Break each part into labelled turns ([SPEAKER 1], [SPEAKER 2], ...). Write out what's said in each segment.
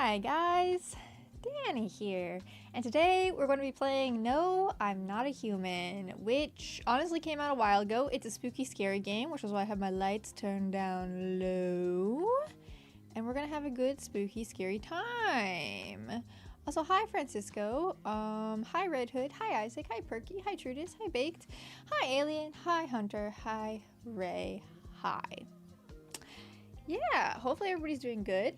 [SPEAKER 1] Hi guys, Dani here, and today we're going to be playing No, I'm Not a Human, which honestly came out a while ago. It's a spooky, scary game, which is why I have my lights turned down low, and we're going to have a good, spooky, scary time. Also, hi Francisco, hi Red Hood, hi Isaac, hi Perky, hi Trudis, hi Baked, hi Alien, hi Hunter, hi Ray, hi. Yeah, hopefully everybody's doing good.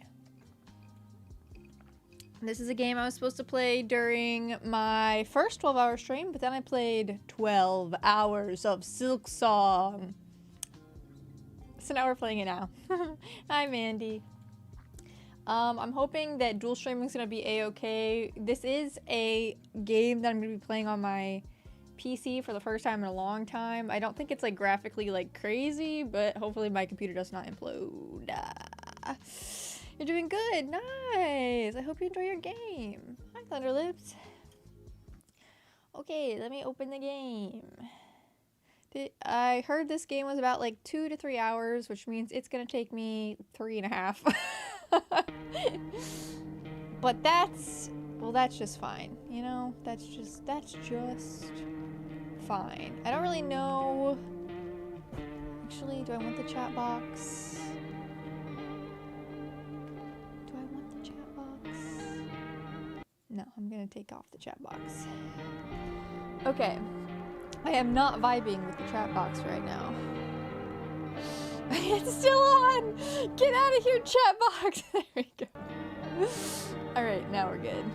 [SPEAKER 1] This is a game I was supposed to play during my first 12-hour stream, but then I played 12 hours of Silk Song. So now we're playing it now. Hi, Mandy. I'm hoping that dual streaming is going to be a-okay. This is a game that I'm going to be playing on my PC for the first time in a long time. I don't think it's like graphically like crazy, but hopefully my computer does not implode. You're doing good. Nice. I hope you enjoy your game. Hi, Thunderlips. Okay, let me open the game. I heard this game was about like 2 to 3 hours, which means it's gonna take me 3.5. But that's just fine. You know, that's just fine. I don't really know. Actually, do I want the chat box? No, I'm gonna take off the chat box. Okay. I am not vibing with the chat box right now. It's still on! Get out of here, chat box! There we go. Alright, now we're good.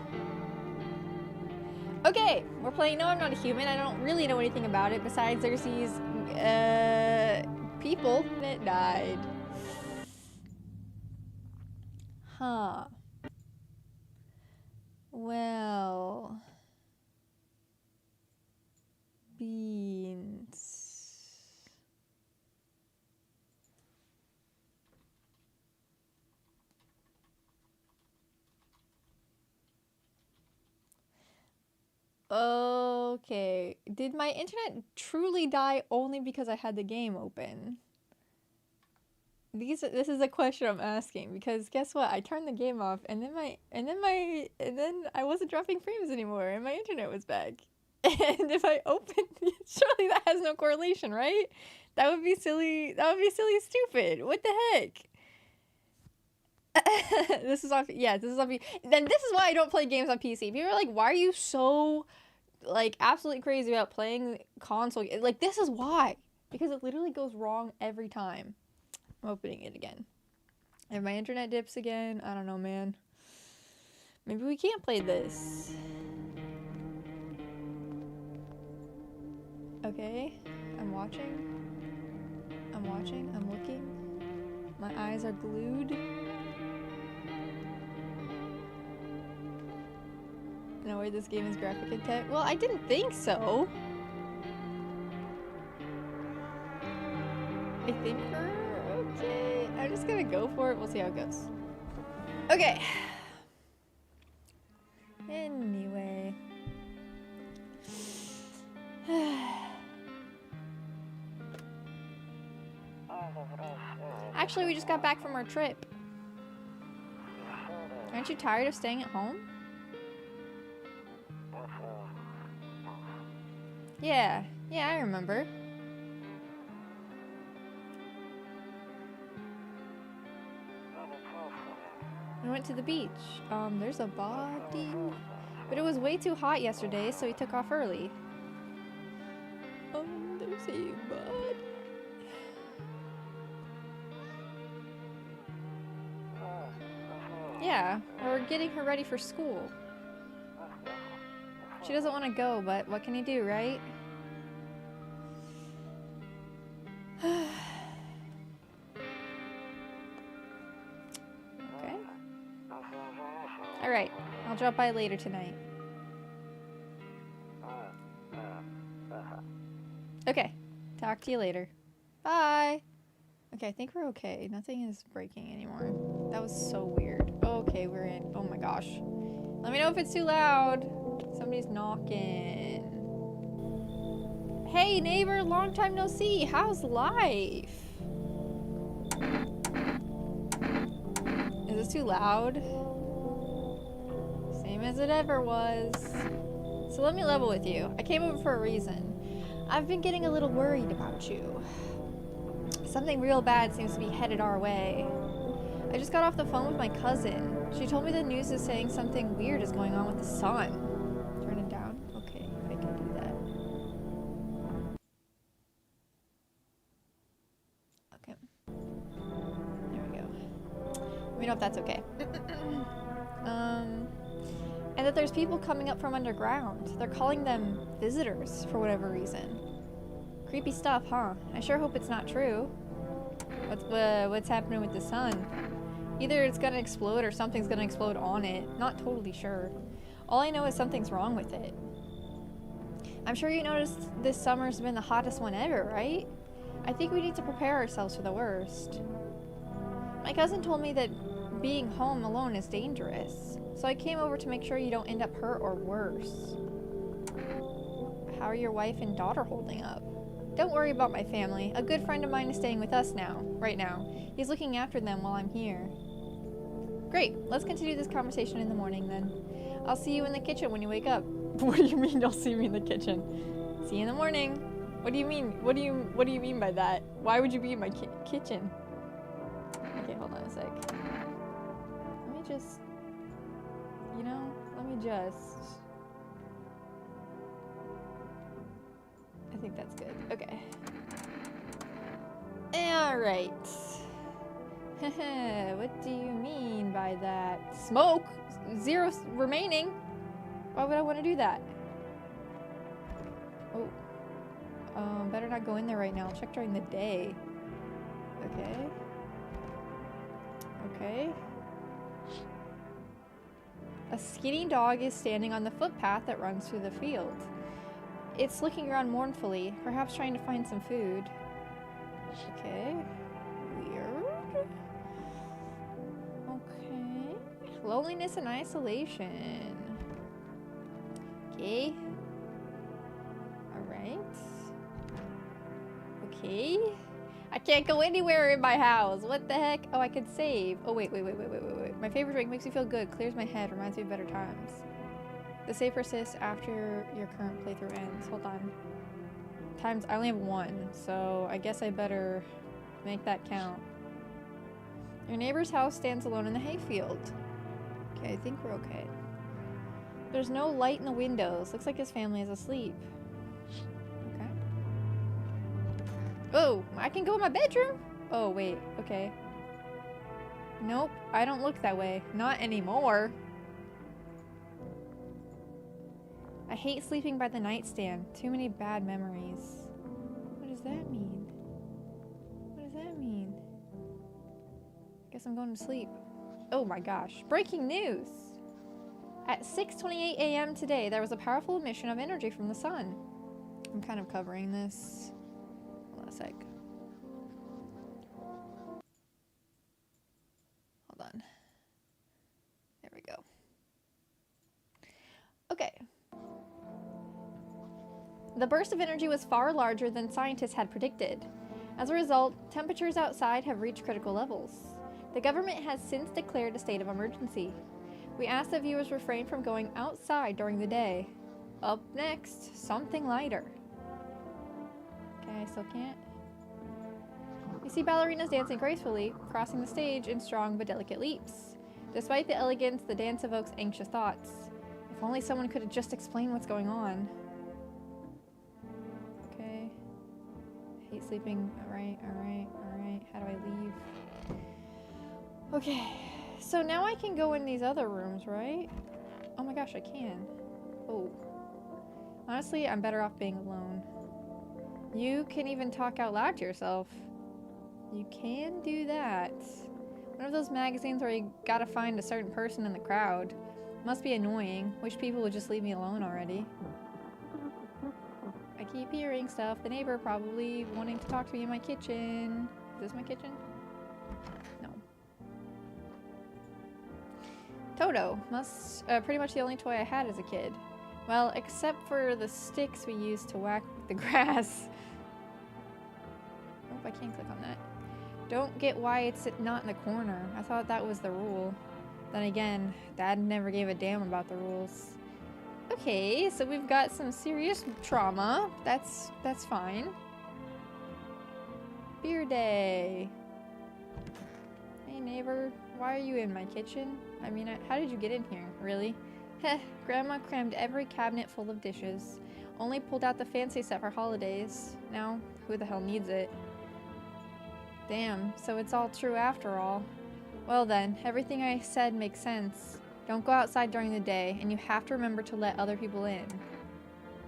[SPEAKER 1] Okay, we're playing No, I'm Not a Human. I don't really know anything about it besides there's these, people that died. Huh. Well, beans. Okay, did my internet truly die only because I had the game open? This is a question I'm asking because guess what? I turned the game off and then I wasn't dropping frames anymore and my internet was back. And if I open, surely that has no correlation, right? That would be silly. That would be silly stupid. What the heck? This is off. Yeah, this is off. Then this is why I don't play games on PC. People are like, why are you so like absolutely crazy about playing console? Like this is why. Because it literally goes wrong every time. I'm opening it again. If my internet dips again, I don't know, man. Maybe we can't play this. Okay, I'm watching. I'm looking. My eyes are glued. No way this game is graphic intent. Well, I didn't think so. I think okay, I'm just gonna go for it. We'll see how it goes. Okay. Anyway. Actually, we just got back from our trip. Aren't you tired of staying at home? Yeah, I remember. We went to the beach. There's a body. But it was way too hot yesterday, so we took off early. There's a body. Yeah, we're getting her ready for school. She doesn't want to go, but what can you do, right? Okay. Alright, I'll drop by later tonight. Okay, talk to you later. Bye! Okay, I think we're okay. Nothing is breaking anymore. That was so weird. Okay, we're in. Oh my gosh. Let me know if it's too loud. Somebody's knocking. Hey neighbor, long time no see. How's life? Is this too loud? Same as it ever was. So let me level with you. I came over for a reason. I've been getting a little worried about you. Something real bad seems to be headed our way. I just got off the phone with my cousin. She told me the news is saying something weird is going on with the sun. Turn it down? Okay, I can do that. Okay. There we go. Let me know if that's okay. And that there's people coming up from underground. They're calling them visitors for whatever reason. Creepy stuff, huh? I sure hope it's not true. What's happening with the sun? Either it's gonna explode or something's gonna explode on it. Not totally sure. All I know is something's wrong with it. I'm sure you noticed this summer's been the hottest one ever, right? I think we need to prepare ourselves for the worst. My cousin told me that being home alone is dangerous, so I came over to make sure you don't end up hurt or worse. How are your wife and daughter holding up? Don't worry about my family. A good friend of mine is staying with us right now. He's looking after them while I'm here. Great, let's continue this conversation in the morning then. I'll see you in the kitchen when you wake up. What do you mean you'll see me in the kitchen? See you in the morning. What do you mean? What do you mean by that? Why would you be in my kitchen? Okay, hold on a sec. Let me just, I think that's good. Okay. Alright. What do you mean by that? Smoke? 0 remaining? Why would I want to do that? Oh. Better not go in there right now. I'll check during the day. Okay. Okay. A skinny dog is standing on the footpath that runs through the field. It's looking around mournfully, perhaps trying to find some food. Okay. Weird. Okay. Loneliness and isolation. Okay. Alright. Okay. I can't go anywhere in my house. What the heck? Oh, I could save. Oh, wait. My favorite drink makes me feel good, clears my head, reminds me of better times. The save persists after your current playthrough ends. Hold on. Times, I only have 1, so I guess I better make that count. Your neighbor's house stands alone in the hayfield. Okay, I think we're okay. There's no light in the windows. Looks like his family is asleep. Okay. Oh, I can go in my bedroom? Oh, wait. Okay. Nope, I don't look that way. Not anymore. I hate sleeping by the nightstand. Too many bad memories. What does that mean? What does that mean? Guess I'm going to sleep. Oh my gosh. Breaking news! At 6:28 a.m. today, there was a powerful emission of energy from the sun. I'm kind of covering this. Hold on a sec. Hold on. There we go. Okay. The burst of energy was far larger than scientists had predicted. As a result, temperatures outside have reached critical levels. The government has since declared a state of emergency. We ask that viewers refrain from going outside during the day. Up next, something lighter. Okay, I still can't. You see ballerinas dancing gracefully, crossing the stage in strong but delicate leaps. Despite the elegance, the dance evokes anxious thoughts. If only someone could have just explained what's going on. Okay. I hate sleeping. Alright. How do I leave? Okay. So now I can go in these other rooms, right? Oh my gosh, I can. Oh. Honestly, I'm better off being alone. You can even talk out loud to yourself. You can do that. One of those magazines where you gotta find a certain person in the crowd. Must be annoying. Wish people would just leave me alone already. I keep hearing stuff. The neighbor probably wanting to talk to me in my kitchen. Is this my kitchen? No. Toto. Pretty much the only toy I had as a kid. Well, except for the sticks we used to whack the grass. Oh, I can't click on that. Don't get why it's not in the corner. I thought that was the rule. Then again, Dad never gave a damn about the rules. Okay, so we've got some serious trauma. That's fine. Beer day. Hey neighbor, why are you in my kitchen? I mean, how did you get in here? Really? Heh, Grandma crammed every cabinet full of dishes. Only pulled out the fancy set for holidays. Now, who the hell needs it? Damn, so it's all true after all. Well then, everything I said makes sense. Don't go outside during the day, and you have to remember to let other people in.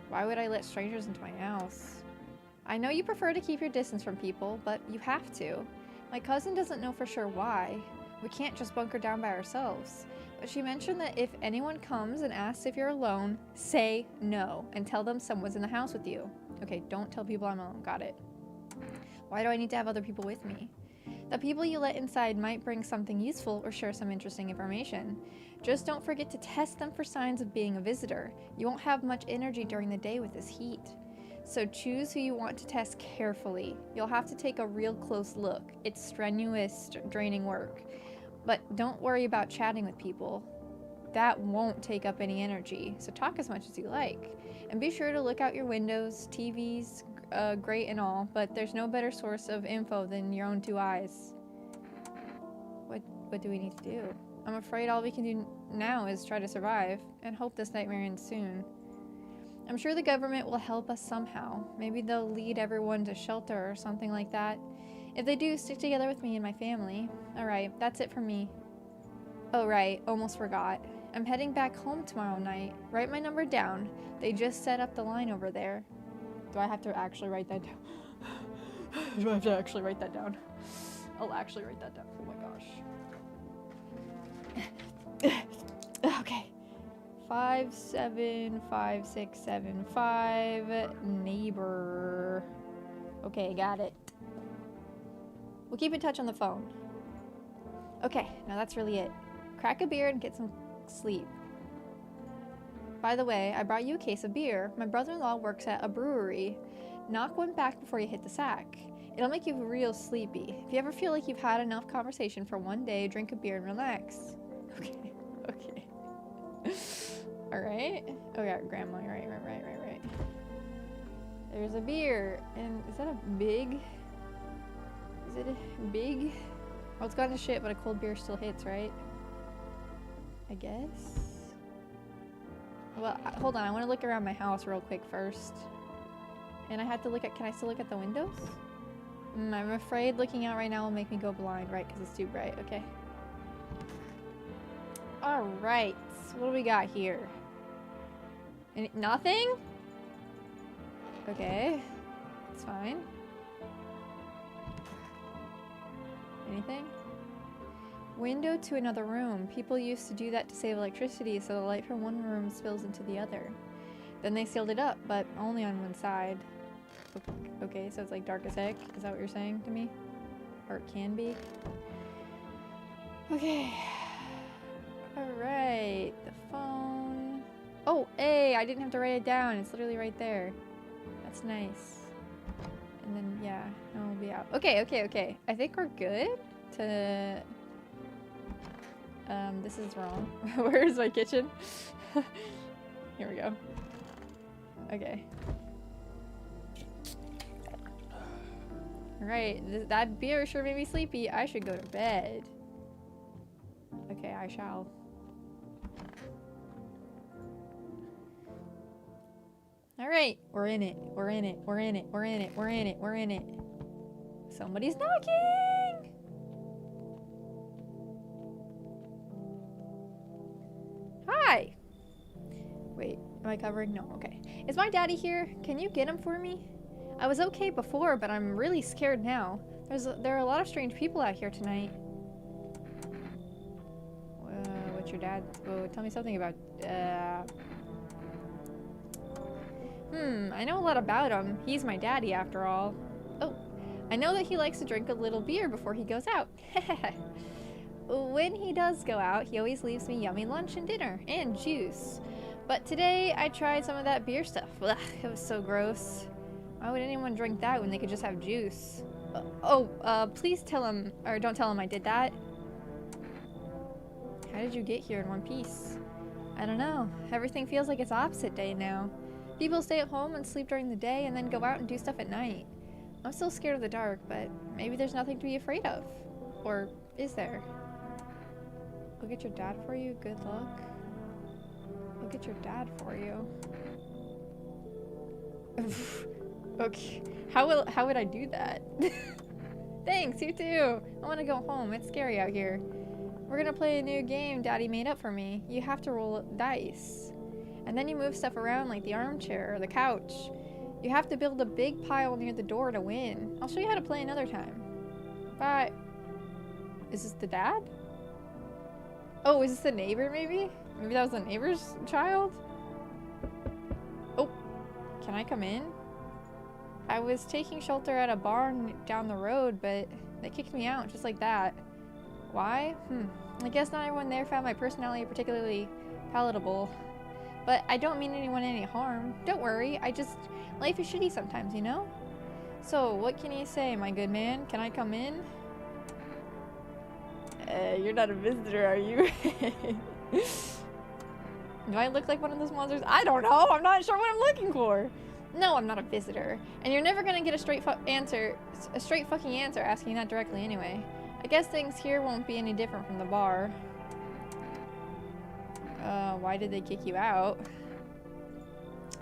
[SPEAKER 1] Why would I let strangers into my house? I know you prefer to keep your distance from people, but you have to. My cousin doesn't know for sure why. We can't just bunker down by ourselves. But she mentioned that if anyone comes and asks if you're alone, say no, and tell them someone's in the house with you. Okay, don't tell people I'm alone. Got it. Why do I need to have other people with me? The people you let inside might bring something useful or share some interesting information. Just don't forget to test them for signs of being a visitor. You won't have much energy during the day with this heat. So choose who you want to test carefully. You'll have to take a real close look. It's strenuous, draining work. But don't worry about chatting with people. That won't take up any energy, so talk as much as you like. And be sure to look out your windows. TV's great and all, but there's no better source of info than your own two eyes. What do we need to do? I'm afraid all we can do now is try to survive and hope this nightmare ends soon. I'm sure the government will help us somehow. Maybe they'll lead everyone to shelter or something like that. If they do, stick together with me and my family. Alright, that's it for me. Oh right, almost forgot. I'm heading back home tomorrow night. Write my number down. They just set up the line over there. Do I have to actually write that down? Do I have to actually write that down? I'll actually write that down. Oh my gosh. Okay. 575675 neighbor. Okay, got it. We'll keep in touch on the phone. Okay, now that's really it. Crack a beer and get some sleep. By the way, I brought you a case of beer. My brother-in-law works at a brewery. Knock one back before you hit the sack. It'll make you real sleepy. If you ever feel like you've had enough conversation for one day, drink a beer and relax. Okay, okay. Alright. Oh yeah, grandma, right. There's a beer. And is that a big? Is it a big? Well, it's gone to shit, but a cold beer still hits, right? I guess. Well, hold on. I want to look around my house real quick first. And I have to look at, can I still look at the windows? I'm afraid looking out right now will make me go blind, right? Because it's too bright. Okay. Alright. What do we got here? Nothing? Okay. It's fine. Anything? Window to another room. People used to do that to save electricity, so the light from one room spills into the other. Then they sealed it up, but only on one side. Okay, so it's like dark as heck? Is that what you're saying to me? Or it can be? Okay. Alright, the phone. Oh, hey, I didn't have to write it down. It's literally right there. That's nice. And then, yeah, and we'll be out. Okay. I think we're good to... this is wrong. Where's my kitchen? Here we go. Okay. Alright, that beer sure made me sleepy. I should go to bed. Okay, I shall. Alright, we're in it. Somebody's knocking! Hi! Wait, am I covering? No, okay. Is my daddy here? Can you get him for me? I was okay before, but I'm really scared now. There are a lot of strange people out here tonight. What's your dad? Oh, tell me something about... I know a lot about him. He's my daddy, after all. Oh, I know that he likes to drink a little beer before he goes out. When he does go out, he always leaves me yummy lunch and dinner, and juice. But today, I tried some of that beer stuff. Ugh, it was so gross. Why would anyone drink that when they could just have juice? Please tell him, or don't tell him I did that. How did you get here in one piece? I don't know. Everything feels like it's opposite day now. People stay at home and sleep during the day and then go out and do stuff at night. I'm still scared of the dark, but maybe there's nothing to be afraid of. Or is there? I'll get your dad for you. Good luck. I'll get your dad for you. Okay. How would I do that? Thanks, you too. I want to go home. It's scary out here. We're gonna play a new game Daddy made up for me. You have to roll dice. And then you move stuff around like the armchair or the couch. You have to build a big pile near the door to win. I'll show you how to play another time. Bye. Is this the dad? Oh, is this the neighbor maybe? Maybe that was the neighbor's child? Oh, can I come in? I was taking shelter at a barn down the road, but they kicked me out just like that. Why? I guess not everyone there found my personality particularly palatable. But I don't mean anyone any harm. Don't worry, life is shitty sometimes, you know? So, what can you say, my good man? Can I come in? You're not a visitor, are you? Do I look like one of those monsters? I don't know! I'm not sure what I'm looking for! No, I'm not a visitor. And you're never gonna get a straight fucking answer asking that directly anyway. I guess things here won't be any different from the bar. Why did they kick you out?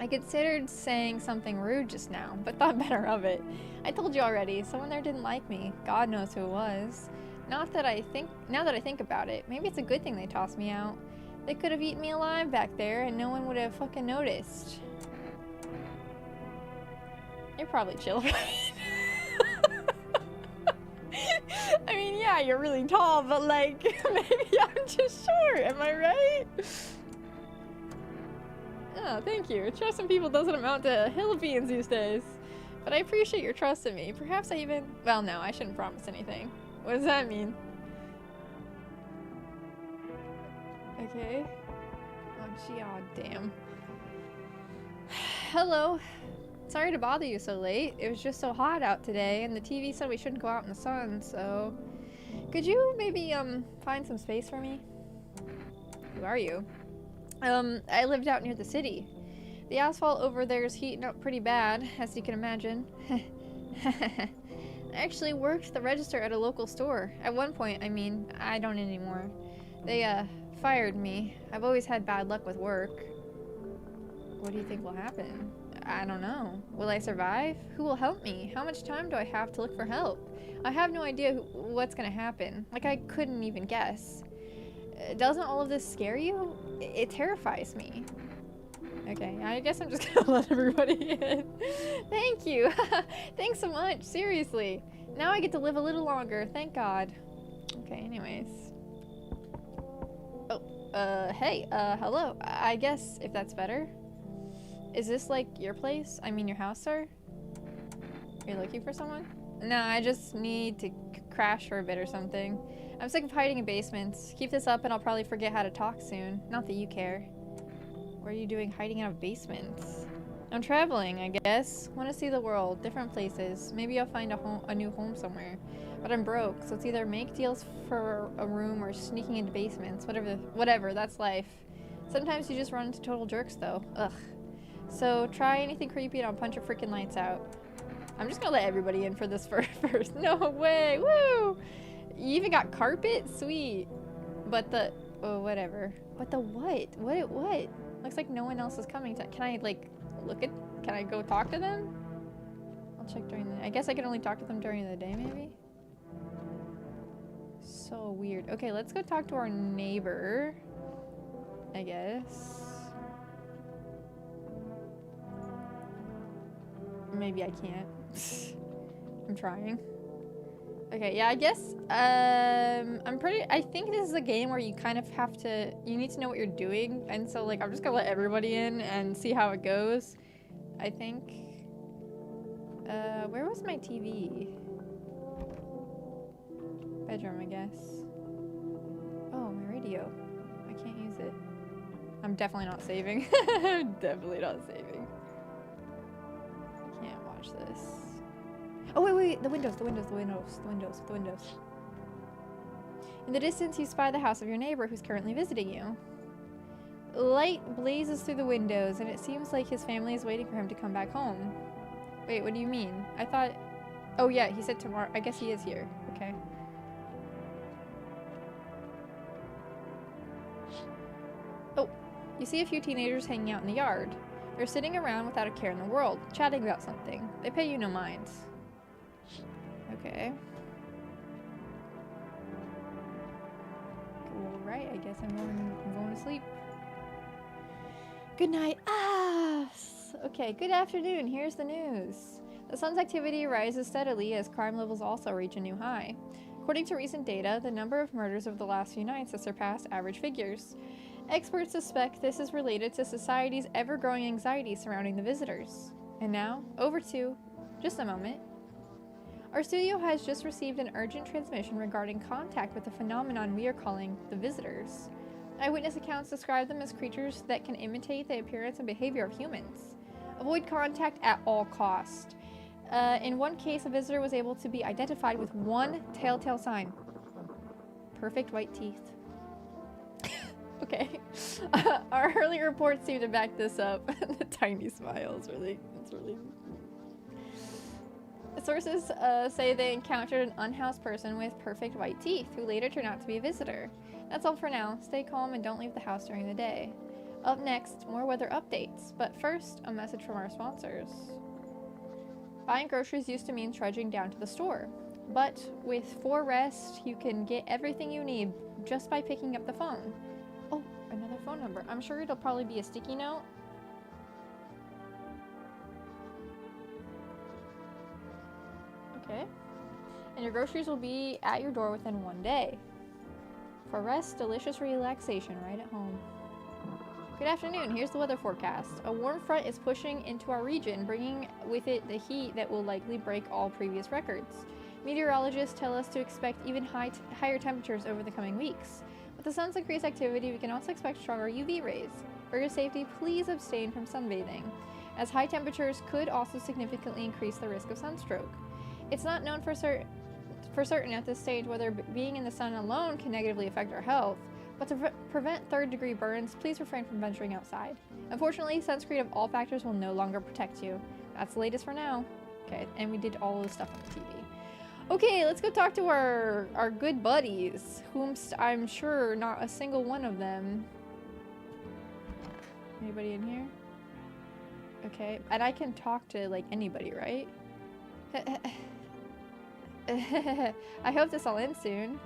[SPEAKER 1] I considered saying something rude just now, but thought better of it. I told you already, someone there didn't like me. God knows who it was. Now that I think about it, maybe it's a good thing they tossed me out. They could have eaten me alive back there and no one would have fucking noticed. You're probably chill, right? I mean, yeah, you're really tall, but like, maybe I'm just short, am I right? Oh, thank you. Trust in people doesn't amount to hill beans these days. But I appreciate your trust in me. Perhaps I even... Well, no, I shouldn't promise anything. What does that mean? Okay. Oh, gee, oh, damn. Hello. Sorry to bother you so late. It was just so hot out today, and the TV said we shouldn't go out in the sun, so... Could you maybe, find some space for me? Who are you? I lived out near the city. The asphalt over there is heating up pretty bad, as you can imagine. I actually worked the register at a local store. At one point, I mean, I don't anymore. They, fired me. I've always had bad luck with work. What do you think will happen? I don't know. Will I survive? Who will help me? How much time do I have to look for help? I have no idea what's gonna happen. Like, I couldn't even guess. Doesn't all of this scare you? It terrifies me. Okay, I guess I'm just gonna let everybody in. Thank you. Thanks so much. Seriously. Now I get to live a little longer. Thank God. Okay, anyways. Oh, hey, hello. I guess if that's better. Is this like your place? I mean your house, sir? You're looking for someone? No, I just need to crash for a bit or something. I'm sick of hiding in basements. Keep this up and I'll probably forget how to talk soon. Not that you care. What are you doing hiding out of basements? I'm traveling, I guess. Want to see the world, different places. Maybe I'll find a new home somewhere. But I'm broke, so it's either make deals for a room or sneaking into basements. Whatever, that's life. Sometimes you just run into total jerks though. Ugh. So try anything creepy and I'll punch your freaking lights out. I'm just gonna let everybody in for this first. No way, woo! You even got carpet? Sweet. But the, oh, whatever. But the what? What? Looks like no one else is coming. Can I, like, can I go talk to them? I'll check during the, I guess I can only talk to them during the day, maybe? So weird. Okay, let's go talk to our neighbor. I guess. Maybe I can't. I'm trying. Okay, yeah, I guess, I think this is a game where you kind of have to, you need to know what you're doing, and so, like, I'm just gonna let everybody in and see how it goes, I think. Where was my TV? Bedroom, I guess. Oh, my radio. I can't use it. I'm definitely not saving. I'm definitely not saving. Can't watch this. Oh, wait, the windows. In the distance, you spy the house of your neighbor who's currently visiting you. Light blazes through the windows, and it seems like his family is waiting for him to come back home. Wait, what do you mean? I thought... Oh yeah, he said tomorrow. I guess he is here. Okay. Oh, you see a few teenagers hanging out in the yard. They're sitting around without a care in the world, chatting about something. They pay you no mind. Okay. Alright, I guess I'm going to sleep. Good night. Ah! Okay, good afternoon. Here's the news. The sun's activity rises steadily as crime levels also reach a new high. According to recent data, the number of murders over the last few nights has surpassed average figures. Experts suspect this is related to society's ever-growing anxiety surrounding the visitors. And now, over to... just a moment. Our studio has just received an urgent transmission regarding contact with the phenomenon we are calling the visitors. Eyewitness accounts describe them as creatures that can imitate the appearance and behavior of humans. Avoid contact at all costs. In one case, a visitor was able to be identified with one telltale sign. Perfect white teeth. Okay. Our early reports seem to back this up. The tiny smiles, really. It's really... Sources say they encountered an unhoused person with perfect white teeth, who later turned out to be a visitor. That's all for now. Stay calm and don't leave the house during the day. Up next, more weather updates. But first, a message from our sponsors. Buying groceries used to mean trudging down to the store. But with 4Rest, you can get everything you need just by picking up the phone. Oh, another phone number. I'm sure it'll probably be a sticky note. Okay. And your groceries will be at your door within 1 day. 4Rest, delicious relaxation right at home. Good afternoon, here's the weather forecast. A warm front is pushing into our region, bringing with it the heat that will likely break all previous records. Meteorologists tell us to expect even higher temperatures over the coming weeks. With the sun's increased activity, we can also expect stronger UV rays. For your safety, please abstain from sunbathing, as high temperatures could also significantly increase the risk of sunstroke. It's not known for certain at this stage whether being in the sun alone can negatively affect our health, but to prevent third-degree burns, please refrain from venturing outside. Unfortunately, sunscreen of all factors will no longer protect you. That's the latest for now. Okay, and we did all this stuff on the TV. Okay, let's go talk to our good buddies, whomst I'm sure not a single one of them. Anybody in here? Okay, and I can talk to, like, anybody, right? I hope this all ends soon.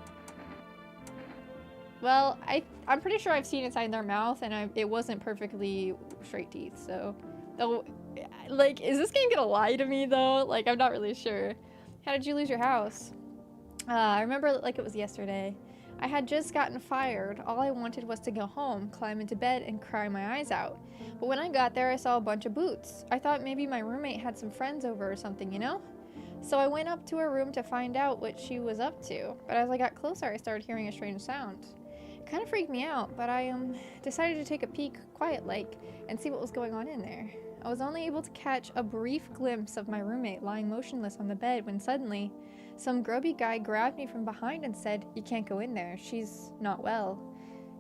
[SPEAKER 1] Well, I'm pretty sure I've seen inside their mouth, and it wasn't perfectly straight teeth, so... Like, is this game gonna lie to me, though? Like, I'm not really sure. How did you lose your house? I remember it like it was yesterday. I had just gotten fired. All I wanted was to go home, climb into bed, and cry my eyes out. But when I got there, I saw a bunch of boots. I thought maybe my roommate had some friends over or something, you know? So I went up to her room to find out what she was up to. But as I got closer, I started hearing a strange sound. It kind of freaked me out, but I decided to take a peek quiet-like and see what was going on in there. I was only able to catch a brief glimpse of my roommate lying motionless on the bed when suddenly, some grubby guy grabbed me from behind and said, "You can't go in there. She's not well.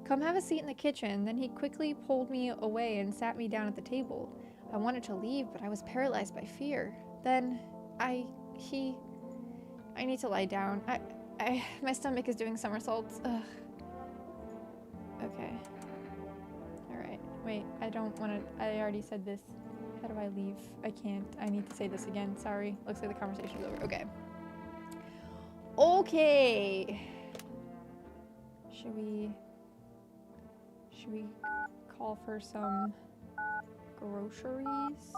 [SPEAKER 1] Come have a seat in the kitchen." Then he quickly pulled me away and sat me down at the table. I wanted to leave, but I was paralyzed by fear. Then, I need to lie down. My stomach is doing somersaults. Ugh. Okay. Alright. Wait, I don't want to... I already said this. How do I leave? I can't. I need to say this again. Sorry. Looks like the conversation's over. Okay. Okay. Should we call for some groceries?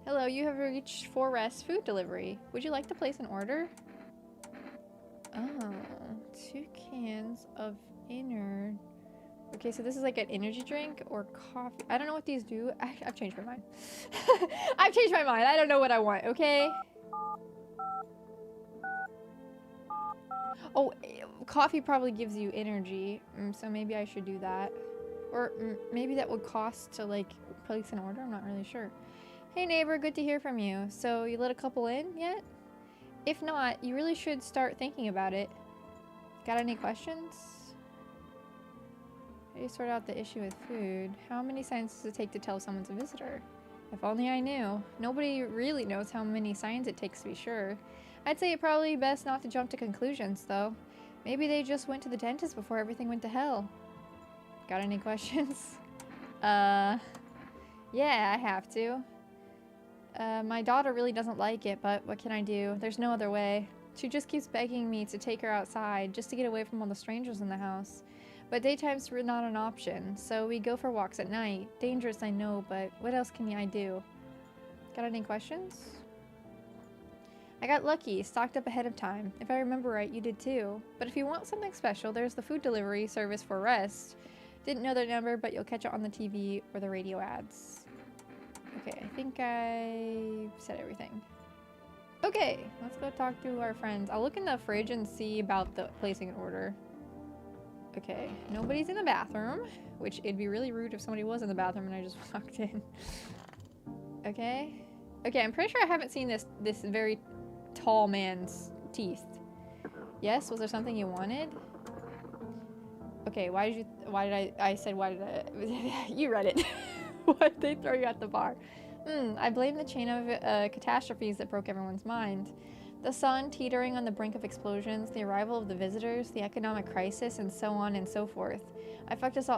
[SPEAKER 1] Hello, you have reached 4Rest food delivery. Would you like to place an order? Oh, 2 cans of inner... Okay, so this is like an energy drink or coffee. I don't know what these do. I've changed my mind. I've changed my mind. I don't know what I want, okay? Oh, coffee probably gives you energy, so maybe I should do that. Or maybe that would cost to, like, place an order. I'm not really sure. Hey neighbor, good to hear from you. So you let a couple in yet? If not, you really should start thinking about it. Got any questions? How do you sort out the issue with food? How many signs does it take to tell someone's a visitor? If only I knew. Nobody really knows how many signs it takes to be sure. I'd say it probably best not to jump to conclusions, though. Maybe they just went to the dentist before everything went to hell. Got any questions? Yeah, I have to. My daughter really doesn't like it, but what can I do? There's no other way. She just keeps begging me to take her outside, just to get away from all the strangers in the house. But daytime's not an option, so we go for walks at night. Dangerous, I know, but what else can I do? Got any questions? I got lucky, stocked up ahead of time. If I remember right, you did too. But if you want something special, there's the food delivery service for rest. Didn't know their number, but you'll catch it on the TV or the radio ads. Okay, I think I said everything. Okay, let's go talk to our friends. I'll look in the fridge and see about the placing an order. Okay, nobody's in the bathroom, which it'd be really rude if somebody was in the bathroom and I just walked in. Okay. Okay, I'm pretty sure I haven't seen this very tall man's teeth. Yes, was there something you wanted? Okay, why did you read it. Why'd they throw you at the bar? I blame the chain of catastrophes that broke everyone's mind. The sun teetering on the brink of explosions, the arrival of the visitors, the economic crisis, and so on and so forth. It fucked us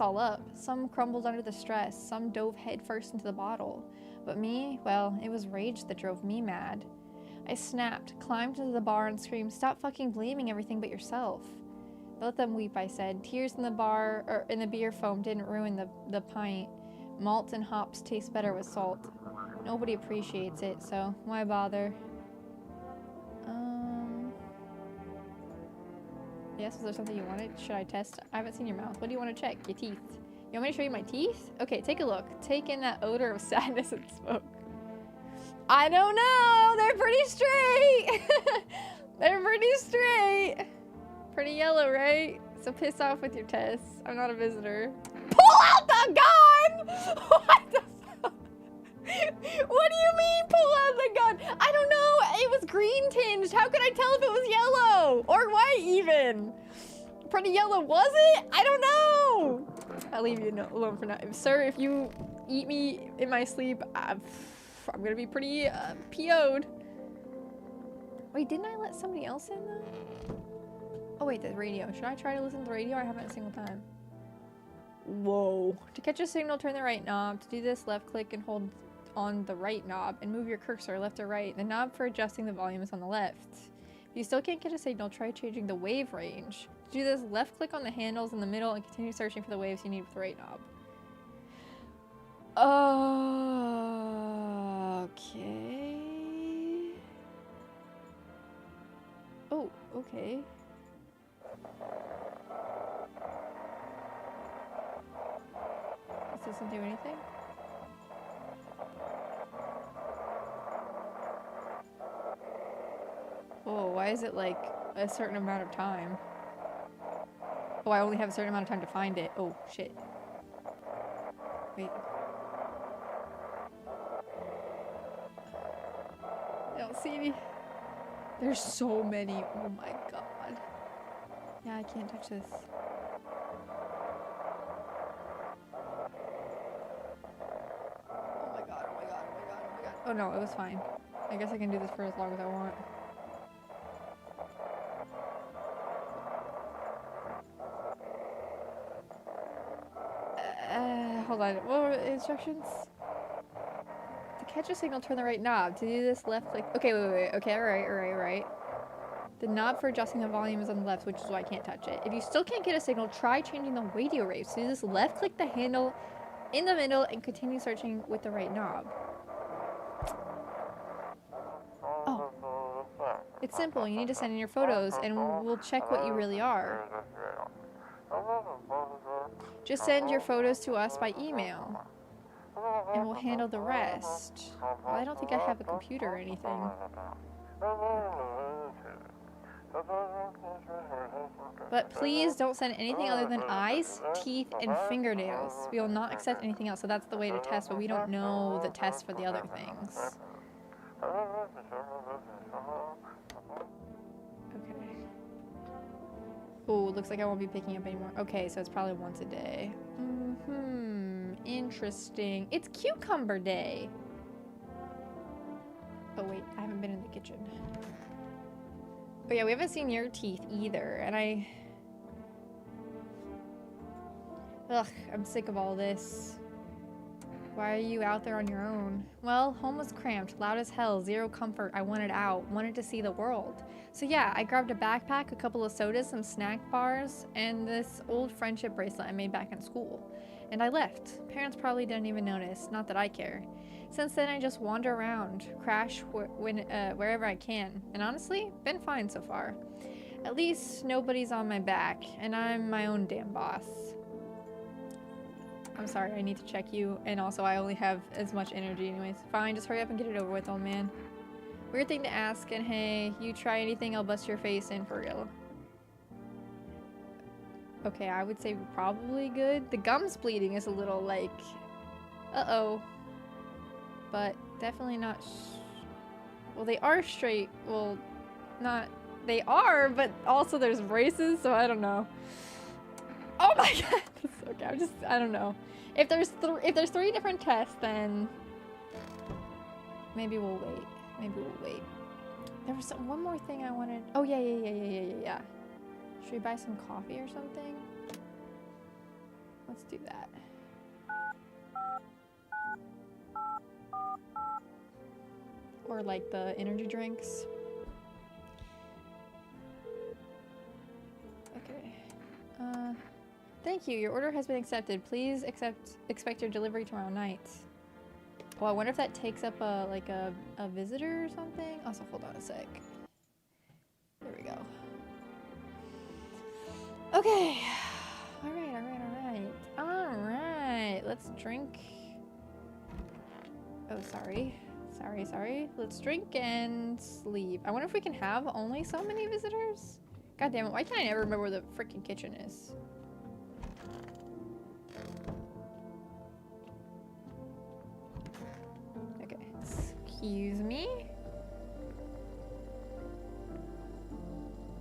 [SPEAKER 1] all up. Some crumbled under the stress, some dove headfirst into the bottle. But me, well, it was rage that drove me mad. I snapped, climbed into the bar and screamed, "Stop fucking blaming everything but yourself." Let them weep, I said. Tears in the beer foam didn't ruin the pint. Malt and hops taste better with salt. Nobody appreciates it, so why bother? Yes, was there something you wanted? Should I test? I haven't seen your mouth. What do you want to check? Your teeth. You want me to show you my teeth? Okay, take a look. Take in that odor of sadness and smoke. I don't know! They're pretty straight! They're pretty straight! Pretty yellow, right? So piss off with your tests. I'm not a visitor. Pull out the gun! What the fuck? What do you mean, pull out the gun? I don't know. It was green tinged. How could I tell if it was yellow? Or white, even? Pretty yellow, was it? I don't know. I'll leave you alone for now. Sir, if you eat me in my sleep, I'm gonna be pretty PO'd. Wait, didn't I let somebody else in, though? Oh, wait, the radio. Should I try to listen to the radio? I haven't a single time. Whoa. To catch a signal, turn the right knob. To do this, left click and hold on the right knob and move your cursor left or right. The knob for adjusting the volume is on the left. If you still can't get a signal, try changing the wave range. To do this, left click on the handles in the middle and continue searching for the waves you need with the right knob. Okay. Oh, okay. This doesn't do anything? Oh, why is it like a certain amount of time? Oh, I only have a certain amount of time to find it. Oh, shit. Wait. I don't see any. There's so many. Oh my god. Yeah, I can't touch this. Oh no, it was fine. I guess I can do this for as long as I want. Hold on. What were the instructions? To catch a signal, turn the right knob. To do this, left click. Okay, wait. Okay, alright. The knob for adjusting the volume is on the left, which is why I can't touch it. If you still can't get a signal, try changing the radio rate. To do this, left click the handle in the middle and continue searching with the right knob. Oh. It's simple. You need to send in your photos and we'll check what you really are. Just send your photos to us by email and we'll handle the rest. Well, I don't think I have a computer or anything. But please don't send anything other than eyes, teeth, and fingernails. We will not accept anything else. So that's the way to test, but we don't know the test for the other things. Okay. Oh, looks like I won't be picking up anymore. Okay, so it's probably once a day. Interesting. It's cucumber day. Oh wait, I haven't been in the kitchen. Oh yeah, we haven't seen your teeth either, and ugh, I'm sick of all this. Why are you out there on your own? Well, home was cramped, loud as hell, zero comfort. I wanted out, wanted to see the world. So yeah, I grabbed a backpack, a couple of sodas, some snack bars, and this old friendship bracelet I made back in school. And I left. Parents probably didn't even notice, not that I care. Since then, I just wander around, crash wherever I can. And honestly, been fine so far. At least nobody's on my back, and I'm my own damn boss. I'm sorry, I need to check you, and also I only have as much energy anyways. Fine, just hurry up and get it over with, old man. Weird thing to ask, and hey, you try anything, I'll bust your face in for real. Okay, I would say probably good. The gum's bleeding is a little like, uh-oh. But definitely not well, they are straight. Well, not, they are, but also there's braces, so I don't know. Oh my god! Okay, I don't know. If there's 3 different tests, then maybe we'll wait. Maybe we'll wait. There was one more thing I wanted. Oh yeah. Should we buy some coffee or something? Let's do that. Or like the energy drinks. Okay. Thank you. Your order has been accepted. Please expect your delivery tomorrow night. Well, I wonder if that takes up a visitor or something. Also, hold on a sec. There we go. Okay. Alright. Let's drink. Oh, sorry. Sorry. Let's drink and sleep. I wonder if we can have only so many visitors? God damn it, why can't I never remember where the freaking kitchen is? Okay, excuse me?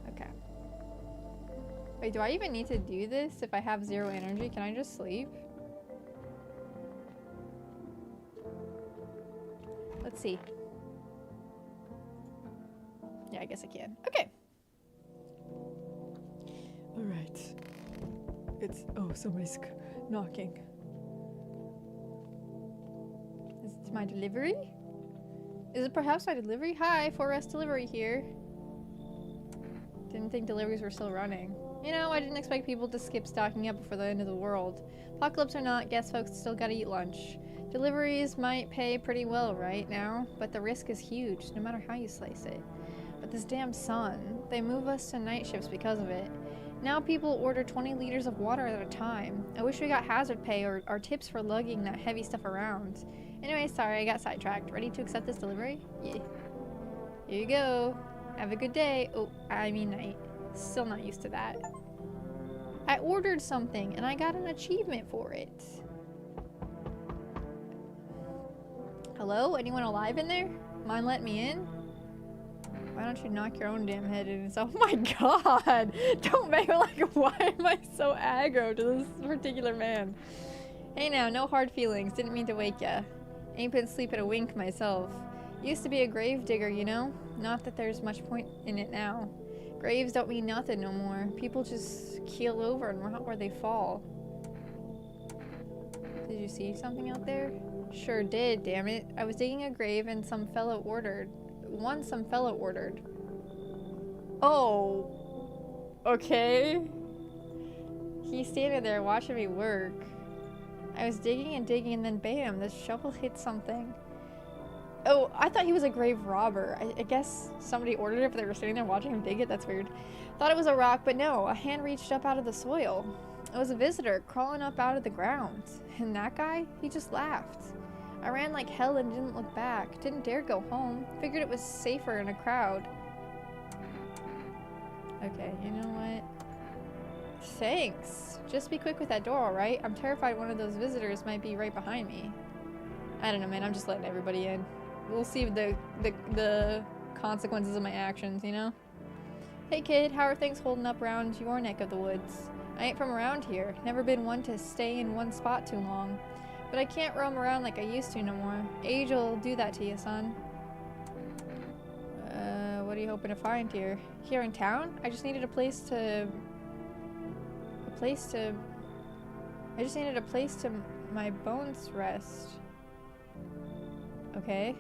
[SPEAKER 1] Okay. Wait, do I even need to do this if I have 0 energy? Can I just sleep? Let's see. Yeah, I guess I can. Okay. Alright. It's... oh, somebody's knocking. Is it my delivery? Is it perhaps my delivery? Hi, 4S delivery here. Didn't think deliveries were still running. You know, I didn't expect people to skip stocking up before the end of the world. Apocalypse or not, guess folks still gotta eat lunch. Deliveries might pay pretty well right now, but the risk is huge, no matter how you slice it. But this damn sun, they move us to night shifts because of it. Now people order 20 liters of water at a time. I wish we got hazard pay or tips for lugging that heavy stuff around. Anyway, sorry, I got sidetracked. Ready to accept this delivery? Yeah. Here you go. Have a good day. Oh, I mean night. Still not used to that. I ordered something and I got an achievement for it. Hello? Anyone alive in there? Mind letting me in? Why don't you knock your own damn head in? Oh my god! Don't make it like, why am I so aggro to this particular man? Hey now, no hard feelings. Didn't mean to wake ya. Ain't been sleeping a wink myself. Used to be a grave digger, you know? Not that there's much point in it now. Graves don't mean nothing no more. People just keel over and rot where they fall. Did you see something out there? Sure did, damn it. I was digging a grave and some fellow ordered. Oh. Okay. He's standing there watching me work. I was digging and then bam, this shovel hit something. Oh, I thought he was a grave robber. I guess somebody ordered it, but they were sitting there watching him dig it. That's weird. Thought it was a rock, but no. A hand reached up out of the soil. It was a visitor crawling up out of the ground. And that guy, he just laughed. I ran like hell and didn't look back. Didn't dare go home. Figured it was safer in a crowd. Okay, you know what? Thanks. Just be quick with that door, alright? I'm terrified one of those visitors might be right behind me. I don't know, man. I'm just letting everybody in. We'll see the consequences of my actions, you know? Hey kid, how are things holding up around your neck of the woods? I ain't from around here. Never been one to stay in one spot too long. But I can't roam around like I used to no more. Age will do that to you, son. What are you hoping to find here? Here in town? I just needed a place to my bones rest. Okay.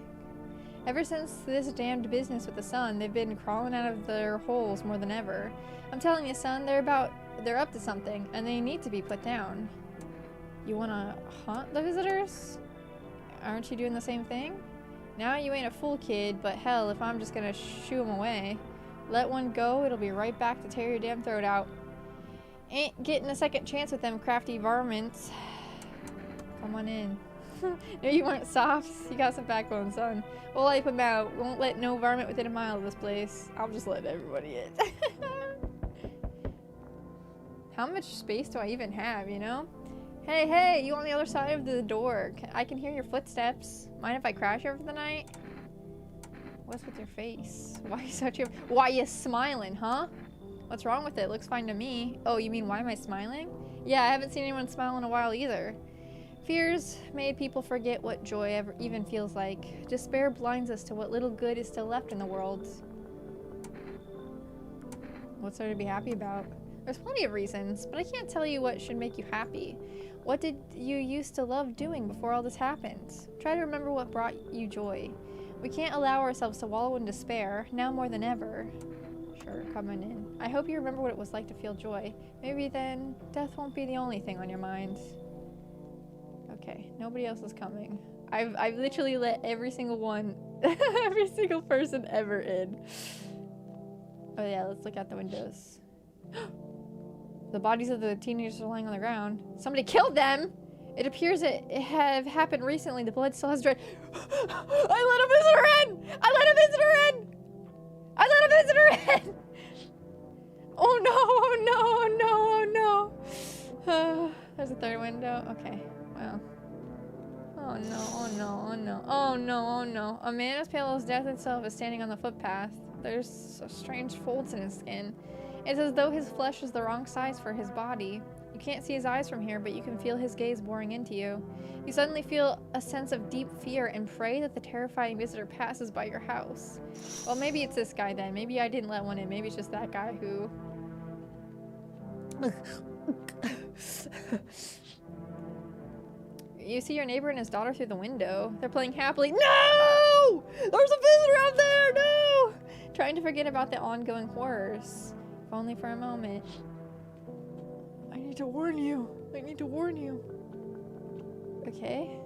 [SPEAKER 1] Ever since this damned business with the sun, they've been crawling out of their holes more than ever. I'm telling you, son, they're up to something, and they need to be put down. You wanna haunt the visitors? Aren't you doing the same thing? Now you ain't a fool, kid, but hell, if I'm just gonna shoo them away. Let one go, it'll be right back to tear your damn throat out. Ain't getting a second chance with them crafty varmints. Come on in. No, you weren't soft. You got some backbone, son. We'll wipe them out. Won't let no varmint within a mile of this place. I'll just let everybody in. How much space do I even have, you know? Hey, hey, you on the other side of the door. I can hear your footsteps. Mind if I crash over the night? What's with your face? Why you smiling, huh? What's wrong with it? Looks fine to me. Oh, you mean why am I smiling? Yeah, I haven't seen anyone smile in a while either. Fears made people forget what joy ever even feels like. Despair blinds us to what little good is still left in the world. What's there to be happy about? There's plenty of reasons, but I can't tell you what should make you happy. What did you used to love doing before all this happened? Try to remember what brought you joy. We can't allow ourselves to wallow in despair, now more than ever. Sure, coming in. I hope you remember what it was like to feel joy. Maybe then, death won't be the only thing on your mind. Okay, nobody else is coming. I've literally let every single one, every single person ever in. Oh yeah, let's look out the windows. The bodies of the teenagers are lying on the ground. Somebody killed them! It appears it have happened recently. The blood still has dried. I let a visitor in! I let a visitor in! I let a visitor in! Oh no, oh no, oh no, oh no. There's a third window. Okay, well. Oh no, oh no, oh no, oh no, oh no. A man as pale as death itself is standing on the footpath. There's strange folds in his skin. It's as though his flesh is the wrong size for his body. You can't see his eyes from here, but you can feel his gaze boring into you. You suddenly feel a sense of deep fear and pray that the terrifying visitor passes by your house. Well, maybe it's this guy then. Maybe I didn't let one in. Maybe it's just that guy who... You see your neighbor and his daughter through the window. They're playing happily. No! There's a visitor out there! No! Trying to forget about the ongoing horrors. If only for a moment. I need to warn you. I need to warn you. Okay.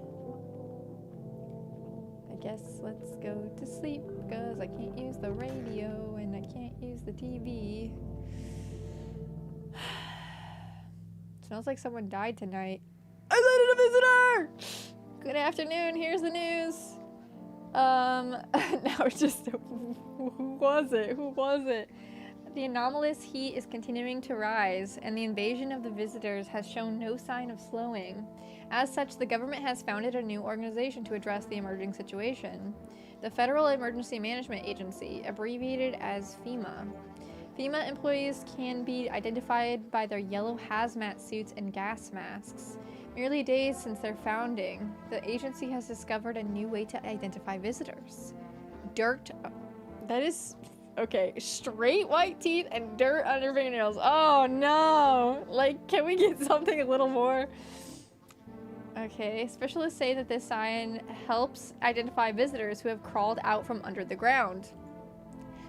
[SPEAKER 1] I guess let's go to sleep because I can't use the radio and I can't use the TV. Smells like someone died tonight. I let in a visitor! Good afternoon, here's the news. Now it's just, who was it? Who was it? The anomalous heat is continuing to rise, and the invasion of the visitors has shown no sign of slowing. As such, the government has founded a new organization to address the emerging situation. The Federal Emergency Management Agency, abbreviated as FEMA. FEMA employees can be identified by their yellow hazmat suits and gas masks. Merely days since their founding, the agency has discovered a new way to identify visitors. Dirt. That is... Okay, straight white teeth and dirt under fingernails. Oh no! Like, can we get something a little more? Okay, specialists say that this sign helps identify visitors who have crawled out from under the ground.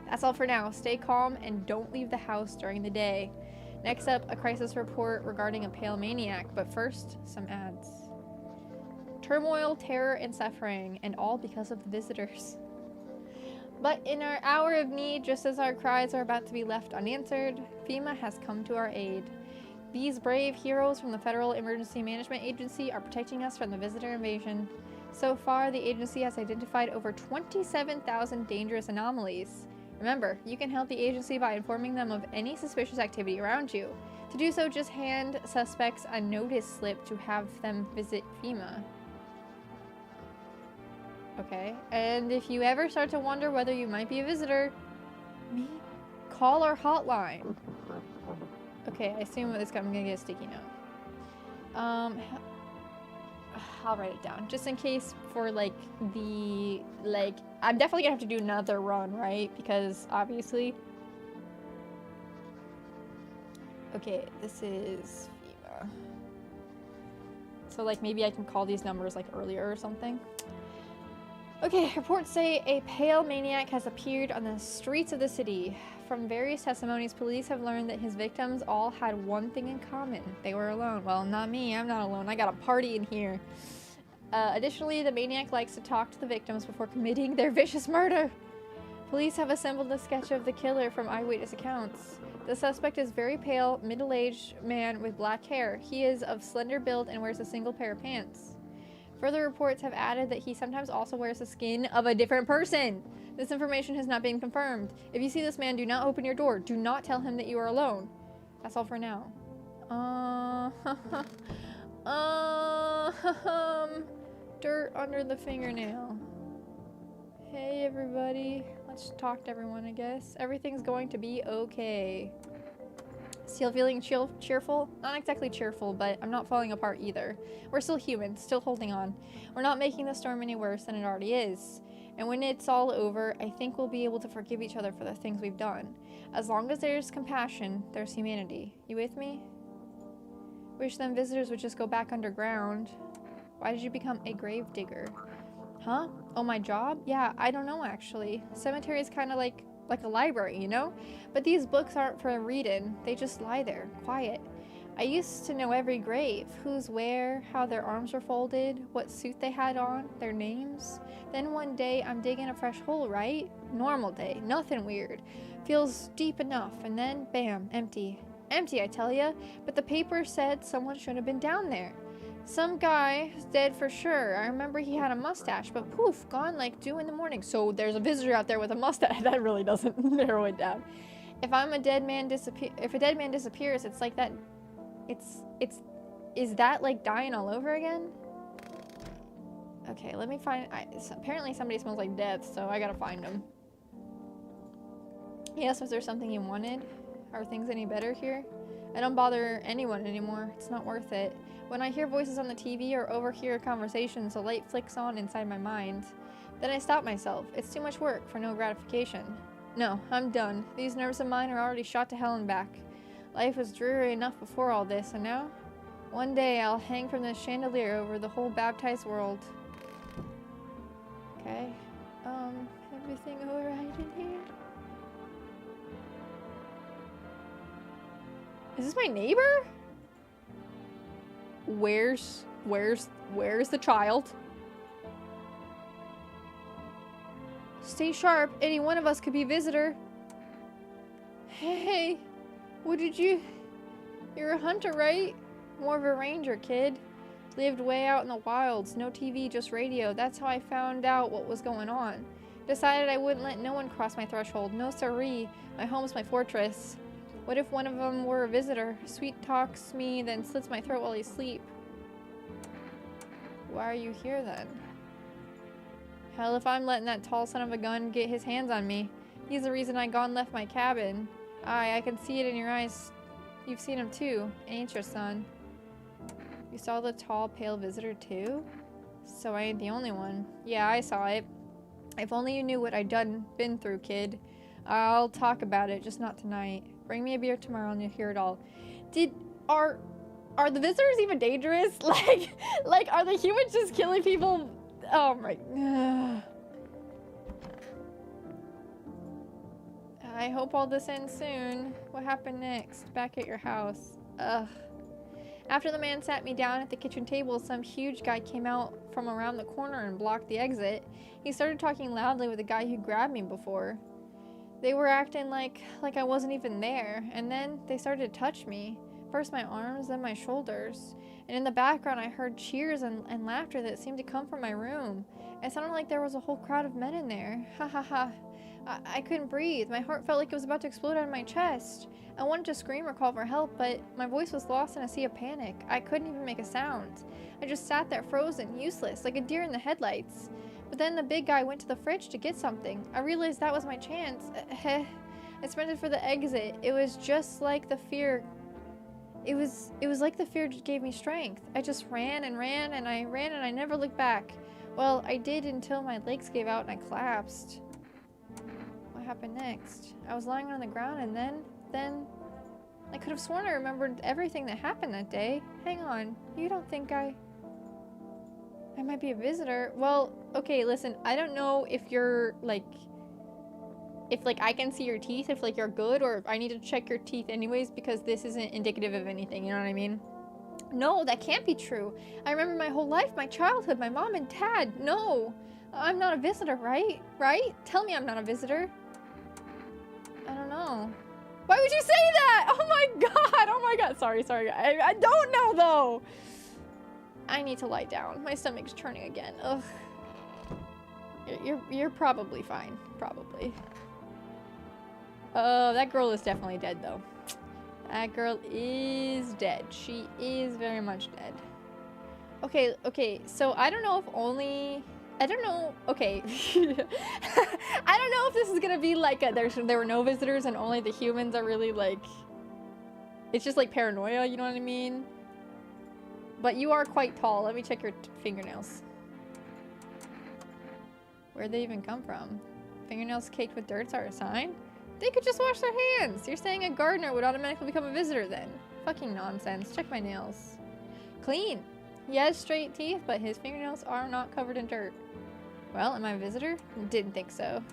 [SPEAKER 1] That's all for now. Stay calm and don't leave the house during the day. Next up, a crisis report regarding a pale maniac, but first, some ads. Turmoil, terror, and suffering, and all because of the visitors. But in our hour of need, just as our cries are about to be left unanswered, FEMA has come to our aid. These brave heroes from the Federal Emergency Management Agency are protecting us from the visitor invasion. So far, the agency has identified over 27,000 dangerous anomalies. Remember, you can help the agency by informing them of any suspicious activity around you. To do so, just hand suspects a notice slip to have them visit FEMA. Okay, and if you ever start to wonder whether you might be a visitor, call our hotline. Okay, I assume I'm gonna get a sticky note. I'll write it down just in case for I'm definitely gonna have to do another run, right? Because obviously. Okay, this is FEMA. So maybe I can call these numbers earlier or something. Okay, reports say a pale maniac has appeared on the streets of the city. From various testimonies, police have learned that his victims all had one thing in common. They were alone. Well, not me. I'm not alone. I got a party in here. Additionally, the maniac likes to talk to the victims before committing their vicious murder. Police have assembled a sketch of the killer from eyewitness accounts. The suspect is very pale, middle-aged man with black hair. He is of slender build and wears a single pair of pants. Further reports have added that he sometimes also wears the skin of a different person. This information has not been confirmed. If you see this man, do not open your door. Do not tell him that you are alone. That's all for now. Dirt under the fingernail. Hey everybody. Let's talk to everyone, I guess. Everything's going to be okay. Still feeling cheerful? Not exactly cheerful, but I'm not falling apart either. We're still human, still holding on. We're not making the storm any worse than it already is. And when it's all over, I think we'll be able to forgive each other for the things we've done. As long as there's compassion, there's humanity. You with me? Wish them visitors would just go back underground. Why did you become a grave digger? Huh? Oh, my job? Yeah, I don't know actually. Cemetery is kind of like a library, you know? But these books aren't for reading. They just lie there, quiet. I used to know every grave, who's where, how their arms were folded, what suit they had on, their names. Then one day, I'm digging a fresh hole, right? Normal day, nothing weird. Feels deep enough, and then, bam, empty. Empty, I tell ya. But the paper said someone should have been down there. Some guy is dead for sure. I remember he had a mustache, but poof, gone like 2 in the morning. So there's a visitor out there with a mustache. That really doesn't narrow it down. If a dead man disappears, it's like that. Is that like dying all over again? Okay, let me find. Apparently somebody smells like death, so I gotta find him. Yes, was there something you wanted? Are things any better here? I don't bother anyone anymore. It's not worth it. When I hear voices on the TV or overhear conversations, a light flicks on inside my mind. Then I stop myself. It's too much work for no gratification. No, I'm done. These nerves of mine are already shot to hell and back. Life was dreary enough before all this, and now? One day I'll hang from this chandelier over the whole baptized world. Okay. Everything alright in here? Is this my neighbor? Where's the child? Stay sharp. Any one of us could be a visitor. Hey, what did you... You're a hunter, right? More of a ranger, kid. Lived way out in the wilds. No TV, just radio. That's how I found out what was going on. Decided I wouldn't let no one cross my threshold. No siree. My home's my fortress. What if one of them were a visitor? Sweet talks me, then slits my throat while he's asleep. Why are you here then? Hell, if I'm letting that tall son of a gun get his hands on me. He's the reason I gone left my cabin. I can see it in your eyes. You've seen him too, ain't your son? You saw the tall, pale visitor too? So I ain't the only one. Yeah, I saw it. If only you knew what I'd been through, kid. I'll talk about it, just not tonight. Bring me a beer tomorrow and you'll hear it all. Are the visitors even dangerous? Like, are the humans just killing people? Oh my... I hope all this ends soon. What happened next? Back at your house. Ugh. After the man sat me down at the kitchen table, some huge guy came out from around the corner and blocked the exit. He started talking loudly with the guy who grabbed me before. They were acting like I wasn't even there, and then they started to touch me. First my arms, then my shoulders. And in the background I heard cheers and laughter that seemed to come from my room. It sounded like there was a whole crowd of men in there. Ha ha ha. I couldn't breathe. My heart felt like it was about to explode out of my chest. I wanted to scream or call for help, but my voice was lost in a sea of panic. I couldn't even make a sound. I just sat there frozen, useless, like a deer in the headlights. But then the big guy went to the fridge to get something. I realized that was my chance. I sprinted for the exit. It was just like the fear. It was like the fear gave me strength. I just ran and ran and I ran and I never looked back. Well, I did until my legs gave out and I collapsed. What happened next? I was lying on the ground and then I could have sworn I remembered everything that happened that day. Hang on, you don't think I might be a visitor? Well, okay, listen, I don't know if you're like, if like I can see your teeth, if like you're good, or if I need to check your teeth anyways because this isn't indicative of anything, you know what I mean? No, that can't be true. I remember my whole life, my childhood, my mom and dad. No, I'm not a visitor, right? Right? Tell me I'm not a visitor. I don't know. Why would you say that? Oh my god, oh my god. Sorry. I don't know though. I need to lie down. My stomach's churning again. Ugh. You're probably fine. Probably. Oh, that girl is definitely dead though. That girl is dead. She is very much dead. Okay, so I don't know if only... I don't know... Okay. I don't know if this is gonna be like a, there were no visitors and only the humans are really like... It's just like paranoia, you know what I mean? But you are quite tall. Let me check your fingernails. Where'd they even come from? Fingernails caked with dirts are a sign? They could just wash their hands. You're saying a gardener would automatically become a visitor then? Fucking nonsense. Check my nails. Clean. He has straight teeth, but his fingernails are not covered in dirt. Well, am I a visitor? Didn't think so.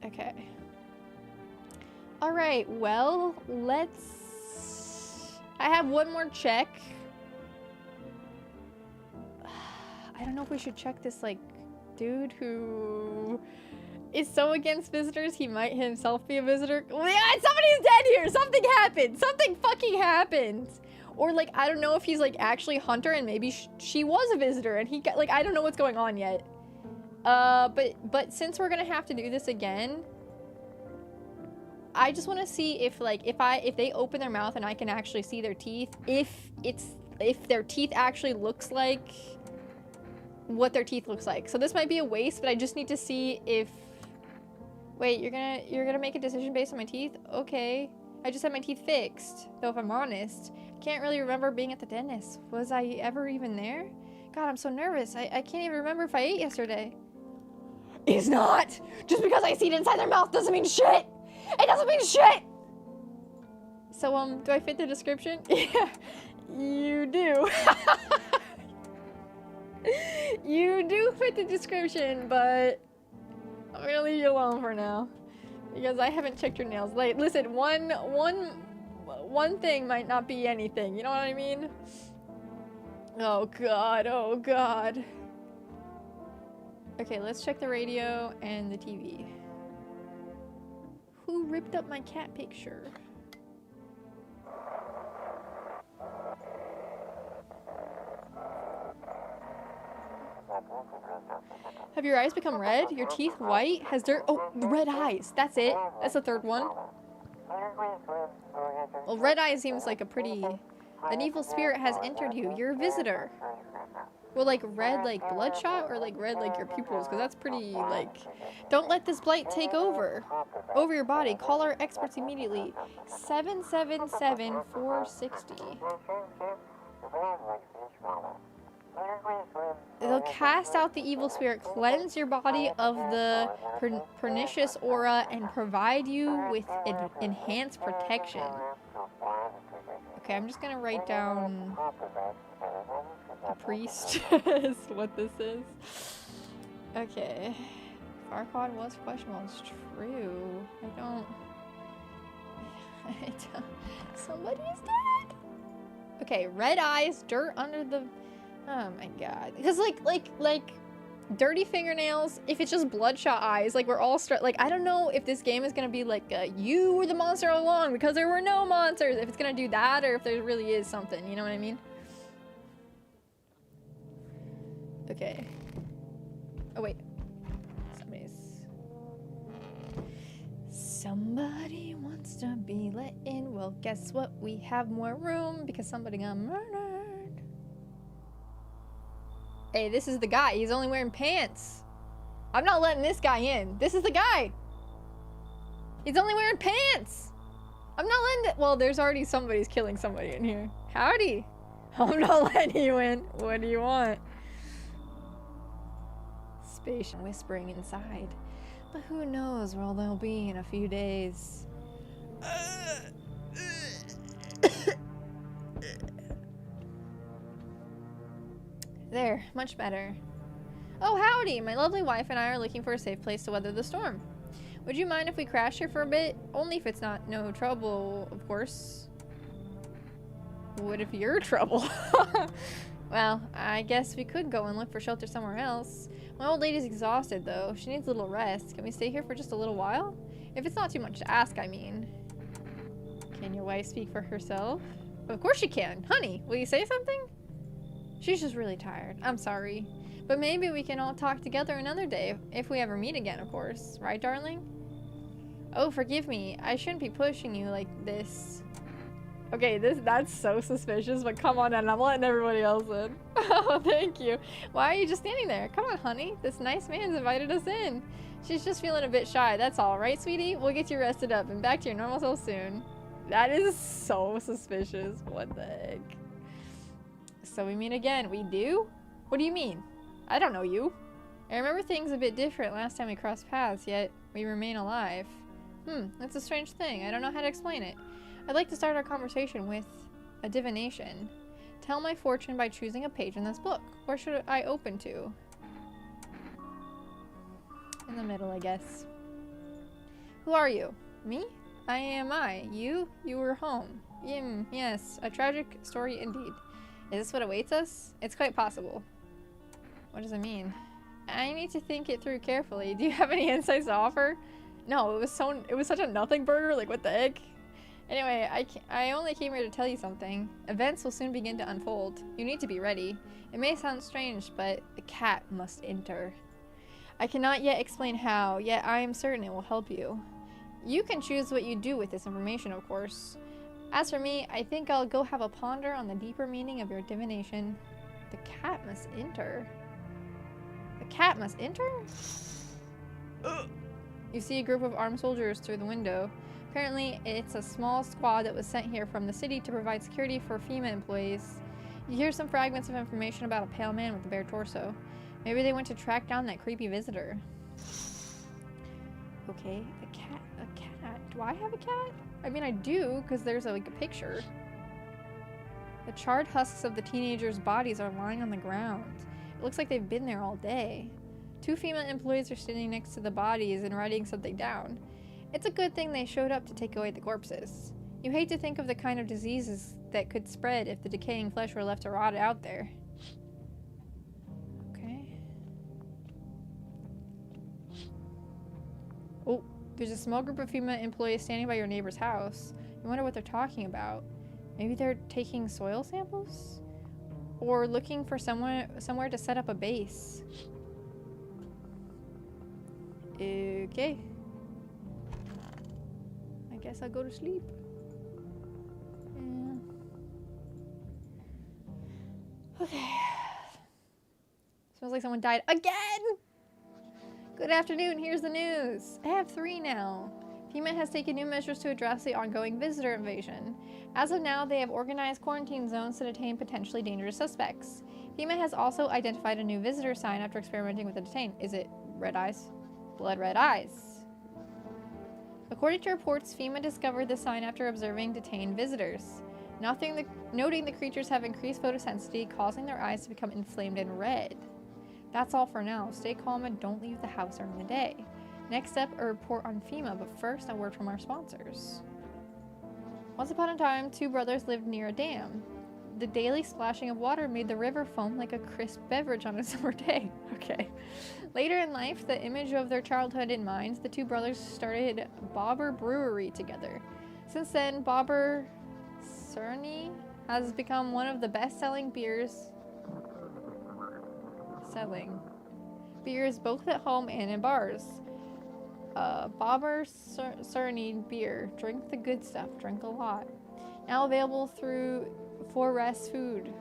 [SPEAKER 1] Okay. Alright, well, let's... I have one more check. I don't know if we should check this, like, dude who... is so against visitors, he might himself be a visitor. Yeah, somebody's dead here! Something happened! Something fucking happened! Or, like, I don't know if he's, like, actually Hunter and maybe she was a visitor and he got, like, I don't know what's going on yet. But since we're gonna have to do this again, I just want to see if, like, if they open their mouth and I can actually see their teeth, if their teeth actually looks like what their teeth looks like. So this might be a waste, but I just need to see if... Wait, you're gonna make a decision based on my teeth? Okay. I just had my teeth fixed, though if I'm honest. I can't really remember being at the dentist. Was I ever even there? God, I'm so nervous. I can't even remember if I ate yesterday. It's not! Just because I see it inside their mouth doesn't mean shit! It doesn't mean shit! So, do I fit the description? Yeah, you do. You do fit the description, but I'm gonna leave you alone for now because I haven't checked your nails. Like, listen, one thing might not be anything. You know what I mean? Oh god, oh god. Okay, let's check the radio and the TV. Who ripped up my cat picture? Have your eyes become red? Your teeth white? Has dirt? Oh, red eyes. That's it. That's the third one. Well, red eyes seems like a pretty... An evil spirit has entered you. You're a visitor. Well, like red like bloodshot or like red like your pupils? Because that's pretty like... Don't let this blight take over your body. Call our experts immediately. 777-460. They'll cast out the evil spirit, cleanse your body of the pernicious aura, and provide you with enhanced protection. Okay, I'm just gonna write down the priest is what this is. Okay. Farquaad was questionable. It's true. I don't... Somebody's dead! Okay, red eyes, dirt under the... Oh my god. Because like dirty fingernails, if it's just bloodshot eyes, like we're all like I don't know if this game is gonna be like you were the monster all along because there were no monsters, if it's gonna do that or if there really is something, you know what I mean? Okay. Oh wait. Somebody's... Somebody wants to be let in. Well, guess what? We have more room because somebody got murdered. Hey, this is the guy. He's only wearing pants. I'm not letting this guy in. This is the guy. He's only wearing pants. I'm not letting it. Well, there's already somebody's killing somebody in here. Howdy. I'm not letting you in. What do you want? Space whispering inside. But who knows where they'll be in a few days. There, much better. Oh, howdy! My lovely wife and I are looking for a safe place to weather the storm. Would you mind if we crash here for a bit? Only if it's not no trouble, of course. What if you're trouble? Well, I guess we could go and look for shelter somewhere else. My old lady's exhausted, though. She needs a little rest. Can we stay here for just a little while? If it's not too much to ask, I mean. Can your wife speak for herself? Of course she can. Honey, will you say something? She's just really tired. I'm sorry. But maybe we can all talk together another day, if we ever meet again, of course. Right, darling? Oh, forgive me. I shouldn't be pushing you like this. Okay, that's so suspicious, but come on in. I'm letting everybody else in. Oh, thank you. Why are you just standing there? Come on, honey. This nice man's invited us in. She's just feeling a bit shy. That's all, right, sweetie? We'll get you rested up and back to your normal self soon. That is so suspicious. What the heck? So we meet again. We do? What do you mean? I don't know you. I remember things a bit different last time we crossed paths, yet we remain alive. That's a strange thing. I don't know how to explain it. I'd like to start our conversation with a divination. Tell my fortune by choosing a page in this book. Where should I open to? In the middle, I guess. Who are you? Me? I am I. You? You were home. Yes, a tragic story indeed. Is this what awaits us? It's quite possible. What does it mean? I need to think it through carefully. Do you have any insights to offer? No, it was such a nothing burger. Like, what the heck? Anyway, I only came here to tell you something. Events will soon begin to unfold. You need to be ready. It may sound strange, but the cat must enter. I cannot yet explain how, yet I am certain it will help you. You can choose what you do with this information, of course. As for me, I think I'll go have a ponder on the deeper meaning of your divination. The cat must enter. The cat must enter? You see a group of armed soldiers through the window. Apparently, it's a small squad that was sent here from the city to provide security for FEMA employees. You hear some fragments of information about a pale man with a bare torso. Maybe they went to track down that creepy visitor. Okay, a cat. Do I have a cat? I mean, I do, because there's like a picture. The charred husks of the teenagers' bodies are lying on the ground. It looks like they've been there all day. 2 female employees are standing next to the bodies and writing something down. It's a good thing they showed up to take away the corpses. You hate to think of the kind of diseases that could spread if the decaying flesh were left to rot out there. Okay. Oh, there's a small group of female employees standing by your neighbor's house. You wonder what they're talking about. Maybe they're taking soil samples? Or looking for somewhere to set up a base. Okay. I guess I'll go to sleep. Yeah. Okay. Smells like someone died again! Good afternoon, here's the news. I have 3 now. FEMA has taken new measures to address the ongoing visitor invasion. As of now, they have organized quarantine zones to detain potentially dangerous suspects. FEMA has also identified a new visitor sign after experimenting with the detained. Is it red eyes? Blood red eyes. According to reports, FEMA discovered the sign after observing detained visitors. Noting the creatures have increased photosensitivity, causing their eyes to become inflamed and red. That's all for now. Stay calm and don't leave the house during the day. Next up, a report on FEMA, but first, a word from our sponsors. Once upon a time, 2 brothers lived near a dam. The daily splashing of water made the river foam like a crisp beverage on a summer day. Okay. Later in life, the image of their childhood in mind, the 2 brothers started Bobber Brewery together. Since then, Bobber Cerny has become one of the best-selling beers both at home and in bars. Bobber Cerny beer. Drink the good stuff. Drink a lot. Now available through for rest food.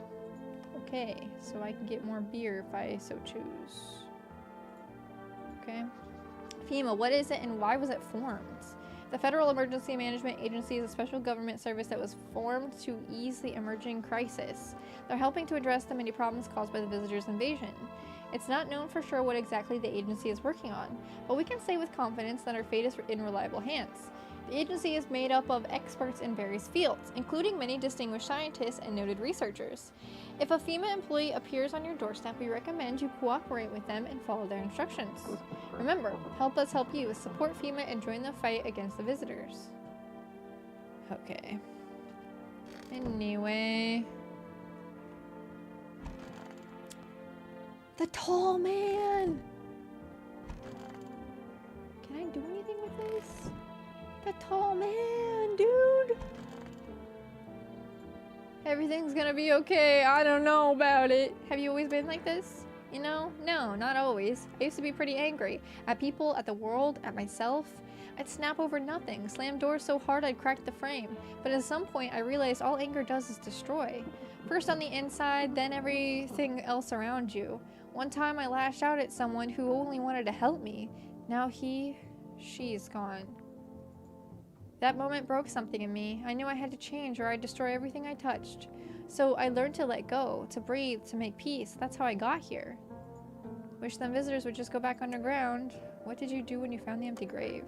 [SPEAKER 1] Okay, so I can get more beer if I so choose. Okay. FEMA, what is it and why was it formed? The Federal Emergency Management Agency is a special government service that was formed to ease the emerging crisis. They're helping to address the many problems caused by the visitors' invasion. It's not known for sure what exactly the agency is working on, but we can say with confidence that our fate is in reliable hands. The agency is made up of experts in various fields, including many distinguished scientists and noted researchers. If a FEMA employee appears on your doorstep, we recommend you cooperate with them and follow their instructions. Remember, help us help you. Support FEMA and join the fight against the visitors. Okay. Anyway. The tall man! Can I do anything with this? The tall man, dude! Everything's gonna be okay. I don't know about it. Have you always been like this? You know? No, not always. I used to be pretty angry. At people, at the world, at myself. I'd snap over nothing, slam doors so hard I'd crack the frame. But at some point I realized all anger does is destroy. First on the inside, then everything else around you. One time I lashed out at someone who only wanted to help me. Now she's gone. That moment broke something in me. I knew I had to change or I'd destroy everything I touched. So I learned to let go, to breathe, to make peace. That's how I got here. Wish them visitors would just go back underground. What did you do when you found the empty grave?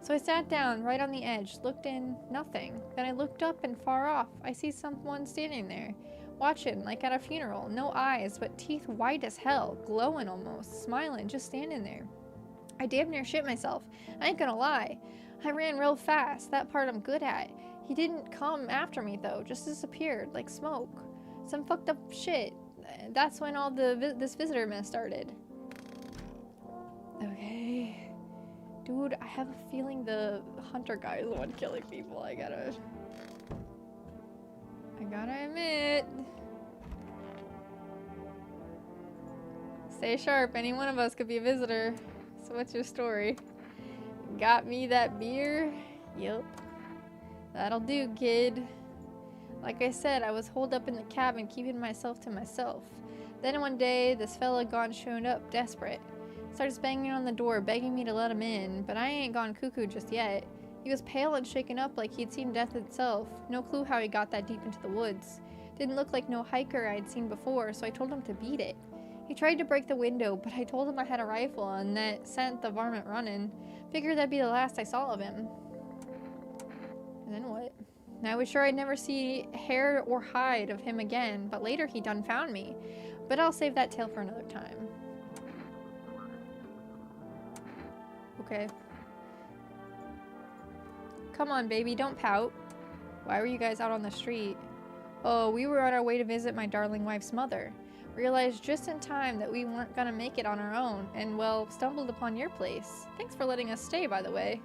[SPEAKER 1] So I sat down, right on the edge, looked in, nothing. Then I looked up and far off, I see someone standing there. Watching, like at a funeral. No eyes, but teeth white as hell, glowing almost, smiling, just standing there. I damn near shit myself. I ain't gonna lie. I ran real fast, that part I'm good at. He didn't come after me though, just disappeared, like smoke. Some fucked up shit. That's when all this visitor mess started. Okay. Dude, I have a feeling the hunter guy is the one killing people. I gotta admit. Stay sharp, any one of us could be a visitor. So what's your story? Got me that beer? Yup. That'll do, kid. Like I said, I was holed up in the cabin keeping myself to myself. Then one day, this fella gone showed up, desperate. Starts banging on the door, begging me to let him in, but I ain't gone cuckoo just yet. He was pale and shaken up like he'd seen death itself. No clue how he got that deep into the woods. Didn't look like no hiker I'd seen before, so I told him to beat it. He tried to break the window, but I told him I had a rifle and that sent the varmint running. Figured that'd be the last I saw of him. And then what? I was sure I'd never see hair or hide of him again, but later he done found me. But I'll save that tale for another time. Okay. Come on, baby, don't pout. Why were you guys out on the street? Oh, we were on our way to visit my darling wife's mother. Realized just in time that we weren't gonna make it on our own, and well, stumbled upon your place. Thanks for letting us stay, by the way.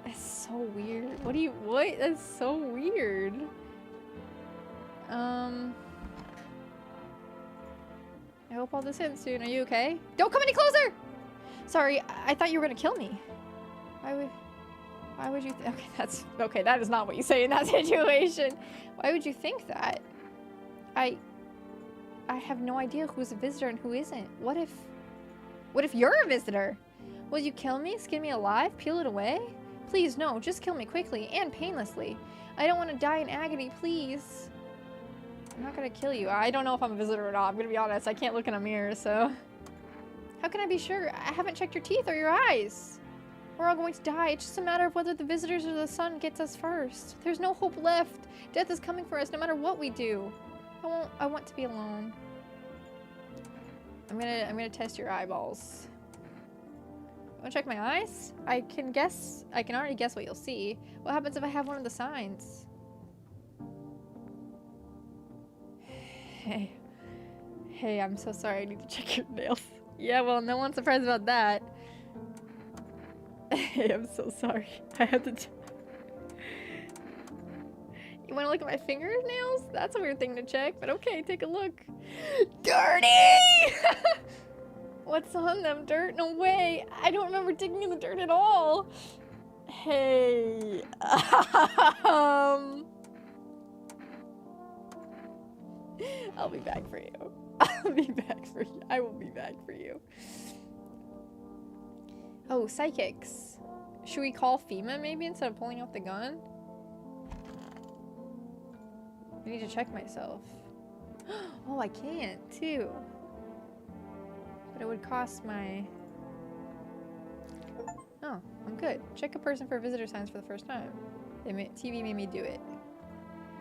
[SPEAKER 1] That's so weird. What? That's so weird. I hope all this ends soon. Are you okay? Don't come any closer! Sorry, I thought you were gonna kill me. Why would you okay, that is not what you say in that situation. Why would you think that? I have no idea who's a visitor and who isn't. What if you're a visitor? Will you kill me? Skin me alive? Peel it away? Please, no, just kill me quickly and painlessly. I don't want to die in agony, please. I'm not gonna kill you. I don't know if I'm a visitor or not. I'm gonna be honest, I can't look in a mirror, so. How can I be sure? I haven't checked your teeth or your eyes. We're all going to die. It's just a matter of whether the visitors or the sun gets us first. There's no hope left. Death is coming for us no matter what we do. I want to be alone. I'm gonna test your eyeballs. Wanna check my eyes? I can already guess what you'll see. What happens if I have one of the signs? Hey, I'm so sorry. I need to check your nails. Yeah, well, no one's surprised about that. Hey, I'm so sorry. I have to. You want to look at my fingernails? That's a weird thing to check, but okay, take a look. Dirty! What's on them? Dirt? No way. I don't remember digging in the dirt at all. Hey. I'll be back for you. I'll be back for you. I will be back for you. Oh, psychics. Should we call FEMA maybe instead of pulling off the gun? I need to check myself. Oh, I can't too. But it would cost my... Oh, I'm good. Check a person for visitor signs for the first time. TV made me do it.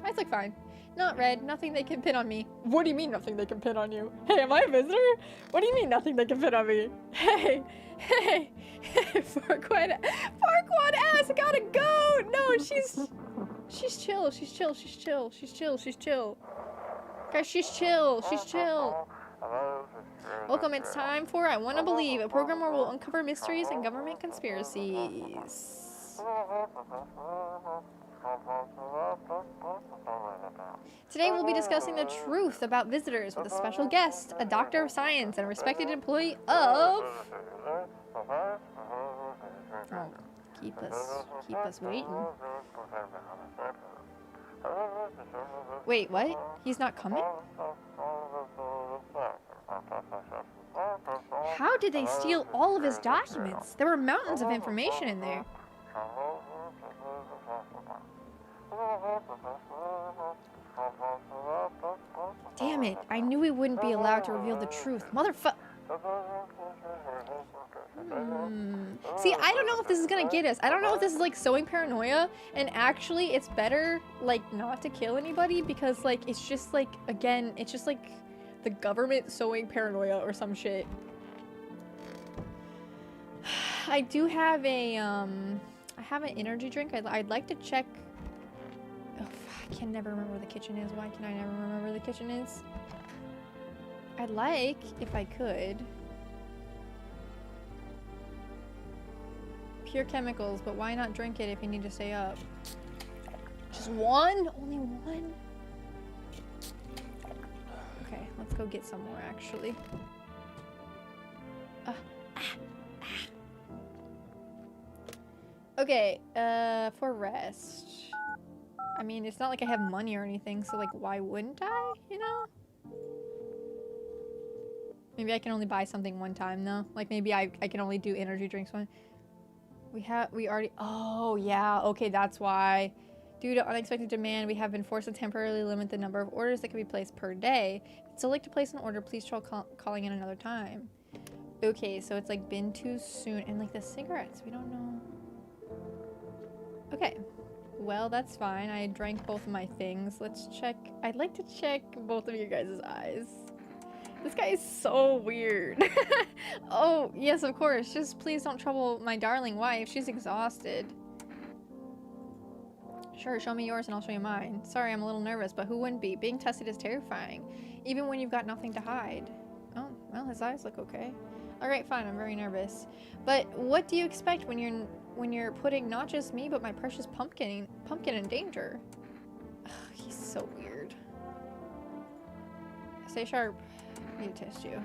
[SPEAKER 1] Eyes look fine. Not red. Nothing they can pin on me. What do you mean nothing they can pin on you? Hey, am I a visitor? What do you mean nothing they can pin on me? Hey, hey, hey, Farquaad ass, gotta go. No, she's chill. She's chill. She's chill. She's chill. She's chill. Guys, she's chill. She's chill. Welcome. It's time for I Want to Believe, a program where we'll uncover mysteries and government conspiracies. Today we'll be discussing the truth about visitors with a special guest, a doctor of science and a respected employee of... Oh, keep us waiting. Wait, what? He's not coming? How did they steal all of his documents? There were mountains of information in there. Damn it, I knew we wouldn't be allowed to reveal the truth. See, I don't know if this is gonna get us. I don't know if this is like sowing paranoia, and actually it's better like not to kill anybody because like it's just like, again, it's just like the government sowing paranoia or some shit. I do have a I have an energy drink. I'd like to check. Oh, I can never remember where the kitchen is. Why can I never remember where the kitchen is? I'd like, if I could, pure chemicals, but why not drink it if you need to stay up? Just one? Only one? Okay, let's go get some more actually. Okay, for rest. I mean, it's not like I have money or anything, so like, why wouldn't I, you know? Maybe I can only buy something one time though. Like maybe I can only do energy drinks one. We already, oh yeah, okay, that's why. Due to unexpected demand, we have been forced to temporarily limit the number of orders that can be placed per day. If you'd still like to place an order, please try calling in another time. Okay, so it's like been too soon. And like the cigarettes, we don't know. Okay, well, that's fine. I drank both of my things. Let's check. I'd like to check both of you guys' eyes. This guy is so weird. Oh, yes, of course. Just please don't trouble my darling wife. She's exhausted. Sure, show me yours and I'll show you mine. Sorry, I'm a little nervous, but who wouldn't be? Being tested is terrifying, even when you've got nothing to hide. Oh, well, his eyes look okay. Alright, fine, I'm very nervous. But what do you expect when you're putting not just me, but my precious pumpkin in danger? Ugh, he's so weird. Stay sharp. I need to test you.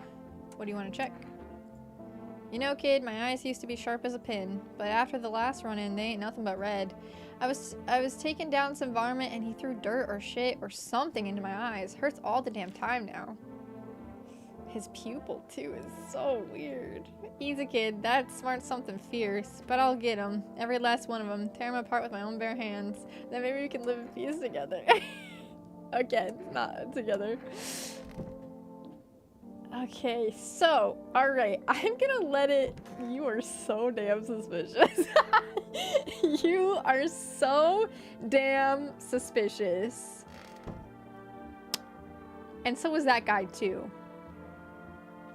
[SPEAKER 1] What do you want to check? You know, kid, my eyes used to be sharp as a pin, but after the last run-in, they ain't nothing but red. I was taking down some varmint and he threw dirt or shit or something into my eyes. Hurts all the damn time now. His pupil, too, is so weird. Easy, kid. That smart's something fierce, but I'll get him. Every last one of them. Tear him apart with my own bare hands. Then maybe we can live in peace together. Again, not together. Okay, so, alright, I'm gonna let it... You are so damn suspicious. You are so damn suspicious. And so was that guy, too.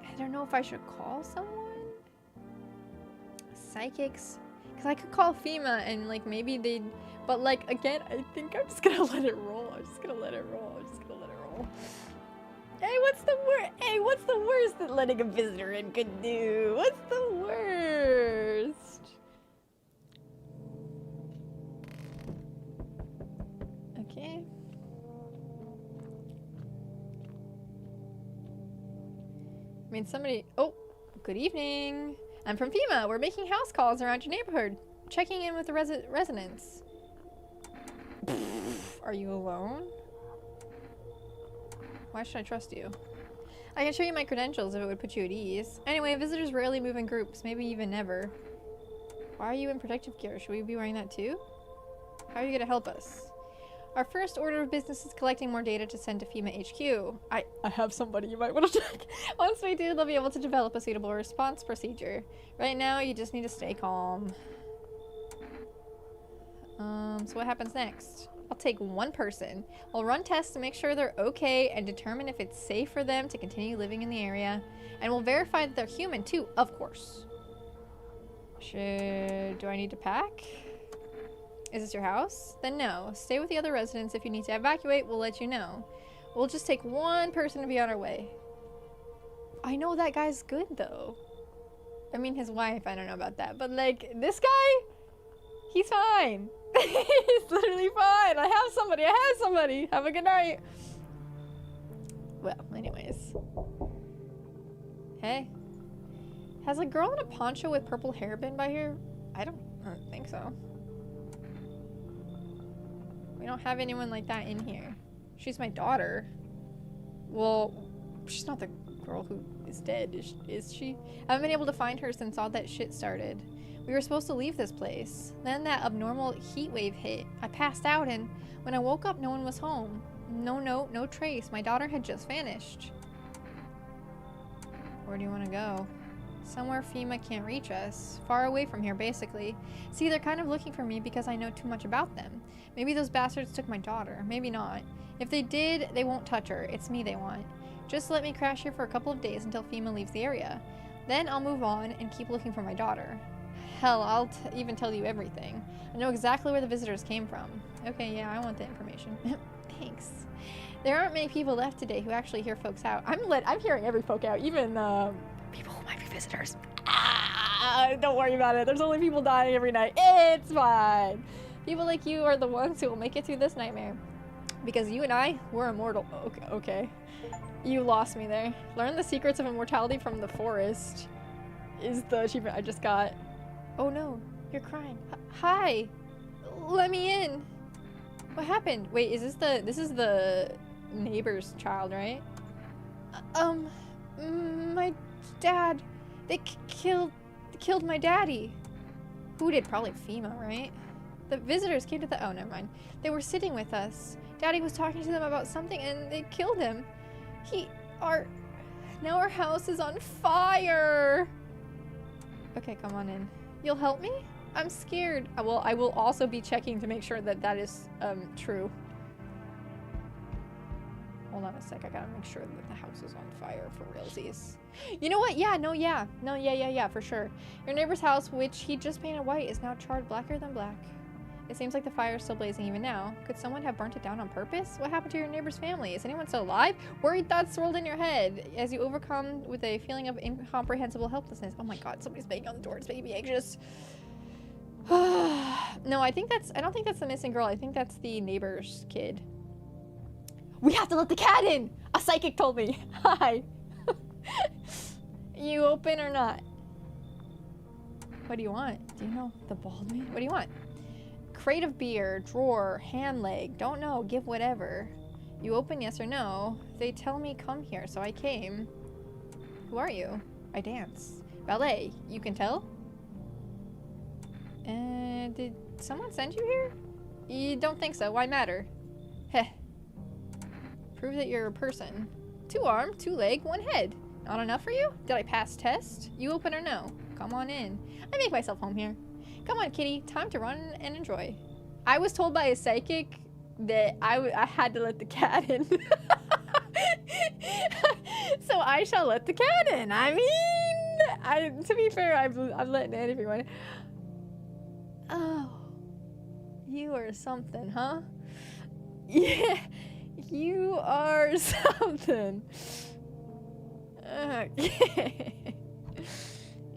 [SPEAKER 1] I don't know if I should call someone? Psychics? Because I could call FEMA and, like, maybe they'd... But, like, again, I think I'm just gonna let it roll. I'm just gonna let it roll. Hey, what's the worst that letting a visitor in could do? What's the worst? Okay. I mean, somebody... Oh! Good evening. I'm from FEMA. We're making house calls around your neighborhood. Checking in with the residents. Are you alone? Why should I trust you? I can show you my credentials if it would put you at ease. Anyway, visitors rarely move in groups, maybe even never. Why are you in protective gear? Should we be wearing that too? How are you gonna help us? Our first order of business is collecting more data to send to FEMA HQ. I have somebody you might want to check. Once we do, they'll be able to develop a suitable response procedure. Right now, you just need to stay calm. So what happens next? I'll take one person. We'll run tests to make sure they're okay and determine if it's safe for them to continue living in the area. And we'll verify that they're human too, of course. Do I need to pack? Is this your house? Then no. Stay with the other residents. If you need to evacuate, we'll let you know. We'll just take one person to be on our way. I know that guy's good though. I mean, his wife, I don't know about that. But like, this guy, he's fine. He's literally fine. I have somebody. Have a good night. Well, anyways. Hey. Has a girl in a poncho with purple hair been by here? I don't think so. We don't have anyone like that in here. She's my daughter. Well, she's not the girl who is dead, is she? I haven't been able to find her since all that shit started. We were supposed to leave this place. Then that abnormal heat wave hit. I passed out, and when I woke up, no one was home. No note, no trace. My daughter had just vanished. Where do you want to go? Somewhere FEMA can't reach us. Far away from here, basically. See, they're kind of looking for me because I know too much about them. Maybe those bastards took my daughter. Maybe not. If they did, they won't touch her. It's me they want. Just let me crash here for a couple of days until FEMA leaves the area. Then I'll move on and keep looking for my daughter. Hell, I'll even tell you everything. I know exactly where the visitors came from. Okay, yeah, I want the information. Thanks. There aren't many people left today who actually hear folks out. I'm hearing every folk out, even people who might be visitors. Don't worry about it. There's only people dying every night. It's fine. People like you are the ones who will make it through this nightmare. Because you and I, we're immortal. Okay. You lost me there. Learn the secrets of immortality from the forest is the achievement I just got. Oh no, you're crying. Hi, let me in. What happened? Wait, this is the neighbor's child, right? My dad, they killed my daddy. Who did? Probably FEMA, right? The visitors came to the, oh, never mind. They were sitting with us. Daddy was talking to them about something and they killed him. Now our house is on fire. Okay, come on in. You'll help me? I'm scared. I will also be checking to make sure that that is true. Hold on a sec. I gotta make sure that the house is on fire for realsies. You know what? Yeah, yeah, for sure. Your neighbor's house, which he just painted white, is now charred blacker than black. It seems like the fire is still blazing even now. Could someone have burnt it down on purpose? What happened to your neighbor's family? Is anyone still alive? Worried thoughts swirled in your head as you overcome with a feeling of incomprehensible helplessness. Oh my god, somebody's banging on the door. It's making me anxious. No, I don't think that's the missing girl. I think that's the neighbor's kid. We have to let the cat in! A psychic told me. Hi. You open or not? What do you want? Do you know the bald man? What do you want? Crate of beer, drawer, hand leg, don't know, give whatever. You open yes or no. They tell me come here, so I came. Who are you? I dance. Ballet, you can tell? Did someone send you here? You don't think so, why matter? Heh. Prove that you're a person. 2 arm, 2 leg, 1 head. Not enough for you? Did I pass test? You open or no? Come on in. I make myself home here. Come on, kitty. Time to run and enjoy. I was told by a psychic that I had to let the cat in. So I shall let the cat in. I mean, to be fair, I'm letting in everyone. Oh, you are something, huh? Yeah, you are something. Okay.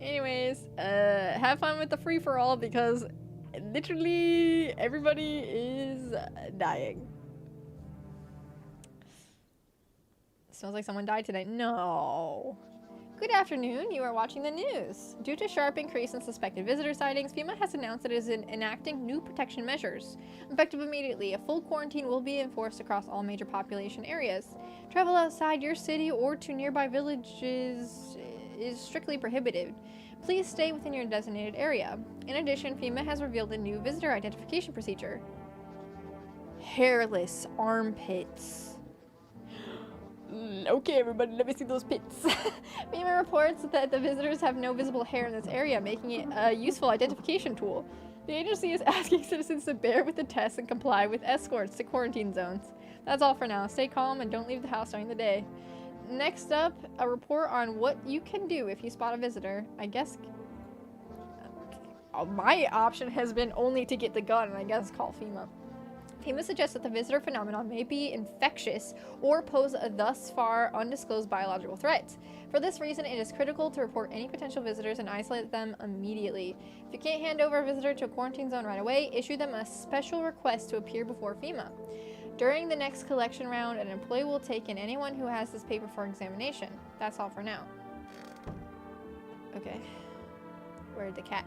[SPEAKER 1] Anyways, have fun with the free-for-all because literally everybody is dying. Smells like someone died today. No. Good afternoon, you are watching the news. Due to sharp increase in suspected visitor sightings, FEMA has announced that it is enacting new protection measures. Effective immediately, a full quarantine will be enforced across all major population areas. Travel outside your city or to nearby villages is strictly prohibited. Please stay within your designated area. In addition, FEMA has revealed a new visitor identification procedure. Hairless armpits. Okay, everybody, let me see those pits. FEMA reports that the visitors have no visible hair in this area, making it a useful identification tool. The agency is asking citizens to bear with the tests and comply with escorts to quarantine zones. That's all for now. Stay calm and don't leave the house during the day. Next up, a report on what you can do if you spot a visitor. I guess my option has been only to get the gun and I guess call FEMA. FEMA suggests that the visitor phenomenon may be infectious or pose a thus far undisclosed biological threat. For this reason, it is critical to report any potential visitors and isolate them immediately. If you can't hand over a visitor to a quarantine zone right away, issue them a special request to appear before FEMA. During the next collection round, an employee will take in anyone who has this paper for examination. That's all for now. Okay. Where'd the cat?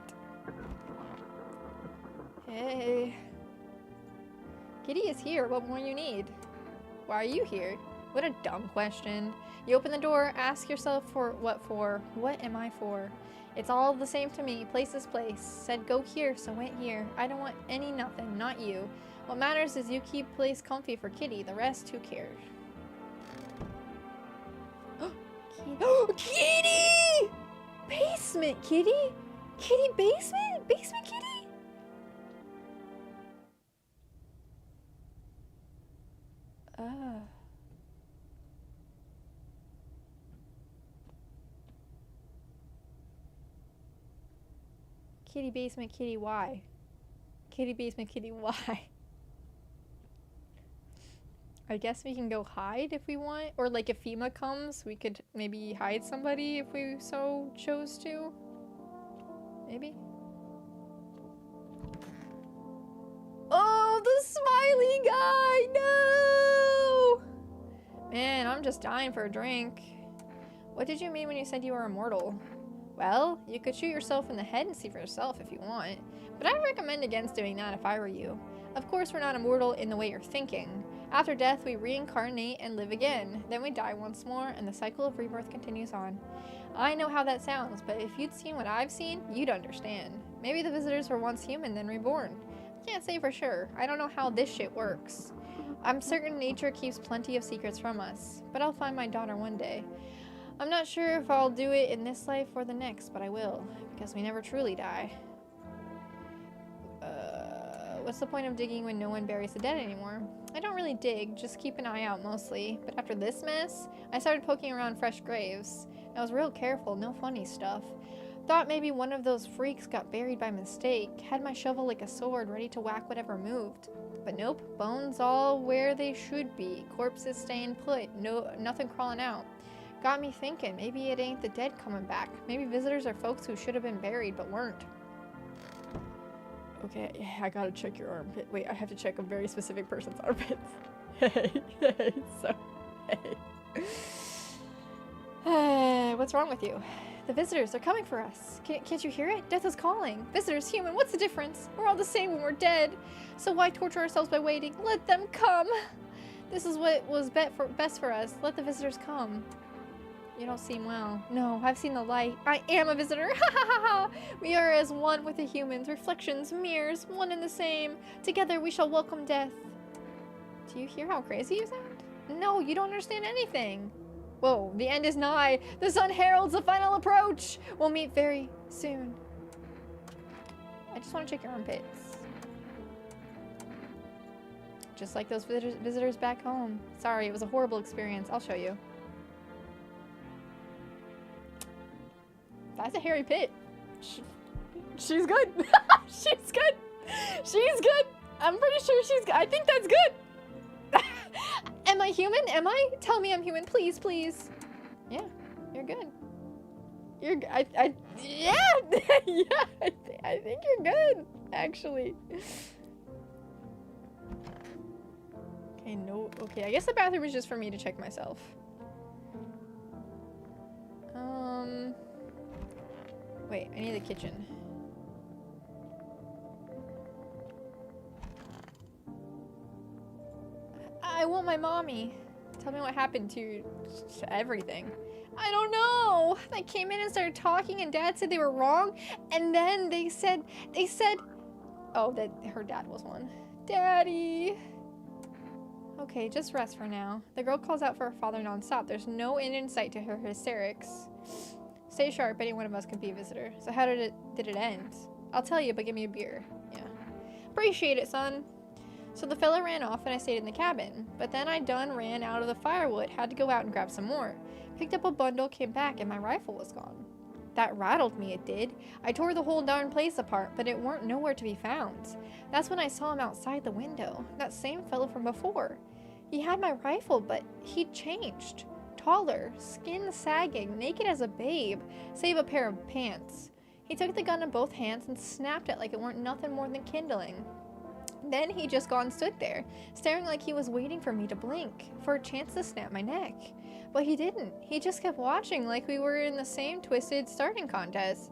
[SPEAKER 1] Hey. Kitty is here. What more you need? Why are you here? What a dumb question. You open the door, ask yourself for. What am I for? It's all the same to me. Place is place. Said go here, so went here. I don't want any nothing, not you. What matters is you keep place comfy for Kitty. The rest, who cares? Kitty! Basement Kitty? Kitty basement? Basement Kitty? Kitty basement kitty why? Kitty basement kitty why? I guess we can go hide if we want, or like if FEMA comes, we could maybe hide somebody if we so chose to. Maybe. Oh, the smiley guy! No! Man, I'm just dying for a drink. What did you mean when you said you were immortal? Well, you could shoot yourself in the head and see for yourself if you want, but I'd recommend against doing that if I were you. Of course, we're not immortal in the way you're thinking. After death, we reincarnate and live again. Then we die once more, and the cycle of rebirth continues on. I know how that sounds, but if you'd seen what I've seen, you'd understand. Maybe the visitors were once human, then reborn. Can't say for sure. I don't know how this shit works. I'm certain nature keeps plenty of secrets from us, but I'll find my daughter one day. I'm not sure if I'll do it in this life or the next, but I will, because we never truly die. What's the point of digging when no one buries the dead anymore? I don't really dig, just keep an eye out mostly. But after this mess, I started poking around fresh graves. I was real careful, no funny stuff. Thought maybe one of those freaks got buried by mistake. Had my shovel like a sword, ready to whack whatever moved. But nope, bones all where they should be. Corpses staying put, nothing crawling out. Got me thinking, maybe it ain't the dead coming back. Maybe visitors are folks who should have been buried but weren't. Okay, I gotta check your armpit. Wait, I have to check a very specific person's armpits. Hey, so, hey. What's wrong with you? The visitors, they're coming for us. Can't you hear it? Death is calling. Visitors, human, what's the difference? We're all the same when we're dead. So why torture ourselves by waiting? Let them come. This is what was best for us. Let the visitors come. You don't seem well. No, I've seen the light. I am a visitor. Ha ha ha ha! We are as one with the humans. Reflections, mirrors, one and the same. Together we shall welcome death. Do you hear how crazy you sound? No, you don't understand anything. Whoa, the end is nigh. The sun heralds the final approach. We'll meet very soon. I just want to check your armpits. Just like those visitors back home. Sorry, it was a horrible experience. I'll show you. That's a hairy pit. She's good. She's good. She's good. I'm pretty sure she's good. I think that's good. Am I human? Am I? Tell me I'm human, please, please. Yeah, you're good. You're yeah. Yeah, I think you're good, actually. Okay, no. Okay, I guess the bathroom is just for me to check myself. Wait, I need the kitchen. I want my mommy. Tell me what happened to everything. I don't know. I came in and started talking and Dad said they were wrong. And then they said, oh, that her dad was one. Daddy. Okay, just rest for now. The girl calls out for her father nonstop. There's no end in sight to her hysterics. Stay sharp, any one of us could be a visitor. So how did it end? I'll tell you, but give me a beer. Yeah. Appreciate it, son. So the fella ran off and I stayed in the cabin. But then I done ran out of the firewood, had to go out and grab some more. Picked up a bundle, came back, and my rifle was gone. That rattled me, it did. I tore the whole darn place apart, but it weren't nowhere to be found. That's when I saw him outside the window. That same fella from before. He had my rifle, but he'd changed. Taller, skin sagging, naked as a babe, save a pair of pants. He took the gun in both hands and snapped it like it weren't nothing more than kindling. Then he just gone stood there, staring like he was waiting for me to blink, for a chance to snap my neck. But he didn't. He just kept watching like we were in the same twisted staring contest.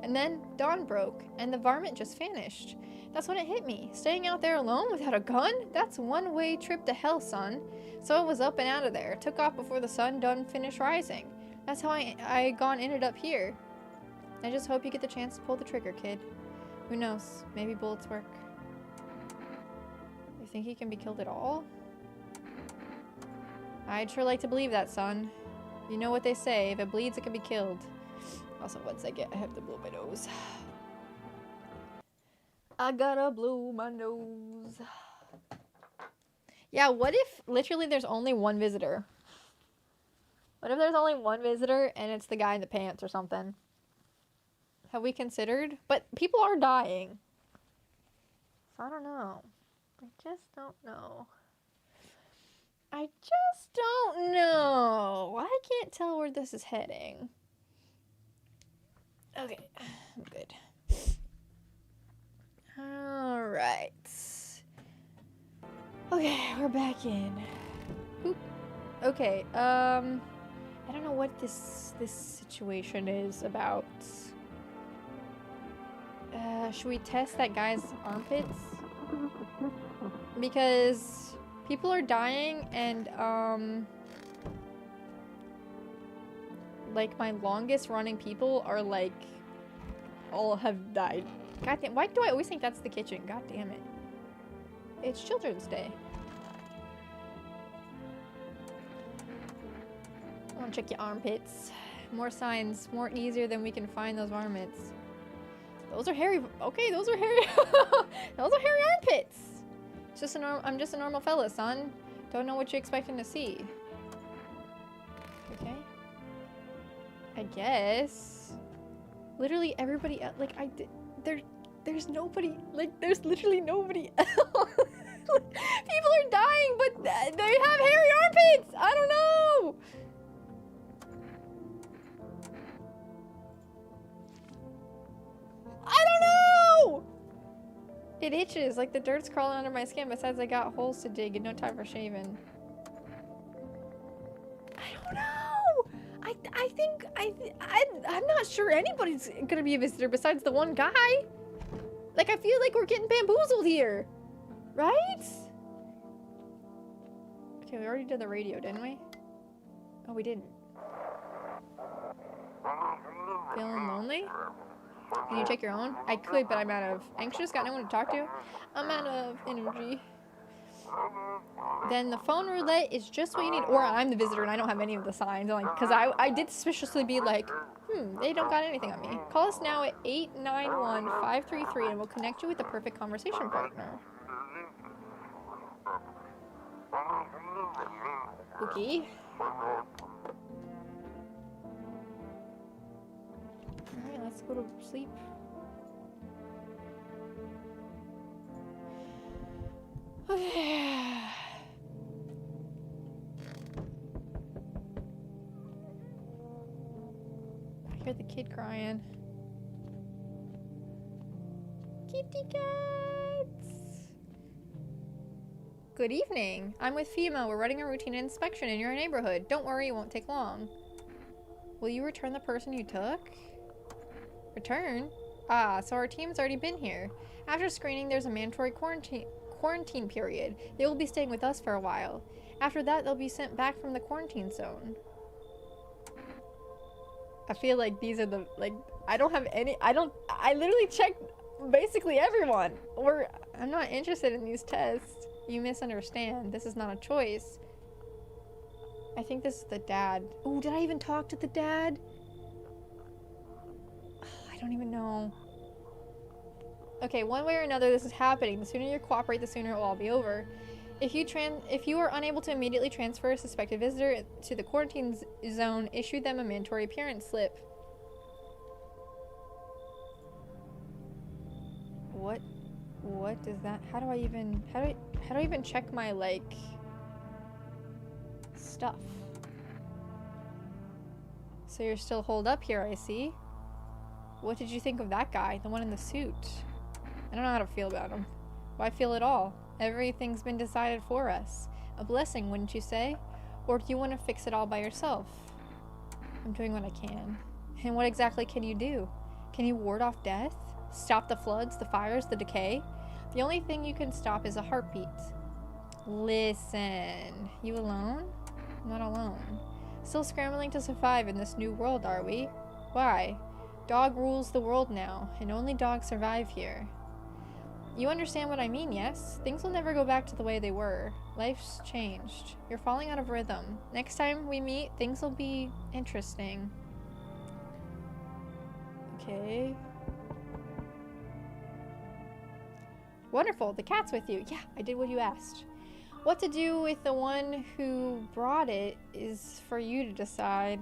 [SPEAKER 1] And then dawn broke, and the varmint just vanished. That's when it hit me. Staying out there alone without a gun? That's one-way trip to hell, son. So I was up and out of there. Took off before the sun done finished rising. That's how I ended up here. I just hope you get the chance to pull the trigger, kid. Who knows? Maybe bullets work. You think he can be killed at all? I'd sure like to believe that, son. You know what they say, if it bleeds, it can be killed. Also, once I have to blow my nose. I gotta blow my nose. Yeah, what if literally there's only one visitor? What if there's only one visitor and it's the guy in the pants or something? Have we considered? But people are dying. So I don't know. I just don't know. I just don't know. I can't tell where this is heading. Okay, I'm good. Alright. Okay, we're back in. Oop. Okay, I don't know what this situation is about. Should we test that guy's armpits? Because people are dying and, like, my longest running people are, like, all have died. God damn, why do I always think that's the kitchen? God damn it. It's Children's Day. I want to check your armpits. More signs, more easier than we can find those varmints. Those are hairy. Okay, those are hairy. Those are hairy armpits. It's just I'm just a normal fella, son. Don't know what you're expecting to see. Okay. I guess. Literally everybody else, like there's nobody, like there's literally nobody else. People are dying, but they have hairy armpits. I don't know. I don't know! It itches, like the dirt's crawling under my skin, besides I got holes to dig and no time for shaving. I don't know! I'm not sure anybody's gonna be a visitor besides the one guy. Like, I feel like we're getting bamboozled here. Right? Okay, we already did the radio, didn't we? Oh, we didn't. Feeling lonely? Can you check your own? I could, but I'm out of anxious, got no one to talk to. I'm out of energy. Then the phone roulette is just what you need, or I'm the visitor and I don't have any of the signs. Like, because I did suspiciously be like, they don't got anything on me. Call us now at 891-533 and we'll connect you with the perfect conversation partner. Okay. Alright, let's go to sleep. Okay. I hear the kid crying. Kitty cats! Good evening. I'm with FEMA. We're running a routine inspection in your neighborhood. Don't worry, it won't take long. Will you return the person you took? Return? Ah, so our team's already been here. After screening, there's a mandatory quarantine period. They will be staying with us for a while. After that, they'll be sent back from the quarantine zone. I feel like these are the, like, I literally checked basically everyone. I'm not interested in these tests. You misunderstand. This is not a choice. I think this is the dad. Ooh, did I even talk to the dad? I don't even know. Okay, one way or another this is happening. The sooner you cooperate, the sooner it will all be over. If you are unable to immediately transfer a suspected visitor to the quarantine zone, issue them a mandatory appearance slip. What does that? How do I even check my, like, stuff? So you're still holed up here, I see. What did you think of that guy, the one in the suit? I don't know how to feel about him. Why feel at all? Everything's been decided for us. A blessing, wouldn't you say? Or do you want to fix it all by yourself? I'm doing what I can. And what exactly can you do? Can you ward off death? Stop the floods, the fires, the decay? The only thing you can stop is a heartbeat. Listen. You alone? I'm not alone. Still scrambling to survive in this new world, are we? Why? Dog rules the world now, and only dogs survive here. You understand what I mean, yes? Things will never go back to the way they were. Life's changed. You're falling out of rhythm. Next time we meet, things will be interesting. Okay. Wonderful, the cat's with you. Yeah, I did what you asked. What to do with the one who brought it is for you to decide.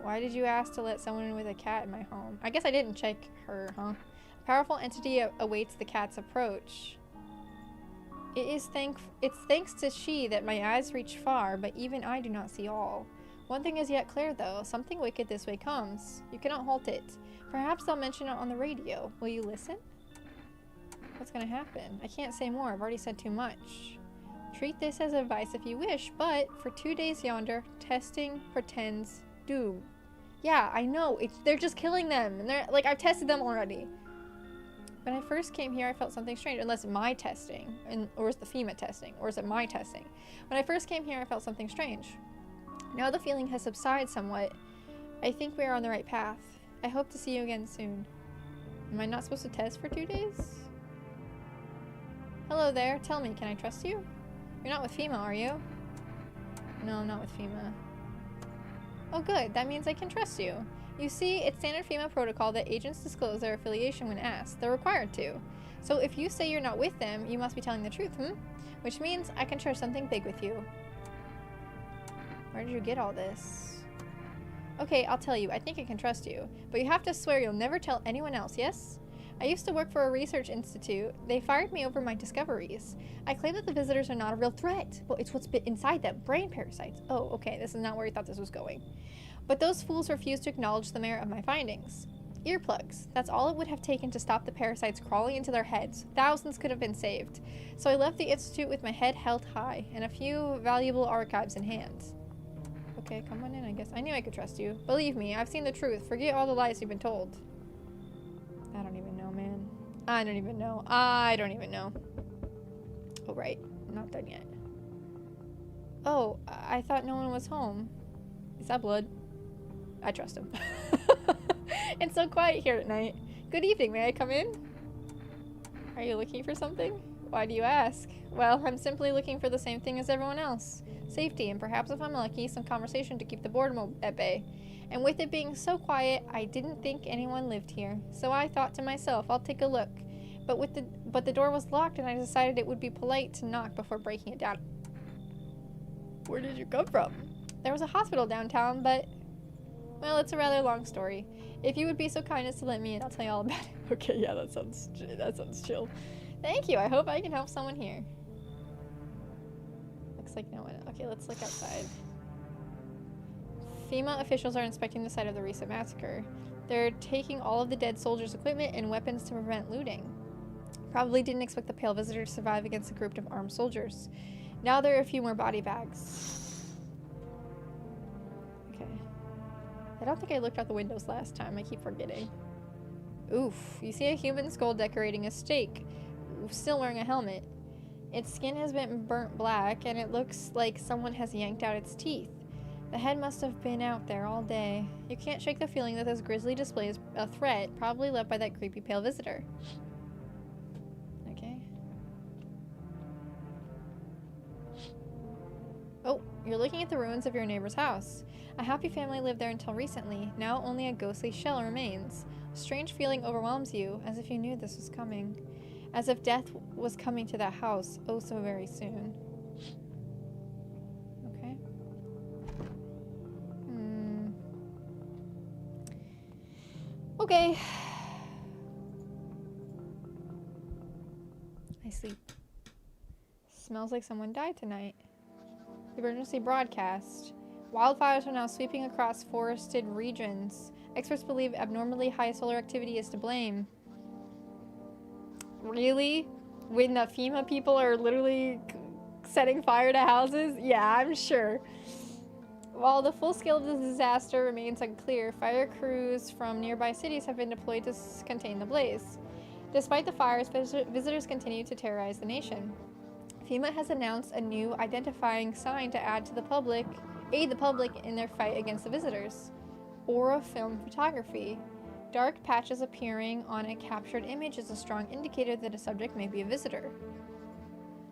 [SPEAKER 1] Why did you ask to let someone in with a cat in my home? I guess I didn't check her, huh? A powerful entity awaits the cat's approach. It's thanks to she that my eyes reach far, but even I do not see all. One thing is yet clear, though. Something wicked this way comes. You cannot halt it. Perhaps they'll mention it on the radio. Will you listen? What's gonna happen? I can't say more. I've already said too much. Treat this as advice if you wish, but for 2 days yonder, testing portends doom. Yeah, I know. They're just killing them. And they're like, I've tested them already. When I first came here, I felt something strange. Unless my testing, or is the FEMA testing, or is it my testing? When I first came here, I felt something strange. Now the feeling has subsided somewhat. I think we are on the right path. I hope to see you again soon. Am I not supposed to test for 2 days? Hello there. Tell me, can I trust you? You're not with FEMA, are you? No, I'm not with FEMA. Oh good, that means I can trust you. You see, it's standard FEMA protocol that agents disclose their affiliation when asked. They're required to. So if you say you're not with them, you must be telling the truth, Which means I can share something big with you. Where did you get all this? Okay, I'll tell you. I think I can trust you. But you have to swear you'll never tell anyone else, yes? I used to work for a research institute. They fired me over my discoveries. I claim that the visitors are not a real threat. Well, it's what's been inside them. Brain parasites. Oh, okay. This is not where you thought this was going. But those fools refused to acknowledge the merit of my findings. Earplugs. That's all it would have taken to stop the parasites crawling into their heads. Thousands could have been saved. So I left the institute with my head held high and a few valuable archives in hand. Okay, come on in, I guess. I knew I could trust you. Believe me, I've seen the truth. Forget all the lies you've been told. I don't even know, man. I don't even know. I don't even know. Oh, right. I'm not done yet. Oh, I thought no one was home. Is that blood? I trust him. It's so quiet here at night. Good evening. May I come in? Are you looking for something? Why do you ask? Well, I'm simply looking for the same thing as everyone else. Safety, and perhaps if I'm lucky, some conversation to keep the boredom at bay. And with it being so quiet, I didn't think anyone lived here. So I thought to myself, I'll take a look. But the door was locked, and I decided it would be polite to knock before breaking it down. Where did you come from? There was a hospital downtown, but... well, it's a rather long story. If you would be so kind as to let me in, I'll tell you all about it. Okay, yeah, that sounds chill. Thank you. I hope I can help someone here. Looks like no one. Okay, let's look outside. FEMA officials are inspecting the site of the recent massacre. They're taking all of the dead soldiers' equipment and weapons to prevent looting. Probably didn't expect the pale visitor to survive against a group of armed soldiers. Now there are a few more body bags. I don't think I looked out the windows last time. I keep forgetting. Oof. You see a human skull decorating a stake, still wearing a helmet. Its skin has been burnt black, and it looks like someone has yanked out its teeth. The head must have been out there all day. You can't shake the feeling that this grisly display is a threat, probably led by that creepy pale visitor. Okay. Oh, you're looking at the ruins of your neighbor's house. A happy family lived there until recently. Now only a ghostly shell remains. A strange feeling overwhelms you, as if you knew this was coming. As if death was coming to that house, oh so very soon. Okay. Okay. I sleep. Smells like someone died tonight. Emergency broadcast. Wildfires are now sweeping across forested regions. Experts believe abnormally high solar activity is to blame. Really? When the FEMA people are literally setting fire to houses? Yeah, I'm sure. While the full scale of the disaster remains unclear, fire crews from nearby cities have been deployed to contain the blaze. Despite the fires, visitors continue to terrorize the nation. FEMA has announced a new identifying sign to aid the public in their fight against the visitors. Aura film photography. Dark patches appearing on a captured image is a strong indicator that a subject may be a visitor.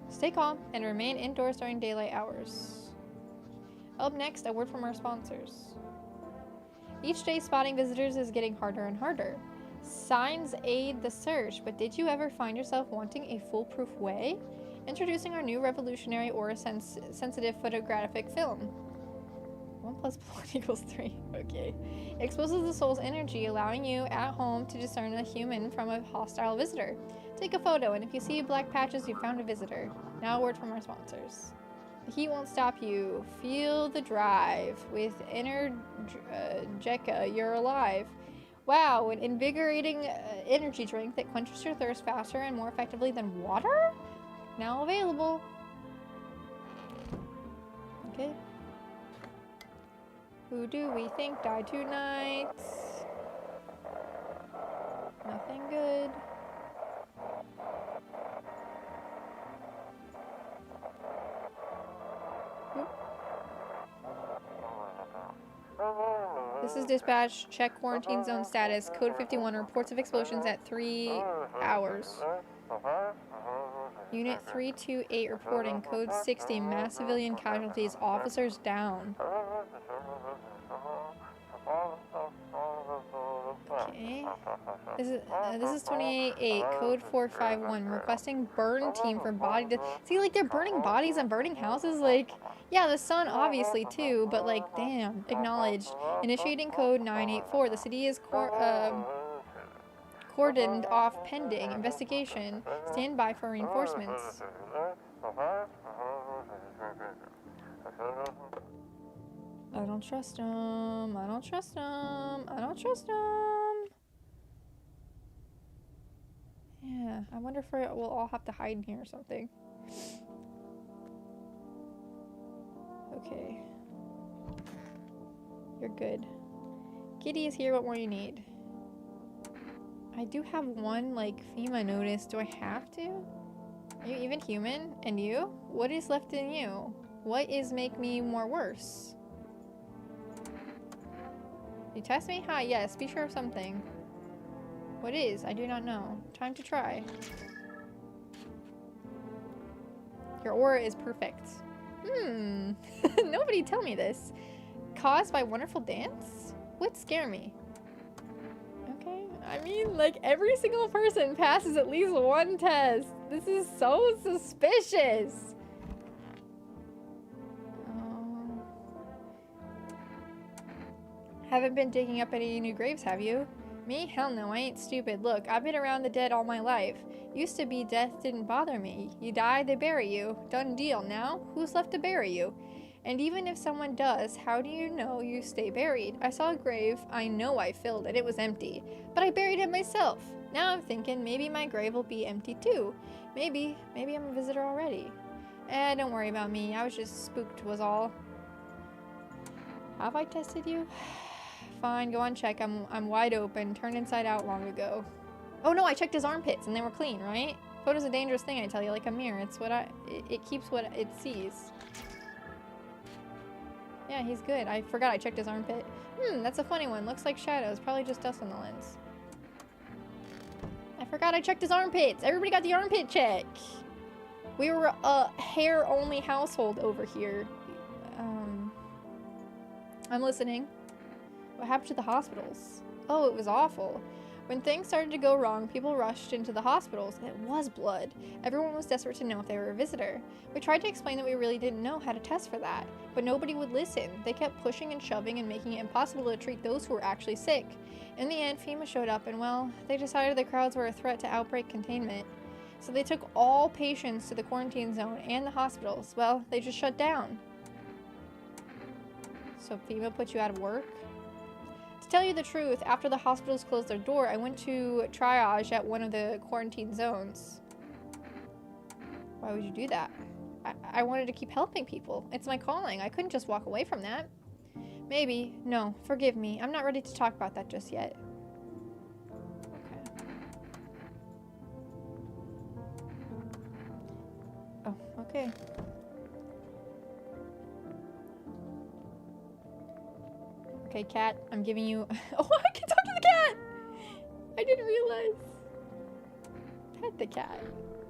[SPEAKER 1] Stay calm and remain indoors during daylight hours. Up next, a word from our sponsors. Each day, spotting visitors is getting harder and harder. Signs aid the search, but did you ever find yourself wanting a foolproof way? Introducing our new revolutionary aura-sensitive photographic film. 1 + 1 = 3. Okay. It exposes the soul's energy, allowing you at home to discern a human from a hostile visitor. Take a photo, and if you see black patches, you found a visitor. Now a word from our sponsors. The heat won't stop you. Feel the drive. With Energeca, you're alive. Wow, an invigorating energy drink that quenches your thirst faster and more effectively than water? Now available. Okay. Who do we think died tonight? Nothing good. Oop. This is dispatch. Check quarantine zone status. Code 51. Reports of explosions at 3 hours. Unit 328 reporting. Code 60. Mass civilian casualties. Officers down. Okay. This is 28-8. Code 451. Requesting burn team for body. See, like, they're burning bodies and burning houses. Like, yeah, the sun obviously too, but like, damn. Acknowledged. Initiating code 984. The city is cordoned off pending investigation. Stand by for reinforcements. I don't trust him. I don't trust him. I don't trust him. Yeah, I wonder if we'll all have to hide in here or something. Okay. You're good. Kitty is here. What more you need? I do have one, like, FEMA notice. Do I have to? Are you even human? And you? What is left in you? What is make me more worse? You test me? Hi, yes. Be sure of something. What is? I do not know. Time to try. Your aura is perfect. Nobody tell me this. Caused by wonderful dance? Would scare me. Okay. I mean, like, every single person passes at least one test. This is so suspicious. Haven't been digging up any new graves, have you? Me? Hell no, I ain't stupid. Look, I've been around the dead all my life. Used to be death didn't bother me. You die, they bury you. Done deal. Now, who's left to bury you? And even if someone does, how do you know you stay buried? I saw a grave. I know I filled it. It was empty. But I buried it myself. Now I'm thinking maybe my grave will be empty too. Maybe I'm a visitor already. Don't worry about me. I was just spooked was all. Have I tested you? Fine, go on check. I'm wide open. Turned inside out long ago. Oh no, I checked his armpits and they were clean, right? Photo's a dangerous thing, I tell you, like a mirror. It's what it keeps what it sees. Yeah, he's good. I forgot I checked his armpit. That's a funny one. Looks like shadows. Probably just dust on the lens. I forgot I checked his armpits. Everybody got the armpit check. We were a hair-only household over here. I'm listening. What happened to the hospitals? Oh, it was awful. When things started to go wrong, people rushed into the hospitals. It was blood. Everyone was desperate to know if they were a visitor. We tried to explain that we really didn't know how to test for that, but nobody would listen. They kept pushing and shoving and making it impossible to treat those who were actually sick. In the end, FEMA showed up and, well, they decided the crowds were a threat to outbreak containment. So they took all patients to the quarantine zone and the hospitals. Well, they just shut down. So FEMA put you out of work? To tell you the truth, after the hospitals closed their door, I went to triage at one of the quarantine zones. Why would you do that? I wanted to keep helping people. It's my calling. I couldn't just walk away from that. Maybe. No, forgive me. I'm not ready to talk about that just yet. Okay. Oh, okay. Okay, cat, I'm giving you... Oh, I can talk to the cat! I didn't realize. Pet the cat.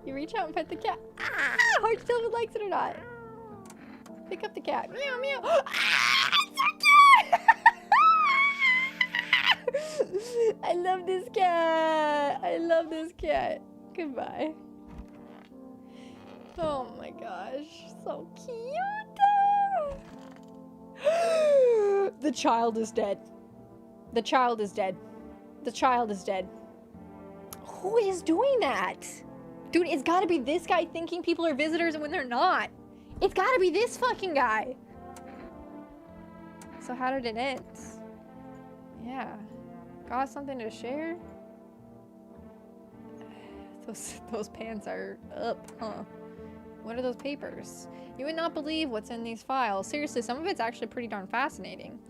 [SPEAKER 1] You reach out and pet the cat. Ah! Hard to tell if it likes it or not. Pick up the cat. Meow, meow. Ah! It's so cute! I love this cat. I love this cat. Goodbye. Oh my gosh. So cute. The child is dead. The child is dead. The child is dead. Who is doing that? Dude, it's gotta be this guy thinking people are visitors when they're not. It's gotta be this fucking guy. So how did it end? Yeah. Got something to share? Those pants are up, huh? What are those papers? You would not believe what's in these files. Seriously, some of it's actually pretty darn fascinating.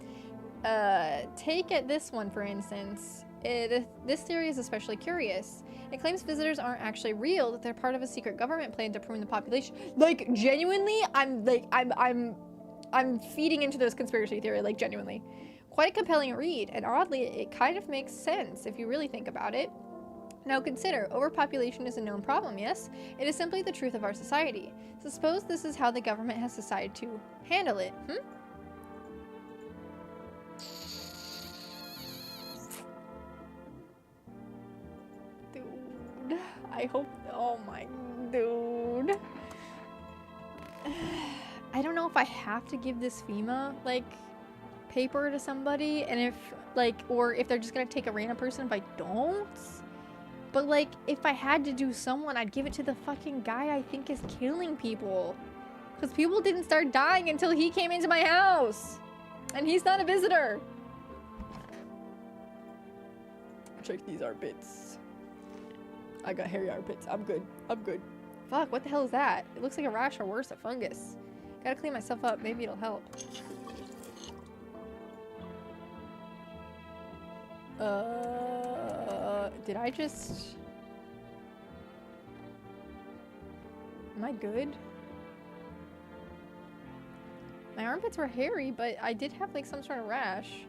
[SPEAKER 1] Take this one, for instance. This theory is especially curious. It claims visitors aren't actually real, that they're part of a secret government plan to prune the population. Like, genuinely, I'm feeding into this conspiracy theory, like, genuinely. Quite a compelling read, and oddly, it kind of makes sense if you really think about it. Now consider, overpopulation is a known problem, yes? It is simply the truth of our society. So suppose this is how the government has decided to handle it, Dude, I hope, oh my, dude. I don't know if I have to give this FEMA, like, paper to somebody, and if, like, or if they're just gonna take a random person if I don't. But, like, if I had to do someone, I'd give it to the fucking guy I think is killing people. Because people didn't start dying until he came into my house. And he's not a visitor. Check these armpits. I got hairy armpits. I'm good. I'm good. Fuck, what the hell is that? It looks like a rash or worse, a fungus. Gotta clean myself up. Maybe it'll help. Did I just... Am I good? My armpits were hairy, but I did have like some sort of rash.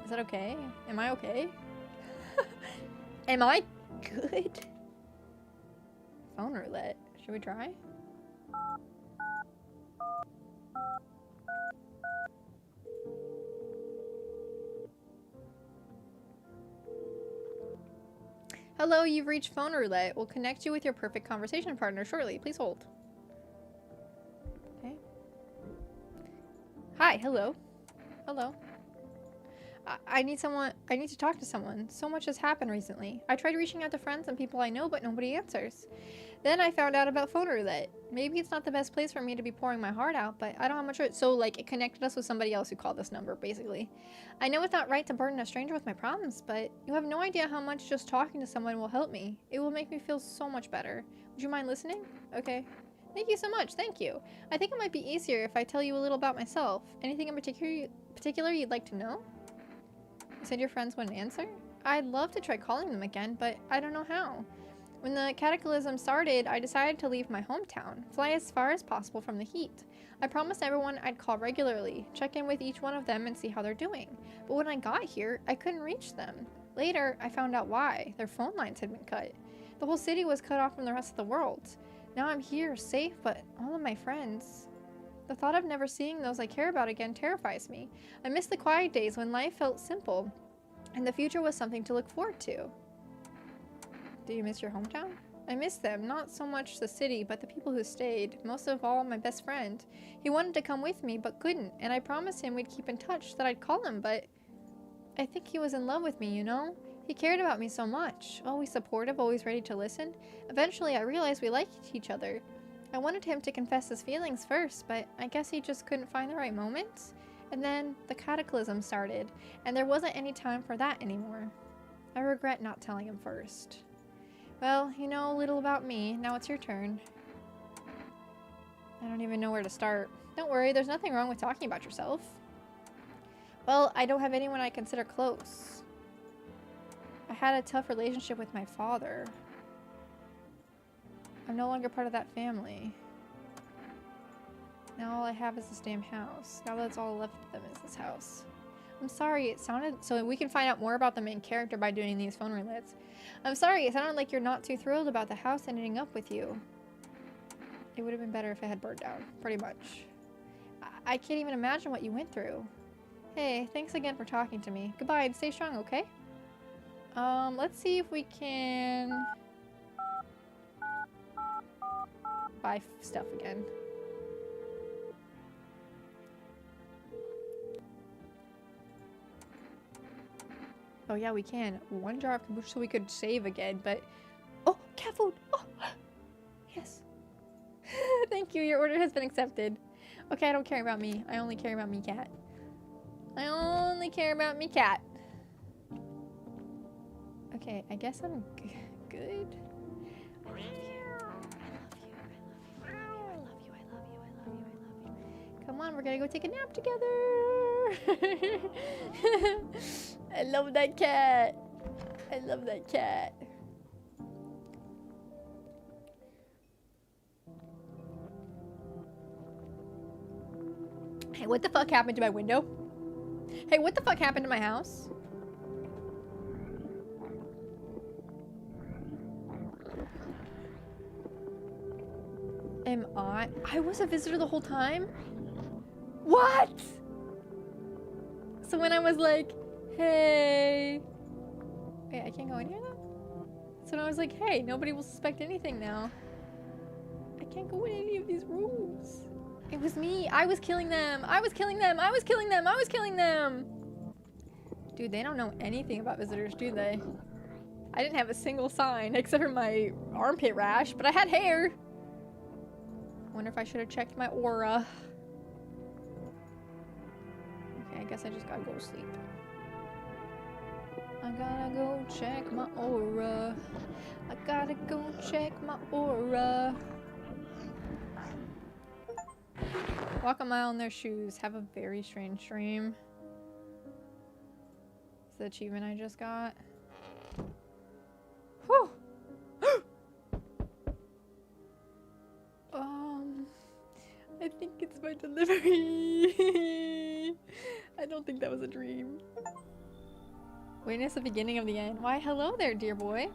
[SPEAKER 1] Is that okay? Am I okay? Am I good? Phone roulette. Should we try? Hello, you've reached phone roulette. We'll connect you with your perfect conversation partner shortly. Please hold. Okay. Hi, hello. Hello. I need to talk to someone. So much has happened recently. I tried reaching out to friends and people I know, but nobody answers. Then I found out about phone roulette. Maybe it's not the best place for me to be pouring my heart out, but I don't have much choice. So, like, it connected us with somebody else who called this number, basically. I know it's not right to burden a stranger with my problems, but you have no idea how much just talking to someone will help me. It will make me feel so much better. Would you mind listening? Okay. Thank you so much, thank you. I think it might be easier if I tell you a little about myself. Anything in particular you'd like to know? You said your friends wouldn't answer? I'd love to try calling them again, but I don't know how. When the cataclysm started, I decided to leave my hometown, fly as far as possible from the heat. I promised everyone I'd call regularly, check in with each one of them and see how they're doing. But when I got here, I couldn't reach them. Later, I found out why. Their phone lines had been cut. The whole city was cut off from the rest of the world. Now I'm here, safe, but all of my friends... The thought of never seeing those I care about again terrifies me. I miss the quiet days when life felt simple, and the future was something to look forward to. Do you miss your hometown? I miss them, not so much the city, but the people who stayed. Most of all, my best friend. He wanted to come with me, but couldn't, and I promised him we'd keep in touch, that I'd call him, but... I think he was in love with me, you know? He cared about me so much. Always supportive, always ready to listen. Eventually, I realized we liked each other. I wanted him to confess his feelings first, but I guess he just couldn't find the right moment. And then the cataclysm started, and there wasn't any time for that anymore. I regret not telling him first. Well, you know a little about me. Now it's your turn. I don't even know where to start. Don't worry, there's nothing wrong with talking about yourself. Well, I don't have anyone I consider close. I had a tough relationship with my father. I'm no longer part of that family. Now all I have is this damn house. Now that's all left of them is this house. I'm sorry, it sounded... So we can find out more about the main character by doing these phone relays. I'm sorry, it sounded like you're not too thrilled about the house ending up with you. It would have been better if it had burned down, pretty much. I can't even imagine what you went through. Hey, thanks again for talking to me. Goodbye and stay strong, okay? Let's see if we can... buy stuff again. Oh yeah, we can. One jar of kombucha so we could save again, but... Oh, cat food! Oh! Yes. Thank you, your order has been accepted. Okay, I don't care about me. I only care about me cat. I only care about me cat. Okay, I guess I'm good. I love you. Come on, we're gonna go take a nap together. I love that cat. I love that cat. Hey, what the fuck happened to my window? Hey, what the fuck happened to my house? Am I was a visitor the whole time? What? So when I was like, hey... Wait, I can't go in here though? So when I was like, hey, nobody will suspect anything now. I can't go in any of these rooms. It was me. I was killing them. I was killing them. I was killing them. I was killing them. Dude, they don't know anything about visitors, do they? I didn't have a single sign except for my armpit rash, but I had hair. I wonder if I should have checked my aura. Okay, I guess I just gotta go to sleep. I gotta go check my aura. I gotta go check my aura. Walk a mile in their shoes. Have a very strange dream. It's the achievement I just got. Whew! I think it's my delivery. I don't think that was a dream. Witness the beginning of the end. Why, hello there, dear boy.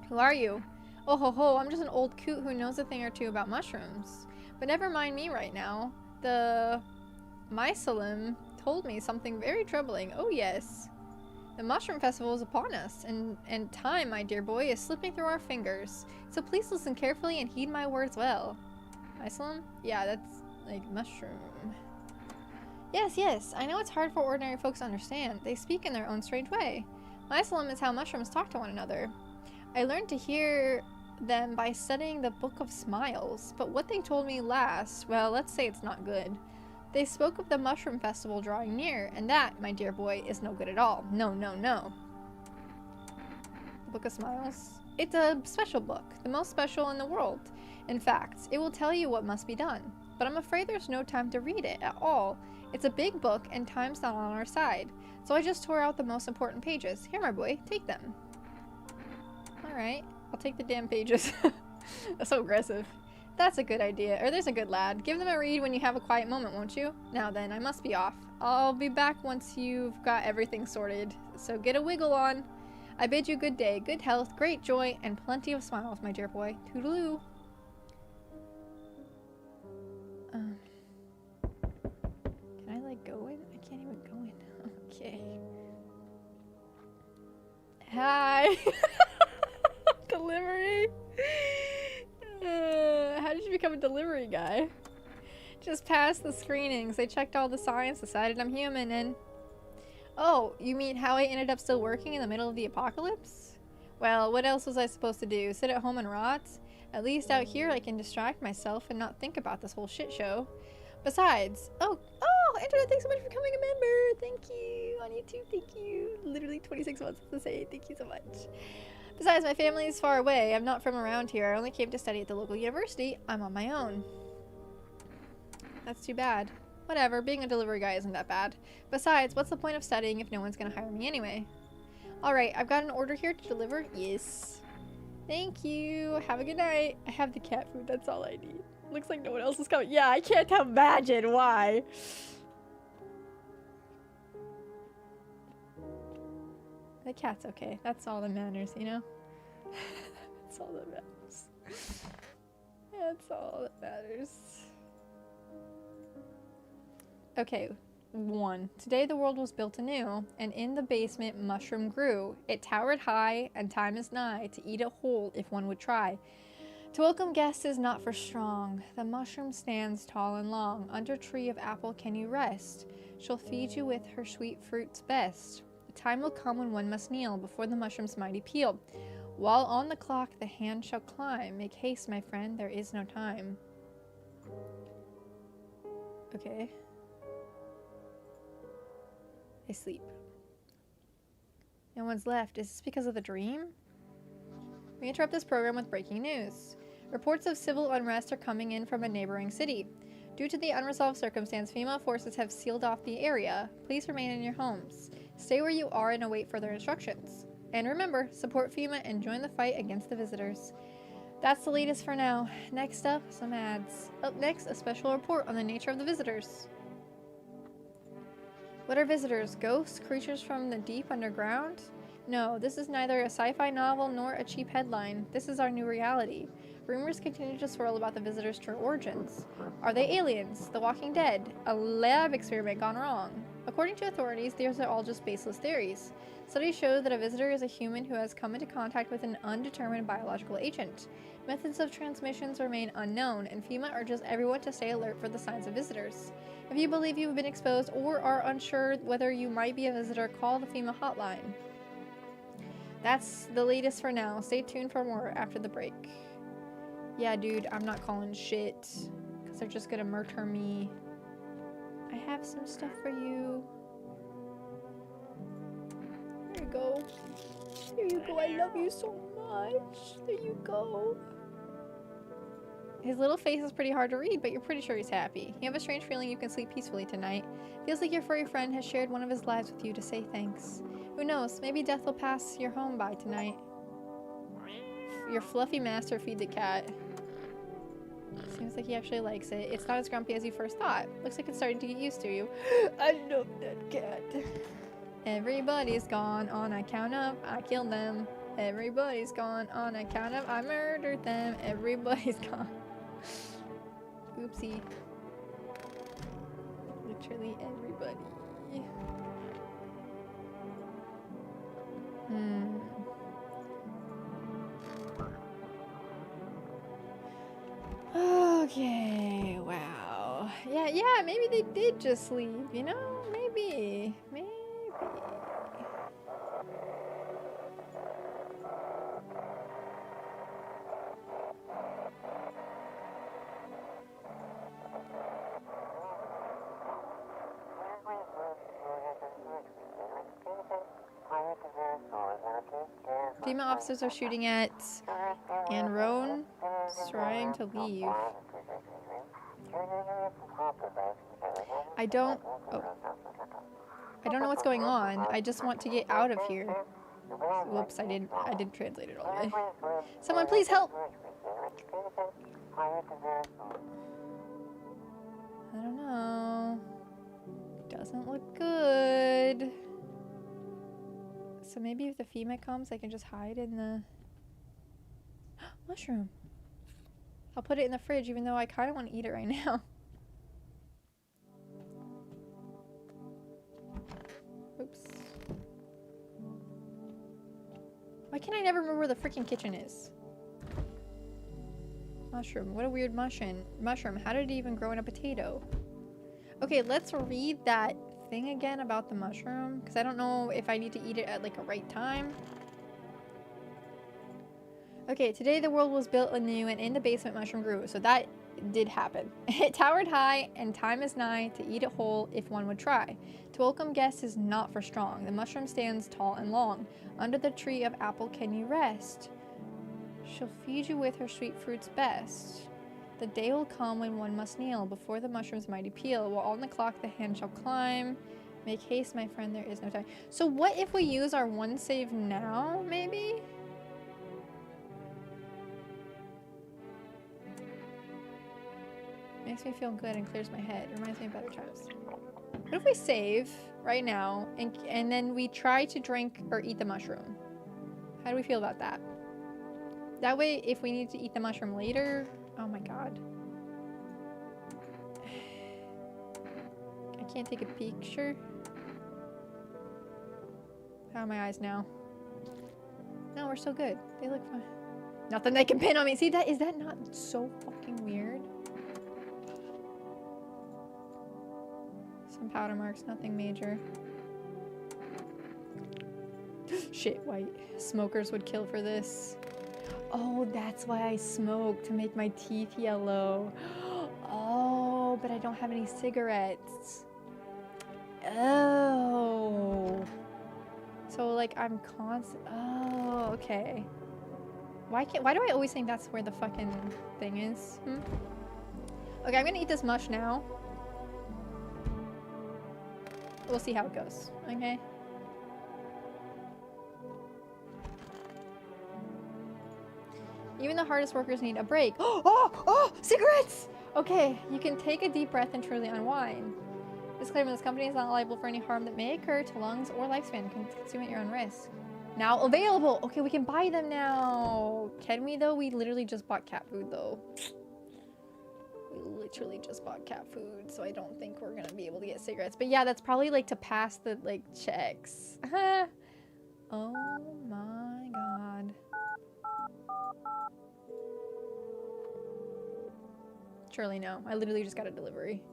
[SPEAKER 1] Who are you? Oh ho ho, I'm just an old coot who knows a thing or two about mushrooms. But never mind me right now. The mycelium told me something very troubling. Oh yes. The mushroom festival is upon us, and time, my dear boy, is slipping through our fingers. So please listen carefully and heed my words well. Mycelium? Yeah, that's like mushroom. Yes, yes, I know it's hard for ordinary folks to understand. They speak in their own strange way. Mycelium is how mushrooms talk to one another. I learned to hear them by studying the Book of Smiles, but what they told me last, well, let's say it's not good. They spoke of the mushroom festival drawing near, and that, my dear boy, is no good at all. No, no, no. The Book of Smiles? It's a special book, the most special in the world. In fact, it will tell you what must be done. But I'm afraid there's no time to read it at all. It's a big book and time's not on our side. So I just tore out the most important pages. Here, my boy, take them. Alright, I'll take the damn pages. That's so aggressive. That's a good idea. Or there's a good lad. Give them a read when you have a quiet moment, won't you? Now then, I must be off. I'll be back once you've got everything sorted. So get a wiggle on. I bid you good day, good health, great joy, and plenty of smiles, my dear boy. Toodaloo. Can I, like, go in? I can't even go in. Okay. Hi. Delivery. How did you become a delivery guy? Just passed the screenings. They checked all the signs, decided I'm human, and... Oh, you mean how I ended up still working in the middle of the apocalypse? Well, what else was I supposed to do? Sit at home and rot? At least out here I can distract myself and not think about this whole shit show. Besides... Oh, Internet, thanks so much for becoming a member! Thank you! On YouTube, thank you! Literally 26 months to say, thank you so much. Besides, my family is far away. I'm not from around here. I only came to study at the local university. I'm on my own. That's too bad. Whatever, being a delivery guy isn't that bad. Besides, what's the point of studying if no one's gonna hire me anyway? Alright, I've got an order here to deliver. Yes. Thank you. Have a good night. I have the cat food. That's all I need. Looks like no one else is coming. Yeah, I can't imagine why. The cat's okay. That's all that matters, you know? That's all that matters. That's all that matters. Okay, 1. Today the world was built anew, and in the basement mushroom grew. It towered high, and time is nigh to eat it whole if one would try. To welcome guests is not for strong. The mushroom stands tall and long. Under tree of apple can you rest. She'll feed you with her sweet fruits best. The time will come when one must kneel before the mushroom's mighty peel. While on the clock the hand shall climb. Make haste, my friend, there is no time. Okay. I sleep. No one's left. Is this because of the dream? We interrupt this program with breaking news. Reports of civil unrest are coming in from a neighboring city. Due to the unresolved circumstance, FEMA forces have sealed off the area. Please remain in your homes. Stay where you are and await further instructions. And remember, support FEMA and join the fight against the visitors. That's the latest for now. Next up, some ads. Up next, a special report on the nature of the visitors. What are visitors? Ghosts? Creatures from the deep underground? No, this is neither a sci-fi novel nor a cheap headline. This is our new reality. Rumors continue to swirl about the visitors' true origins. Are they aliens? The Walking Dead? A lab experiment gone wrong? According to authorities, these are all just baseless theories. Studies show that a visitor is a human who has come into contact with an undetermined biological agent. Methods of transmissions remain unknown, and FEMA urges everyone to stay alert for the signs of visitors. If you believe you've been exposed or are unsure whether you might be a visitor, call the FEMA hotline. That's the latest for now. Stay tuned for more after the break. Yeah, dude, I'm not calling shit, because they're just gonna murder me. I have some stuff for you. There you go. There you go. I love you so much. There you go. His little face is pretty hard to read, but you're pretty sure he's happy. You have a strange feeling you can sleep peacefully tonight. Feels like your furry friend has shared one of his lives with you to say thanks. Who knows? Maybe death will pass your home by tonight. Your fluffy master feed the cat. Seems like he actually likes it. It's not as grumpy as you first thought. Looks like it's starting to get used to you. I love that cat. Everybody's gone on account of I killed them. Everybody's gone on account of I murdered them. Everybody's gone. Oopsie. Literally everybody. Okay, wow. Yeah, maybe they did just leave, you know? Maybe. FEMA officers are shooting at and Roan trying to leave. I don't know what's going on. I just want to get out of here. Whoops, I didn't translate it all the way. Someone please help! I don't know. Doesn't look good. So maybe if the FEMA comes, I can just hide in the mushroom. I'll put it in the fridge even though I kind of want to eat it right now. Oops. Why can't I never remember where the freaking kitchen is? Mushroom. What a weird mushroom. How did it even grow in a potato? Okay, let's read that thing again about the mushroom, because I don't know if I need to eat it at like a right time. Okay, today the world was built anew and in the basement mushroom grew, so that did happen. It towered high and time is nigh to eat it whole if one would try. To welcome guests is not for strong. The mushroom stands tall and long. Under the tree of apple can you rest. She'll feed you with her sweet fruits best. The day will come when one must kneel before the mushroom's mighty peel. While on the clock the hand shall climb. Make haste, my friend, there is no time. So what if we use our one save now, maybe? Makes me feel good and clears my head. Reminds me of better times. What if we save right now and then we try to drink or eat the mushroom? How do we feel about that? That way, if we need to eat the mushroom later... Oh my god. I can't take a picture. How are my eyes now? No, we're so good. They look fine. Nothing they can pin on me. See, is that not so fucking weird? Some powder marks, nothing major. Shit, white. Smokers would kill for this. Oh, that's why I smoke, to make my teeth yellow. Oh, but I don't have any cigarettes. Oh. So, like, I'm constant. Oh, okay. Why do I always think that's where the fucking thing is? Okay, I'm gonna eat this mush now. We'll see how it goes, okay? Even the hardest workers need a break. Oh, cigarettes! Okay, you can take a deep breath and truly unwind. Disclaimer, this company is not liable for any harm that may occur to lungs or lifespan. Consume at your own risk. Now available! Okay, we can buy them now. Can we though? We literally just bought cat food though. We literally just bought cat food, so I don't think we're gonna be able to get cigarettes. But yeah, that's probably like to pass the like checks. Oh my god. Surely no. I literally just got a delivery.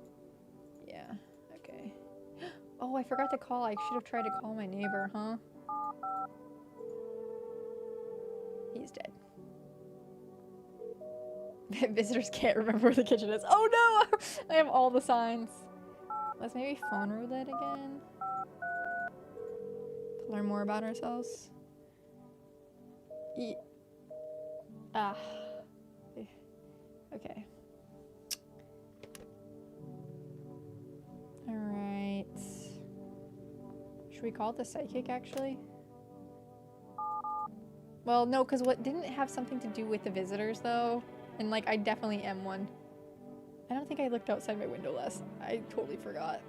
[SPEAKER 1] Yeah, okay. Oh, I forgot to call. I should have tried to call my neighbor, huh? He's dead. Visitors can't remember where the kitchen is. Oh no! I have all the signs. Let's maybe phone roulette again. To learn more about ourselves. Okay. Alright. Should we call it the psychic, actually? Well, no, because what didn't it have something to do with the visitors, though? And, like, I definitely am one. I don't think I looked outside my window last. I totally forgot.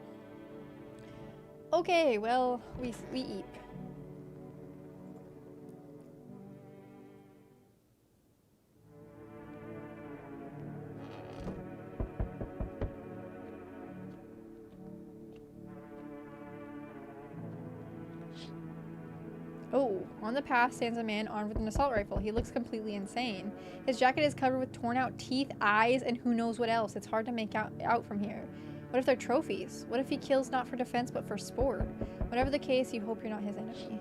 [SPEAKER 1] Okay, well, we eat. Oh, on the path stands a man armed with an assault rifle. He looks completely insane. His jacket is covered with torn out teeth, eyes, and who knows what else. It's hard to make out from here. What if they're trophies? What if he kills not for defense but for sport? Whatever the case, you hope you're not his enemy.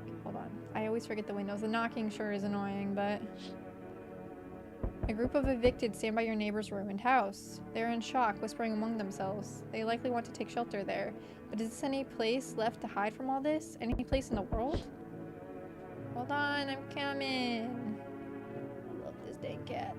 [SPEAKER 1] Okay, hold on. I always forget the windows. The knocking sure is annoying, but... A group of evicted stand by your neighbor's ruined house. They're in shock, whispering among themselves. They likely want to take shelter there. But is this any place left to hide from all this? Any place in the world? Hold on, I'm coming. I love this dang cat.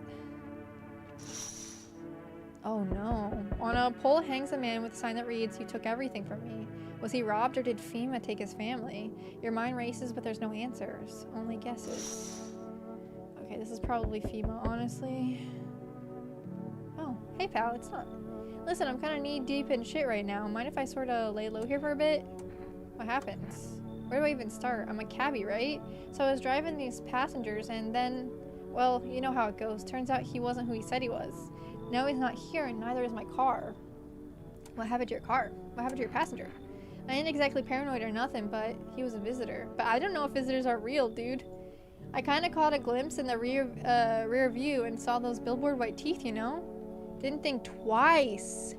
[SPEAKER 1] Oh no. On a pole hangs a man with a sign that reads, "You took everything from me." Was he robbed or did FEMA take his family? Your mind races, but there's no answers. Only guesses. Okay, this is probably FEMA, honestly. Oh, hey pal, it's not. Listen, I'm kind of knee deep in shit right now. Mind if I sort of lay low here for a bit? What happens? Where do I even start? I'm a cabbie, right? So I was driving these passengers and then, well, you know how it goes. Turns out he wasn't who he said he was. Now he's not here and neither is my car. What happened to your car? What happened to your passenger? I ain't exactly paranoid or nothing, but he was a visitor. But I don't know if visitors are real, dude. I kind of caught a glimpse in the rear view and saw those billboard white teeth, you know? Didn't think twice.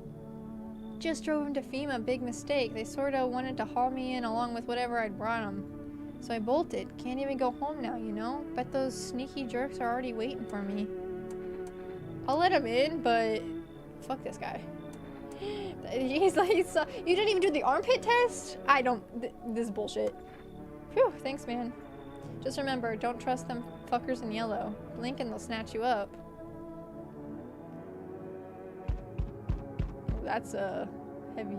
[SPEAKER 1] Just drove him to FEMA, big mistake. They sort of wanted to haul me in along with whatever I'd brought them. So I bolted. Can't even go home now, you know? Bet those sneaky jerks are already waiting for me. I'll let him in, but fuck this guy. He's like, you didn't even do the armpit test? I don't, this is bullshit. Phew, thanks man. Just remember, don't trust them fuckers in yellow. Blink and they'll snatch you up. That's a heavy.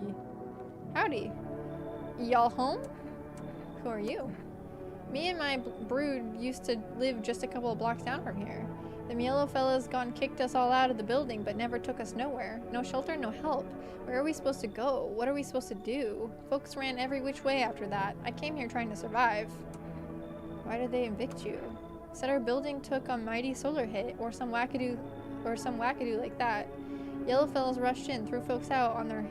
[SPEAKER 1] Howdy. Y'all home? Who are you? Me and my brood used to live just a couple of blocks down from here. Them yellow fellas gone kicked us all out of the building, but never took us nowhere. No shelter, no help. Where are we supposed to go? What are we supposed to do? Folks ran every which way after that. I came here trying to survive. Why did they evict you? Said our building took a mighty solar hit, or some wackadoo like that. Yellow fellas rushed in, threw folks out on their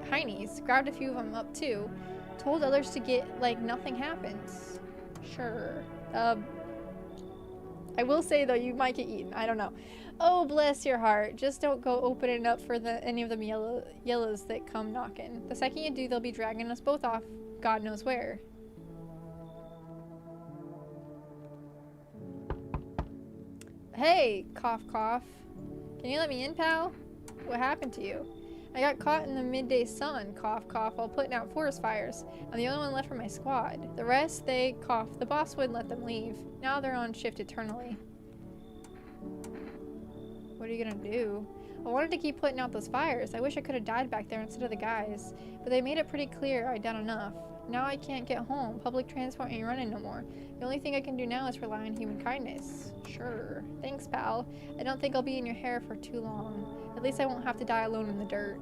[SPEAKER 1] heinies, grabbed a few of them up too, told others to get like nothing happens. Sure. I will say though, you might get eaten. I don't know. Oh, bless your heart. Just don't go opening up for any of them yellows that come knocking. The second you do, they'll be dragging us both off God knows where. Hey, cough cough. Can you let me in, pal? What happened to you? I got caught in the midday sun, cough cough, while putting out forest fires. I'm the only one left from my squad. The rest, they cough. The boss wouldn't let them leave. Now they're on shift eternally. What are you gonna do? I wanted to keep putting out those fires. I wish I could have died back there instead of the guys. But they made it pretty clear I'd done enough. Now I can't get home. Public transport ain't running no more. The only thing I can do now is rely on human kindness. Sure. Thanks, pal. I don't think I'll be in your hair for too long. At least I won't have to die alone in the dirt.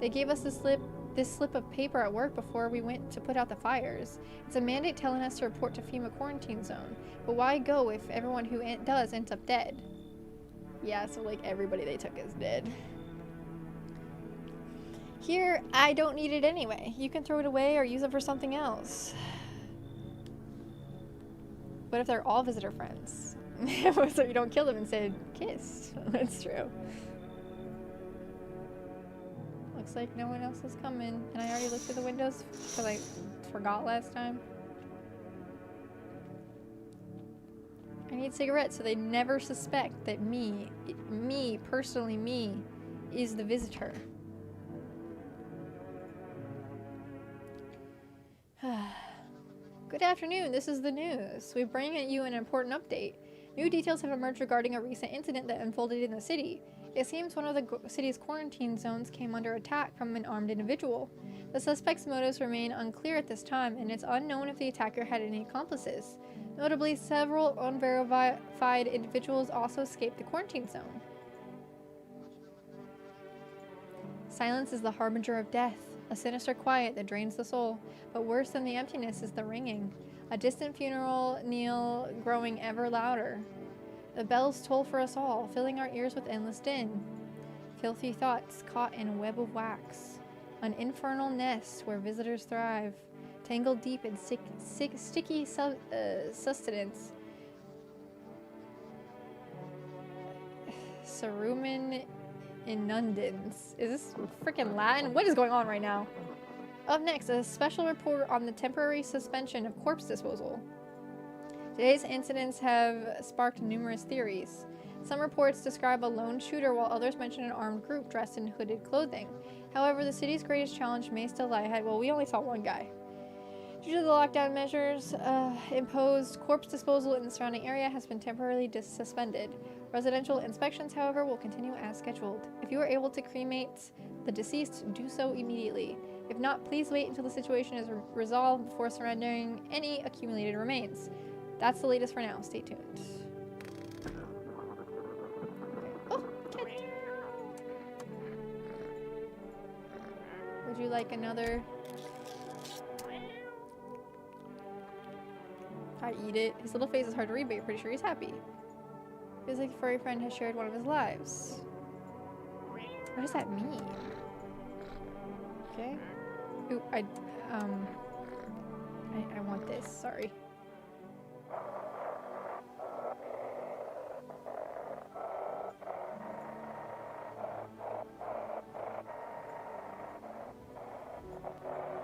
[SPEAKER 1] They gave us this slip of paper at work before we went to put out the fires. It's a mandate telling us to report to FEMA quarantine zone. But why go if everyone who does ends up dead? Yeah, so like everybody they took is dead. Here, I don't need it anyway. You can throw it away or use it for something else. What if they're all visitor friends? So you don't kill them and say, kiss. That's true. Looks like no one else is coming. And I already looked through the windows because I forgot last time. I need cigarettes so they never suspect that me, personally me, is the visitor. Good afternoon, this is the news. We bring you an important update. New details have emerged regarding a recent incident that unfolded in the city. It seems one of the city's quarantine zones came under attack from an armed individual. The suspect's motives remain unclear at this time, and it's unknown if the attacker had any accomplices. Notably, several unverified individuals also escaped the quarantine zone. Silence is the harbinger of death, a sinister quiet that drains the soul, but worse than the emptiness is the ringing. A distant funeral knell growing ever louder. The bells toll for us all, filling our ears with endless din. Filthy thoughts caught in a web of wax. An infernal nest where visitors thrive. Tangled deep in sticky sustenance. Cerumen inundans. Is this freaking Latin? What is going on right now? Up next, a special report on the temporary suspension of corpse disposal. Today's incidents have sparked numerous theories. Some reports describe a lone shooter while others mention an armed group dressed in hooded clothing. However, the city's greatest challenge may still lie ahead. Well, we only saw one guy. Due to the lockdown measures imposed, corpse disposal in the surrounding area has been temporarily suspended. Residential inspections, however, will continue as scheduled. If you are able to cremate the deceased, do so immediately. If not, please wait until the situation is resolved before surrendering any accumulated remains. That's the latest for now. Stay tuned. Okay. Oh, cat. Would you like another? I eat it. His little face is hard to read, but you're pretty sure he's happy. Feels like a furry friend has shared one of his lives. What does that mean? Okay. Ooh, I want this. Sorry.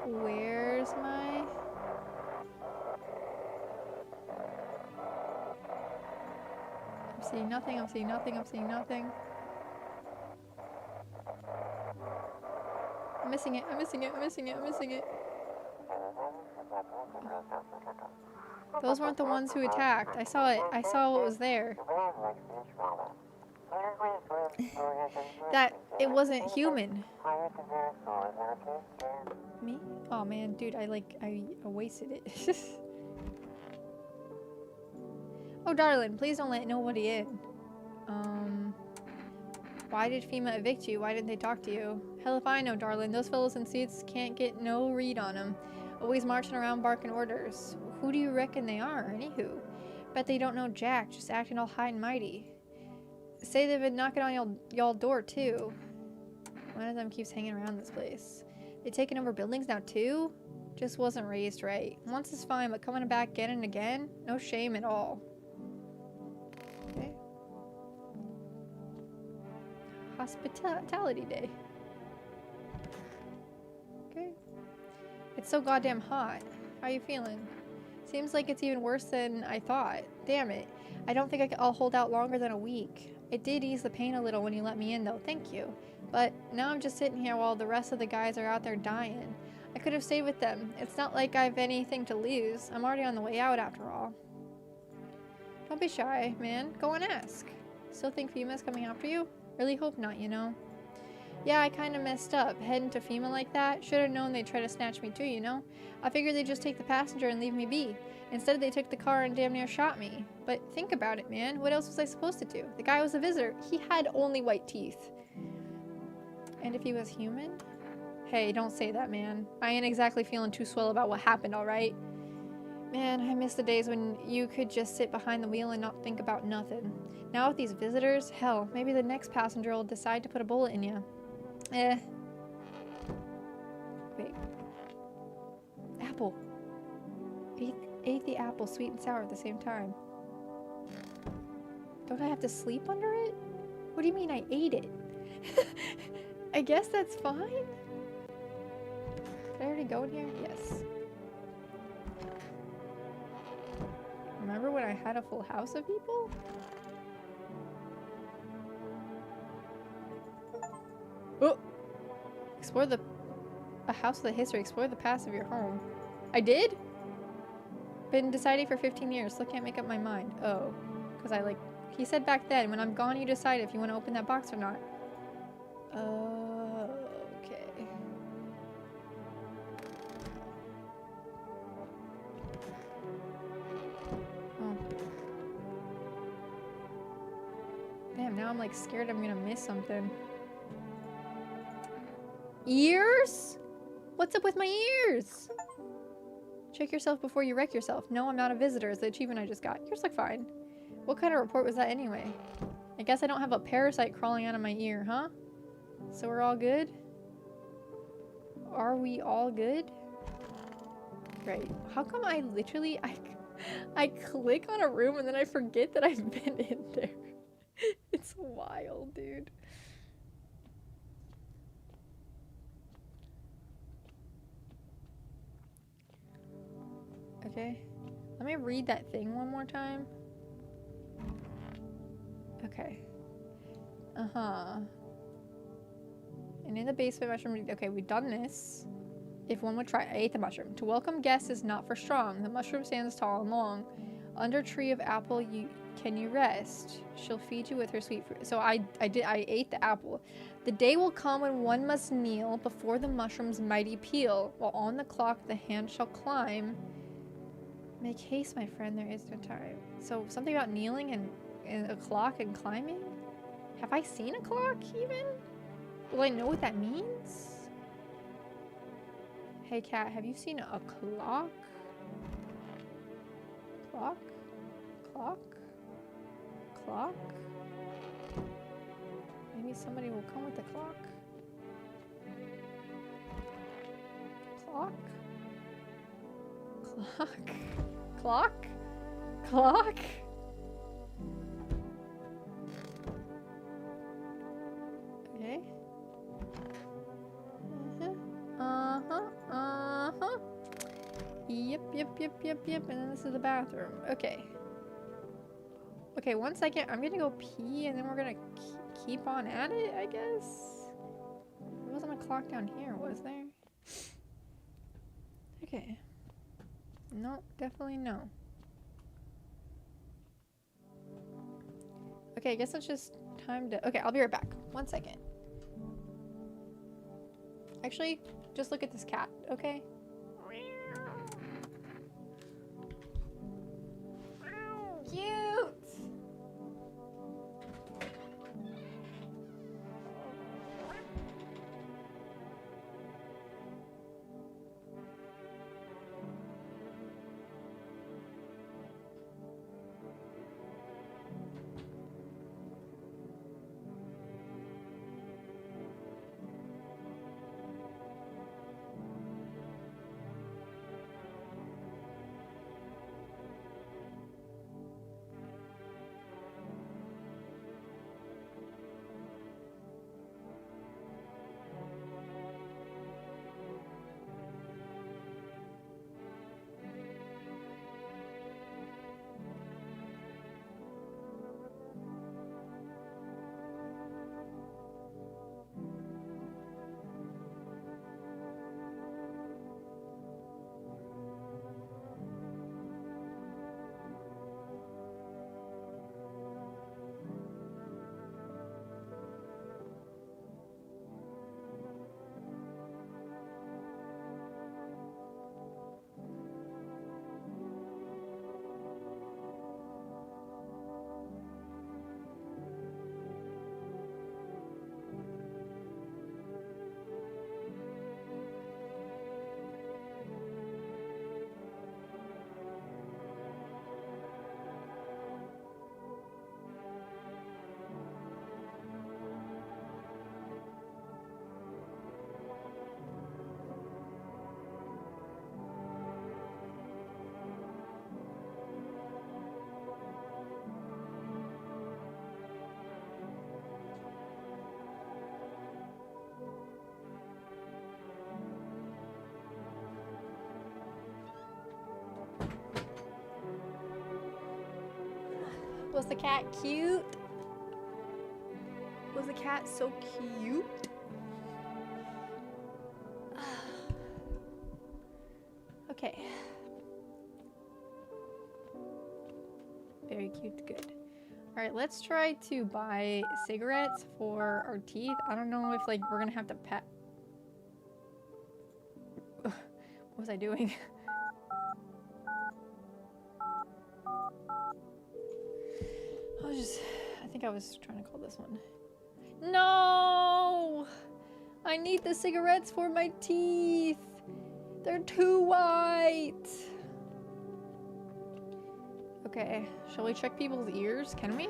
[SPEAKER 1] Where's my... I'm seeing nothing, I'm seeing nothing, I'm seeing nothing. I'm missing it, I'm missing it, I'm missing it, I'm missing it. Those weren't the ones who attacked. I saw it. I saw what was there. That it wasn't human. Me? Oh man, dude, I wasted it. Oh darling, please don't let nobody in. Why did FEMA evict you? Why didn't they talk to you? Hell if I know, darling. Those fellows in suits can't get no read on them. Always marching around barking orders. Who do you reckon they are, anywho? Bet they don't know jack, just acting all high and mighty. Say they've been knocking on y'all door, too. One of them keeps hanging around this place. They taking over buildings now, too? Just wasn't raised right. Once is fine, but coming back again and again? No shame at all. Okay. Hospitality day. Okay. It's so goddamn hot. How you feeling? Seems like it's even worse than I thought. Damn it. I don't think I'll hold out longer than a week. It did ease the pain a little when you let me in though, thank you. But now I'm just sitting here while the rest of the guys are out there dying. I could have stayed with them. It's not like I've anything to lose. I'm already on the way out after all. Don't be shy, man. Go and ask. Still think FEMA's coming after you? Really hope not, you know. Yeah, I kinda messed up. Heading to FEMA like that. Should've known they'd try to snatch me too, you know. I figured they'd just take the passenger and leave me be. Instead, they took the car and damn near shot me. But think about it, man. What else was I supposed to do? The guy was a visitor. He had only white teeth. And if he was human? Hey, don't say that, man. I ain't exactly feeling too swell about what happened, alright? Man, I miss the days when you could just sit behind the wheel and not think about nothing. Now with these visitors, hell, maybe the next passenger will decide to put a bullet in you. Wait. Apple. Ate the apple sweet and sour at the same time. Don't I have to sleep under it? What do you mean I ate it? I guess that's fine? Did I already go in here? Yes. Remember when I had a full house of people? Oh! Explore a house with a history. Explore the past of your home. I did? Been deciding for 15 years. Still can't make up my mind. Oh. Because he said back then, when I'm gone, you decide if you want to open that box or not. Okay. Oh. Damn, now I'm like scared I'm gonna miss something. Ears? What's up with my ears? Check yourself before you wreck yourself. No, I'm not a visitor. It's the achievement I just got. Yours look fine. What kind of report was that anyway? I guess I don't have a parasite crawling out of my ear, huh? So we're all good? Are we all good? Right. How come I literally... I click on a room and then I forget that I've been in there. It's wild, dude. Okay. Let me read that thing one more time. Okay. Uh-huh. And in the basement, mushroom... Okay, we've done this. If one would try, I ate the mushroom. To welcome guests is not for strong. The mushroom stands tall and long. Under tree of apple, can you rest? She'll feed you with her sweet fruit. So I ate the apple. The day will come when one must kneel before the mushroom's mighty peel. While on the clock the hand shall climb. Make haste, my friend, there is no time. So something about kneeling and a clock and climbing? Have I seen a clock even? Will I know what that means? Hey cat, have you seen a clock? Clock? Clock? Clock? Maybe somebody will come with the clock? Clock? Clock? Clock? Clock? Okay. Yep. And then this is the bathroom. Okay. Okay, 1 second. I'm gonna go pee and then we're gonna keep on at it, I guess. There wasn't a clock down here, was there? Okay. No, definitely no. Okay, I guess it's just time to... Okay, I'll be right back. 1 second. Actually, just look at this cat, okay? Cute! Was the cat cute? Was the cat so cute? Okay. Very cute, good. Alright, let's try to buy cigarettes for our teeth. I don't know if, like, we're gonna have to pet... What was I doing? I think I was trying to call this one. No! I need the cigarettes for my teeth. They're too white. Okay, shall we check people's ears? Can we?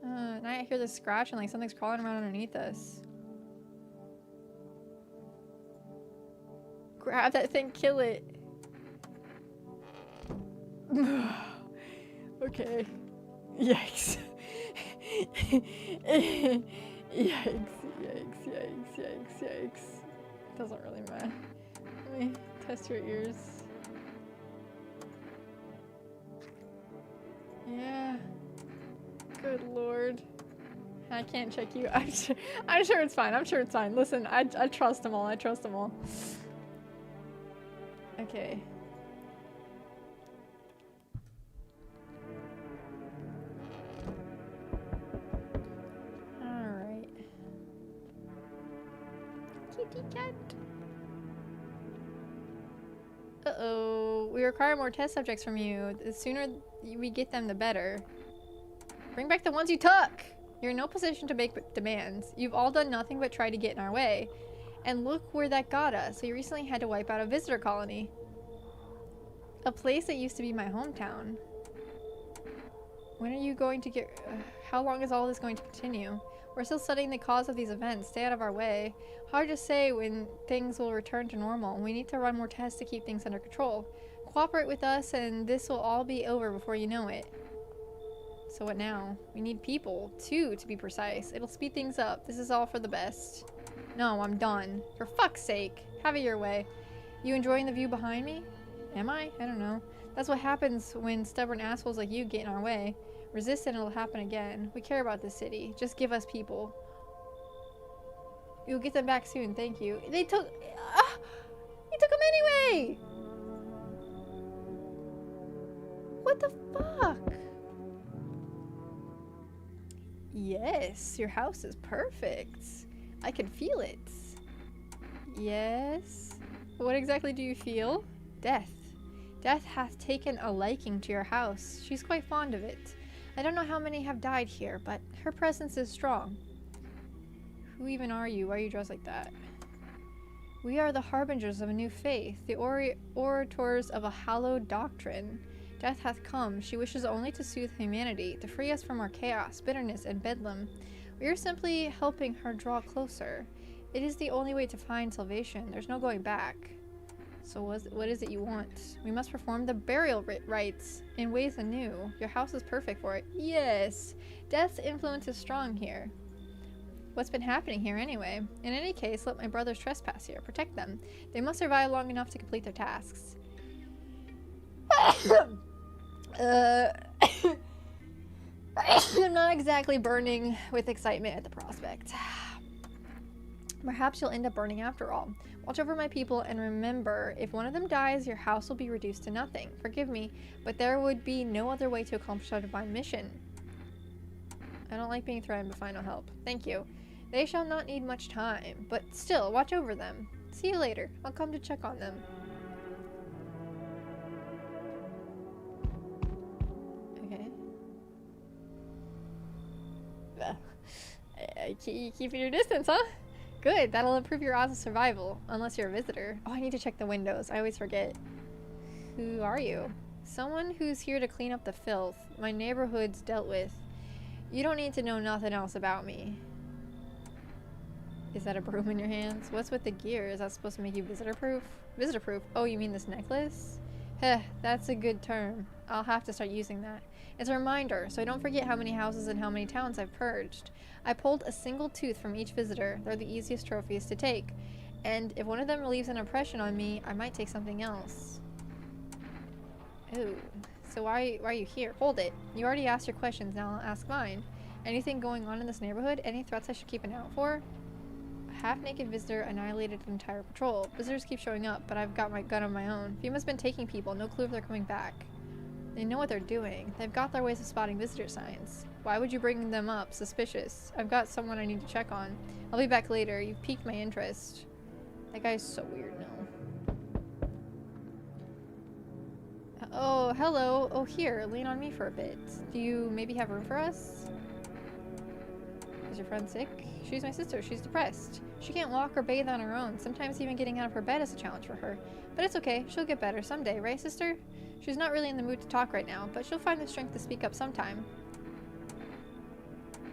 [SPEAKER 1] Now I hear this scratch and like something's crawling around underneath us. Grab that thing, kill it. Okay. Yikes. Yikes. Doesn't really matter. Let me test your ears. Yeah. Good lord. I can't check you. I'm sure it's fine. I'm sure it's fine. Listen, I trust them all. I trust them all. Okay. Alright. Kitty cat. Uh-oh. We require more test subjects from you. The sooner we get them, the better. Bring back the ones you took! You're in no position to make demands. You've all done nothing but try to get in our way. And look where that got us. We recently had to wipe out a visitor colony. A place that used to be my hometown. When are you going to get... how long is all this going to continue? We're still studying the cause of these events. Stay out of our way. Hard to say when things will return to normal. We need to run more tests to keep things under control. Cooperate with us and this will all be over before you know it. So what now? We need people. 2 to be precise. It'll speed things up. This is all for the best. No, I'm done. For fuck's sake. Have it your way. You enjoying the view behind me? Am I? I don't know. That's what happens when stubborn assholes like you get in our way. Resist and it'll happen again. We care about this city. Just give us people. You'll get them back soon. Thank you. They took... you took them anyway! What the fuck? Yes, your house is perfect. I can feel it. Yes? What exactly do you feel? Death. Death hath taken a liking to your house. She's quite fond of it. I don't know how many have died here, but her presence is strong. Who even are you? Why are you dressed like that? We are the harbingers of a new faith, the orators of a hallowed doctrine. Death hath come. She wishes only to soothe humanity, to free us from our chaos, bitterness, and bedlam. We are simply helping her draw closer. It is the only way to find salvation. There's no going back. So what is it you want? We must perform the burial rites in ways anew. Your house is perfect for it. Yes! Death's influence is strong here. What's been happening here anyway? In any case, let my brothers trespass here. Protect them. They must survive long enough to complete their tasks. I'm not exactly burning with excitement at the prospect. Perhaps you'll end up burning after all. Watch over my people and remember, if one of them dies, your house will be reduced to nothing. Forgive me, but there would be no other way to accomplish our divine mission. I don't like being threatened, but find no help. Thank you. They shall not need much time, but still, watch over them. See you later. I'll come to check on them. Okay. Keeping your distance, huh? Good, that'll improve your odds of survival, unless you're a visitor. Oh, I need to check the windows. I always forget. Who are you? Someone who's here to clean up the filth my neighborhood's dealt with. You don't need to know nothing else about me. Is that a broom in your hands? What's with the gear? Is that supposed to make you visitor-proof? Visitor-proof? Oh, you mean this necklace? Heh, that's a good term. I'll have to start using that. It's a reminder, so I don't forget how many houses and how many towns I've purged. I pulled a single tooth from each visitor. They're the easiest trophies to take. And if one of them leaves an impression on me, I might take something else. Ooh. So why are you here? Hold it. You already asked your questions, now I'll ask mine. Anything going on in this neighborhood? Any threats I should keep an eye out for? A half-naked visitor annihilated an entire patrol. Visitors keep showing up, but I've got my gun of my own. FEMA's been taking people. No clue if they're coming back. They know what they're doing. They've got their ways of spotting visitor signs. Why would you bring them up? Suspicious. I've got someone I need to check on. I'll be back later. You've piqued my interest. That guy's so weird now. Oh, hello. Oh, here. Lean on me for a bit. Do you maybe have room for us? Is your friend sick? She's my sister. She's depressed. She can't walk or bathe on her own. Sometimes even getting out of her bed is a challenge for her. But it's okay. She'll get better someday, right, sister? She's not really in the mood to talk right now, but she'll find the strength to speak up sometime.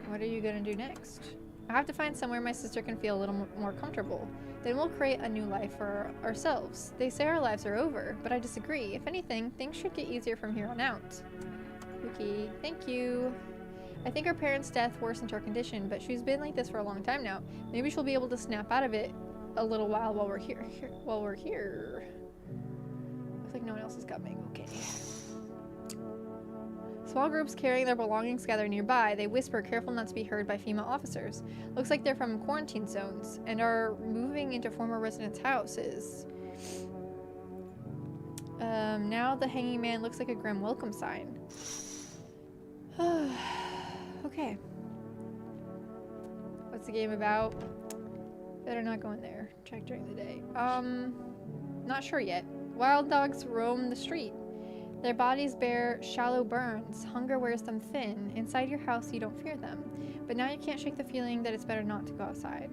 [SPEAKER 1] What are you gonna do next? I have to find somewhere my sister can feel a little more comfortable. Then we'll create a new life for ourselves. They say our lives are over, but I disagree. If anything, things should get easier from here on out. Okay, thank you. I think her parents' death worsened her condition, but she's been like this for a long time now. Maybe she'll be able to snap out of it a little while we're here. Looks like no one else is coming. Okay. Small groups carrying their belongings gather nearby. They whisper, careful not to be heard by FEMA officers. Looks like they're from quarantine zones and are moving into former residents' houses. Now the hanging man looks like a grim welcome sign. Okay. What's the game about? Better not go in there. Check during the day. Not sure yet. Wild dogs roam the street. Their bodies bear shallow burns. Hunger wears them thin. Inside your house, you don't fear them. But now you can't shake the feeling that it's better not to go outside.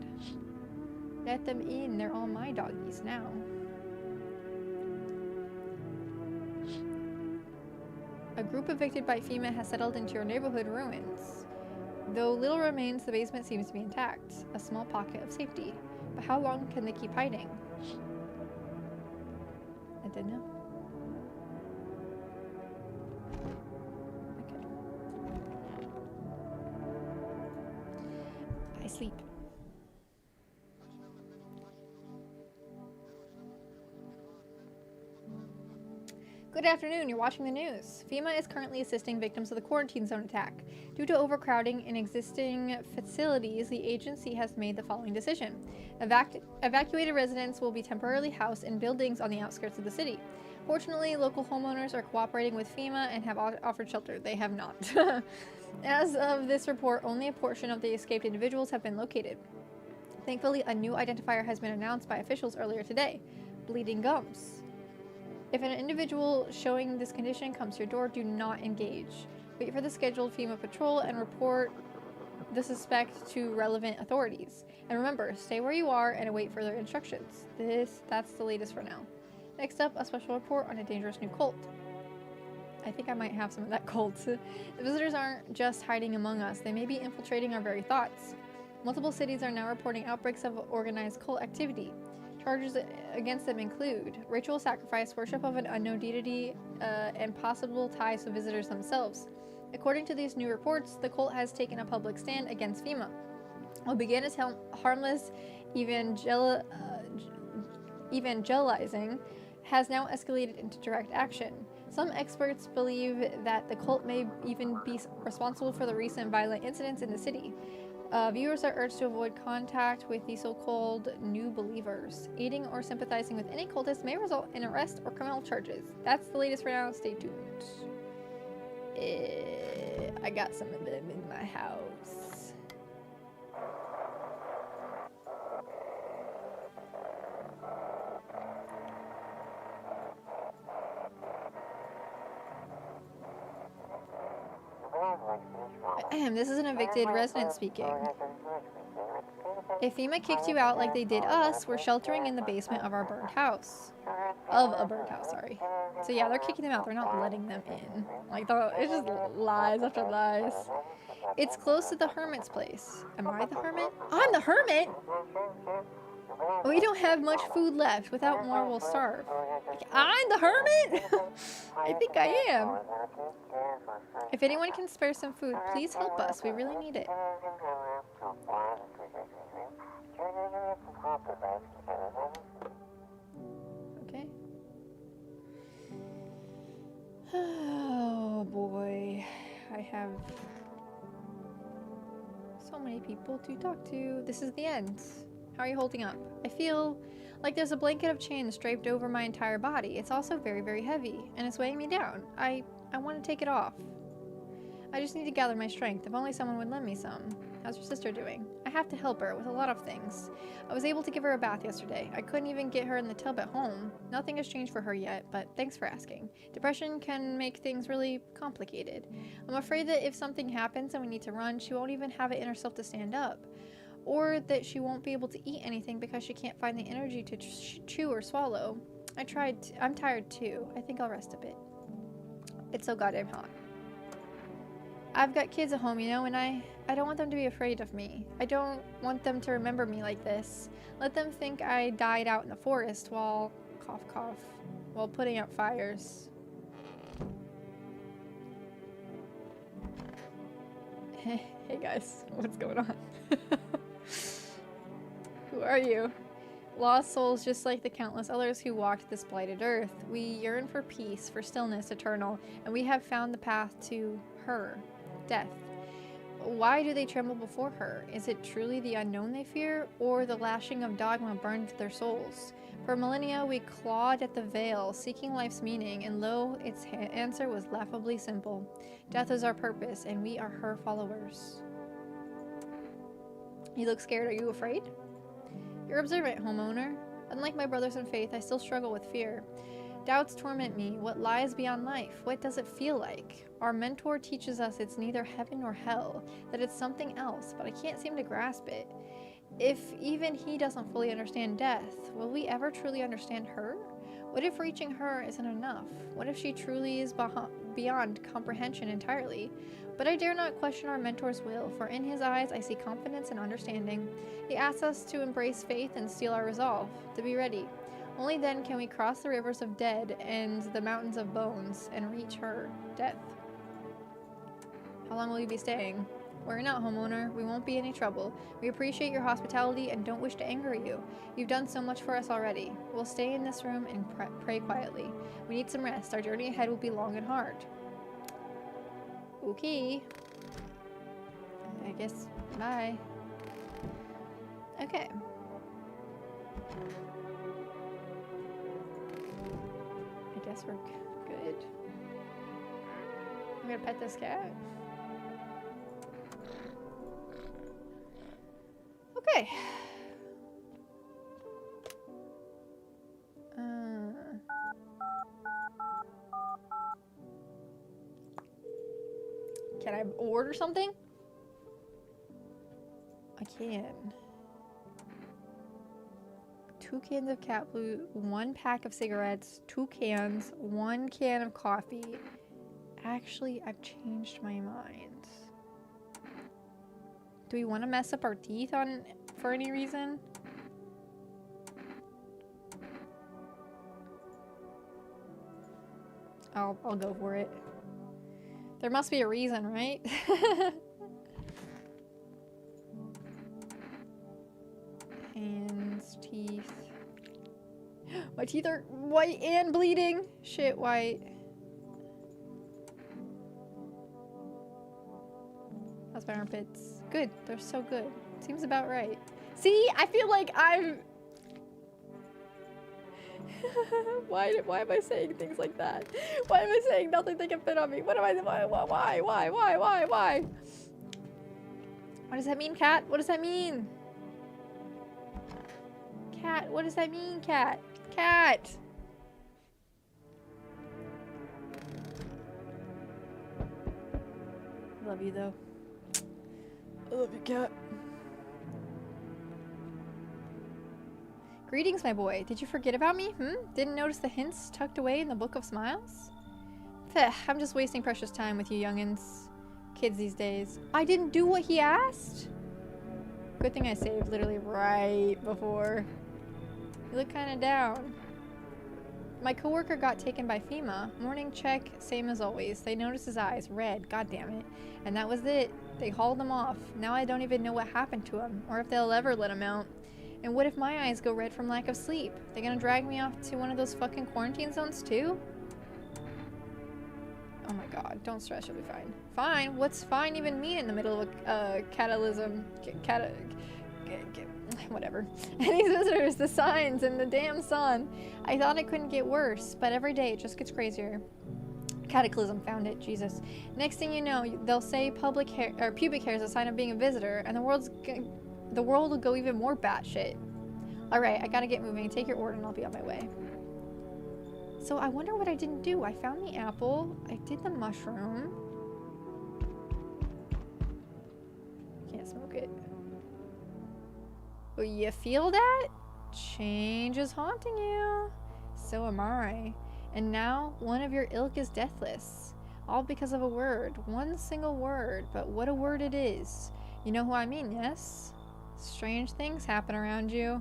[SPEAKER 1] Let them in. They're all my doggies now. A group evicted by FEMA has settled into your neighborhood ruins. Though little remains, the basement seems to be intact. A small pocket of safety. But how long can they keep hiding? I don't know. Okay. I sleep. Good afternoon, you're watching the news. FEMA is currently assisting victims of the quarantine zone attack. Due to overcrowding in existing facilities, the agency has made the following decision. Evacuated residents will be temporarily housed in buildings on the outskirts of the city. Fortunately, local homeowners are cooperating with FEMA and have offered shelter. They have not. As of this report, only a portion of the escaped individuals have been located. Thankfully, a new identifier has been announced by officials earlier today. Bleeding gums. If an individual showing this condition comes to your door, do not engage. Wait for the scheduled FEMA patrol and report the suspect to relevant authorities. And remember, stay where you are and await further instructions. That's the latest for now. Next up, a special report on a dangerous new cult. I think I might have some of that cult. The visitors aren't just hiding among us, they may be infiltrating our very thoughts. Multiple cities are now reporting outbreaks of organized cult activity. Charges against them include ritual sacrifice, worship of an unknown deity, and possible ties to visitors themselves. According to these new reports, the cult has taken a public stand against FEMA. What began as harmless evangelizing has now escalated into direct action. Some experts believe that the cult may even be responsible for the recent violent incidents in the city. Viewers are urged to avoid contact with the so-called new believers. Aiding or sympathizing with any cultist may result in arrest or criminal charges. That's the latest for now. Stay tuned. I got some of them in my house. This is an evicted resident speaking. If FEMA kicked you out like they did us, we're sheltering in the basement of our burned house. Of a burned house, sorry. So yeah, they're kicking them out. They're not letting them in. Like, it's just lies after lies. It's close to the hermit's place. Am I the hermit? I'm the hermit? We don't have much food left. Without more, we'll starve. I'm the hermit? I think I am. If anyone can spare some food, please help us. We really need it. Okay. Oh boy. I have so many people to talk to. This is the end. How are you holding up? I feel like there's a blanket of chains draped over my entire body. It's also very, very heavy, and it's weighing me down. I want to take it off. I just need to gather my strength. If only someone would lend me some. How's your sister doing? I have to help her with a lot of things. I was able to give her a bath yesterday. I couldn't even get her in the tub at home. Nothing has changed for her yet, but thanks for asking. Depression can make things really complicated. I'm afraid that if something happens and we need to run, she won't even have it in herself to stand up. Or that she won't be able to eat anything because she can't find the energy to chew or swallow. I'm tired too. I think I'll rest a bit. It's so goddamn hot. I've got kids at home, you know, and I don't want them to be afraid of me. I don't want them to remember me like this. Let them think I died out in the forest while, cough cough, while putting out fires. Hey guys, what's going on? Who are you? Lost souls just like the countless others who walked this blighted earth. We yearn for peace, for stillness eternal, and we have found the path to her, death. Why do they tremble before her? Is it truly the unknown they fear, or the lashing of dogma burned their souls? For millennia we clawed at the veil, seeking life's meaning, and lo, its answer was laughably simple. Death is our purpose, and we are her followers. You look scared. Are you afraid? You're observant, homeowner. Unlike my brothers in faith, I still struggle with fear. Doubts torment me. What lies beyond life? What does it feel like? Our mentor teaches us it's neither heaven nor hell, that it's something else, but I can't seem to grasp it. If even he doesn't fully understand death, will we ever truly understand her? What if reaching her isn't enough? What if she truly is beyond comprehension entirely? But I dare not question our mentor's will, for in his eyes I see confidence and understanding. He asks us to embrace faith and steel our resolve, to be ready. Only then can we cross the rivers of dead and the mountains of bones and reach her, death. How long will you be staying? Worry not, homeowner. We won't be any trouble. We appreciate your hospitality and don't wish to anger you. You've done so much for us already. We'll stay in this room and pray quietly. We need some rest. Our journey ahead will be long and hard. Okay. I guess, bye. Okay. I guess we're good. I'm gonna pet this cat. Okay. Can I order something? I can. 2 cans of cat food, 1 pack of cigarettes, 2 cans, 1 can of coffee. Actually, I've changed my mind. Do we want to mess up our teeth for any reason? I'll go for it. There must be a reason, right? Hands, teeth. My teeth are white and bleeding. Shit, white. How's my armpits? Good. They're so good. Seems about right. See, I feel like I'm... Why am I saying things like that? Why am I saying nothing that can fit on me? What am I... Why? What does that mean, cat? What does that mean? Cat, what does that mean, cat? Cat! I love you, though. I love you, cat. Greetings, my boy. Did you forget about me? Didn't notice the hints tucked away in the Book of Smiles? I'm just wasting precious time with you youngins. Kids these days. I didn't do what he asked? Good thing I saved literally right before. You look kind of down. My coworker got taken by FEMA. Morning check, same as always. They noticed his eyes, red, god damn it. And that was it. They hauled him off. Now I don't even know what happened to him, or if they'll ever let him out. And what if my eyes go red from lack of sleep? They gonna drag me off to one of those fucking quarantine zones too? Oh my god, don't stress, you'll be fine. Fine? What's fine even mean in the middle of a catalysm? Whatever. And these visitors, the signs, and the damn sun. I thought it couldn't get worse, but every day it just gets crazier. Cataclysm found it, Jesus. Next thing you know, they'll say pubic hair is a sign of being a visitor, and the world will go even more batshit. Alright, I gotta get moving. Take your order and I'll be on my way. So I wonder what I didn't do. I found the apple. I did the mushroom. Can't smoke it. Oh, you feel that? Change is haunting you. So am I. And now, one of your ilk is deathless. All because of a word. One single word. But what a word it is. You know who I mean, yes? Strange things happen around you.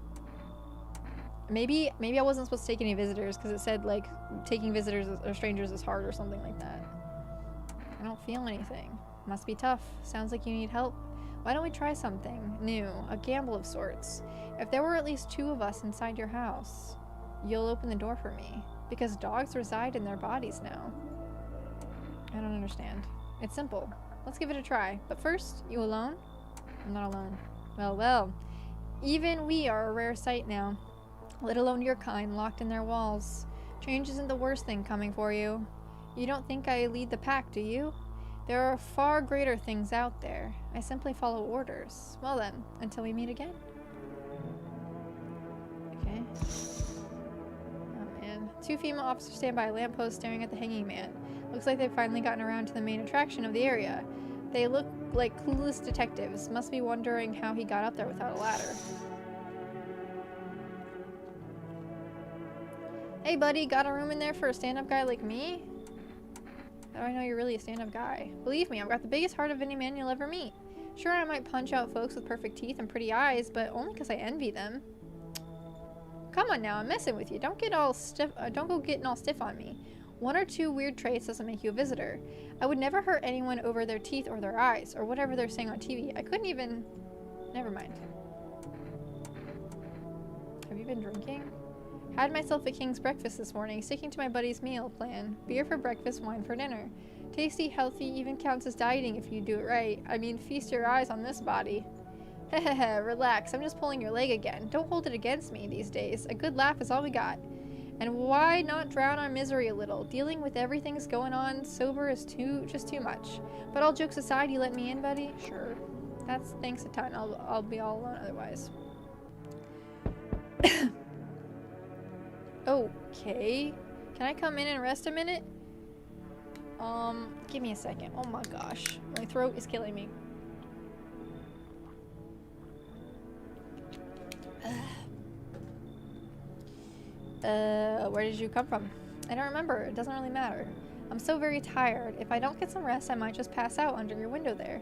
[SPEAKER 1] Maybe I wasn't supposed to take any visitors because it said, like, taking visitors or strangers is hard or something like that. I don't feel anything. Must be tough. Sounds like you need help. Why don't we try something new? A gamble of sorts. If there were at least 2 of us inside your house, you'll open the door for me. Because dogs reside in their bodies now. I don't understand. It's simple. Let's give it a try. But first, you alone? I'm not alone. Well, well. Even we are a rare sight now. Let alone your kind, locked in their walls. Change isn't the worst thing coming for you. You don't think I lead the pack, do you? There are far greater things out there. I simply follow orders. Well then, until we meet again. Okay. Oh man. 2 female officers stand by a lamppost staring at the hanging man. Looks like they've finally gotten around to the main attraction of the area. They look like clueless detectives. Must be wondering how he got up there without a ladder. Hey buddy, got a room in there for a stand-up guy like me? How do I know you're really a stand-up guy? Believe me, I've got the biggest heart of any man you'll ever meet. Sure, I might punch out folks with perfect teeth and pretty eyes, but only because I envy them. Come on now, I'm messing with you. Don't get all stiff. Don't go getting all stiff on me. 1 or 2 weird traits doesn't make you a visitor. I would never hurt anyone over their teeth or their eyes, or whatever they're saying on TV. I couldn't even... Never mind. Have you been drinking? Had myself a king's breakfast this morning, sticking to my buddy's meal plan. Beer for breakfast, wine for dinner. Tasty, healthy, even counts as dieting if you do it right. I mean, feast your eyes on this body. Hehehe, relax, I'm just pulling your leg again. Don't hold it against me these days. A good laugh is all we got. And why not drown our misery a little? Dealing with everything's going on sober is just too much. But all jokes aside, you let me in, buddy? Sure. That's thanks a ton. I'll be all alone otherwise. Okay. Can I come in and rest a minute? Give me a second. Oh my gosh. My throat is killing me. Where did you come from? I don't remember. It doesn't really matter. I'm so very tired. If I don't get some rest, I might just pass out under your window there.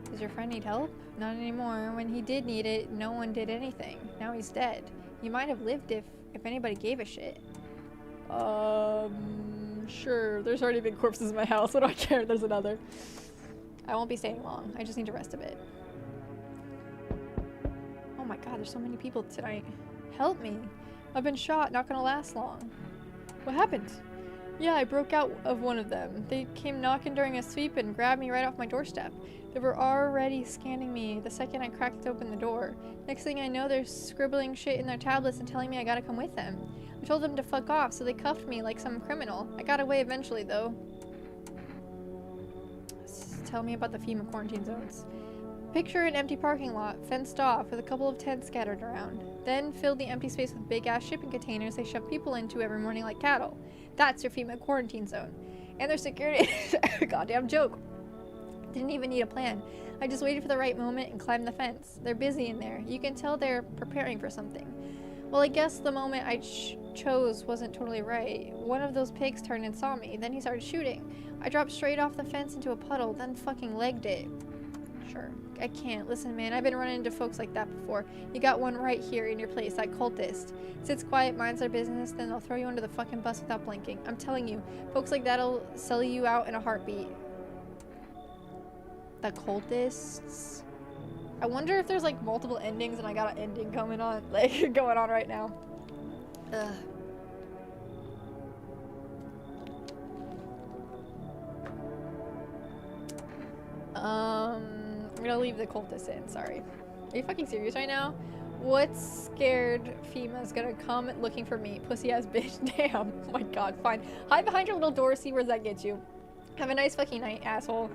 [SPEAKER 1] Does your friend need help? Not anymore. When he did need it, no one did anything. Now he's dead. He might have lived if anybody gave a shit. Sure. There's already been corpses in my house. What do I care? There's another. I won't be staying long. I just need to rest a bit. Oh my god, there's so many people tonight. Help me. I've been shot. Not gonna last long. What happened? Yeah, I broke out of one of them. They came knocking during a sweep and grabbed me right off my doorstep. They were already scanning me the second I cracked open the door. Next thing I know, they're scribbling shit in their tablets and telling me I gotta come with them. I told them to fuck off, so they cuffed me like some criminal. I got away eventually, though. Tell me about the FEMA quarantine zones. Picture an empty parking lot, fenced off, with a couple of tents scattered around. Then fill the empty space with big-ass shipping containers they shove people into every morning like cattle. That's your FEMA quarantine zone. And their security goddamn joke. Didn't even need a plan. I just waited for the right moment and climbed the fence. They're busy in there. You can tell they're preparing for something. Well, I guess the moment I chose wasn't totally right. One of those pigs turned and saw me. Then he started shooting. I dropped straight off the fence into a puddle, then fucking legged it. Sure. I can't. Listen, man, I've been running into folks like that before. You got one right here in your place, that cultist. Sits quiet, minds their business, then they'll throw you under the fucking bus without blinking. I'm telling you, folks like that'll sell you out in a heartbeat. The cultists? I wonder if there's like multiple endings and I got an ending coming on, like going on right now. Ugh. I'm gonna leave the cultists in, sorry. Are you fucking serious right now? What's scared FEMA's gonna come looking for me? Pussy ass bitch. Damn. Oh my god, fine. Hide behind your little door, see where that gets you. Have a nice fucking night, asshole.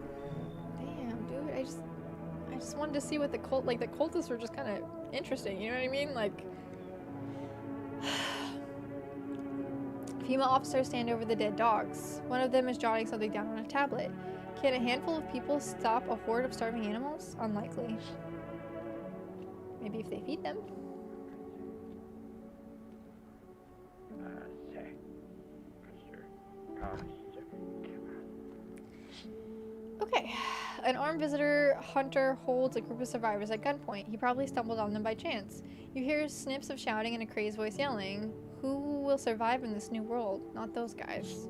[SPEAKER 1] Damn, dude, I just wanted to see what the cultists were just kind of interesting, you know what I mean? Like, FEMA officers stand over the dead dogs. One of them is jotting something down on a tablet. Can a handful of people stop a horde of starving animals? Unlikely. Maybe if they feed them. Okay. An armed visitor hunter holds a group of survivors at gunpoint. He probably stumbled on them by chance. You hear snips of shouting and a crazed voice yelling. Who will survive in this new world? Not those guys.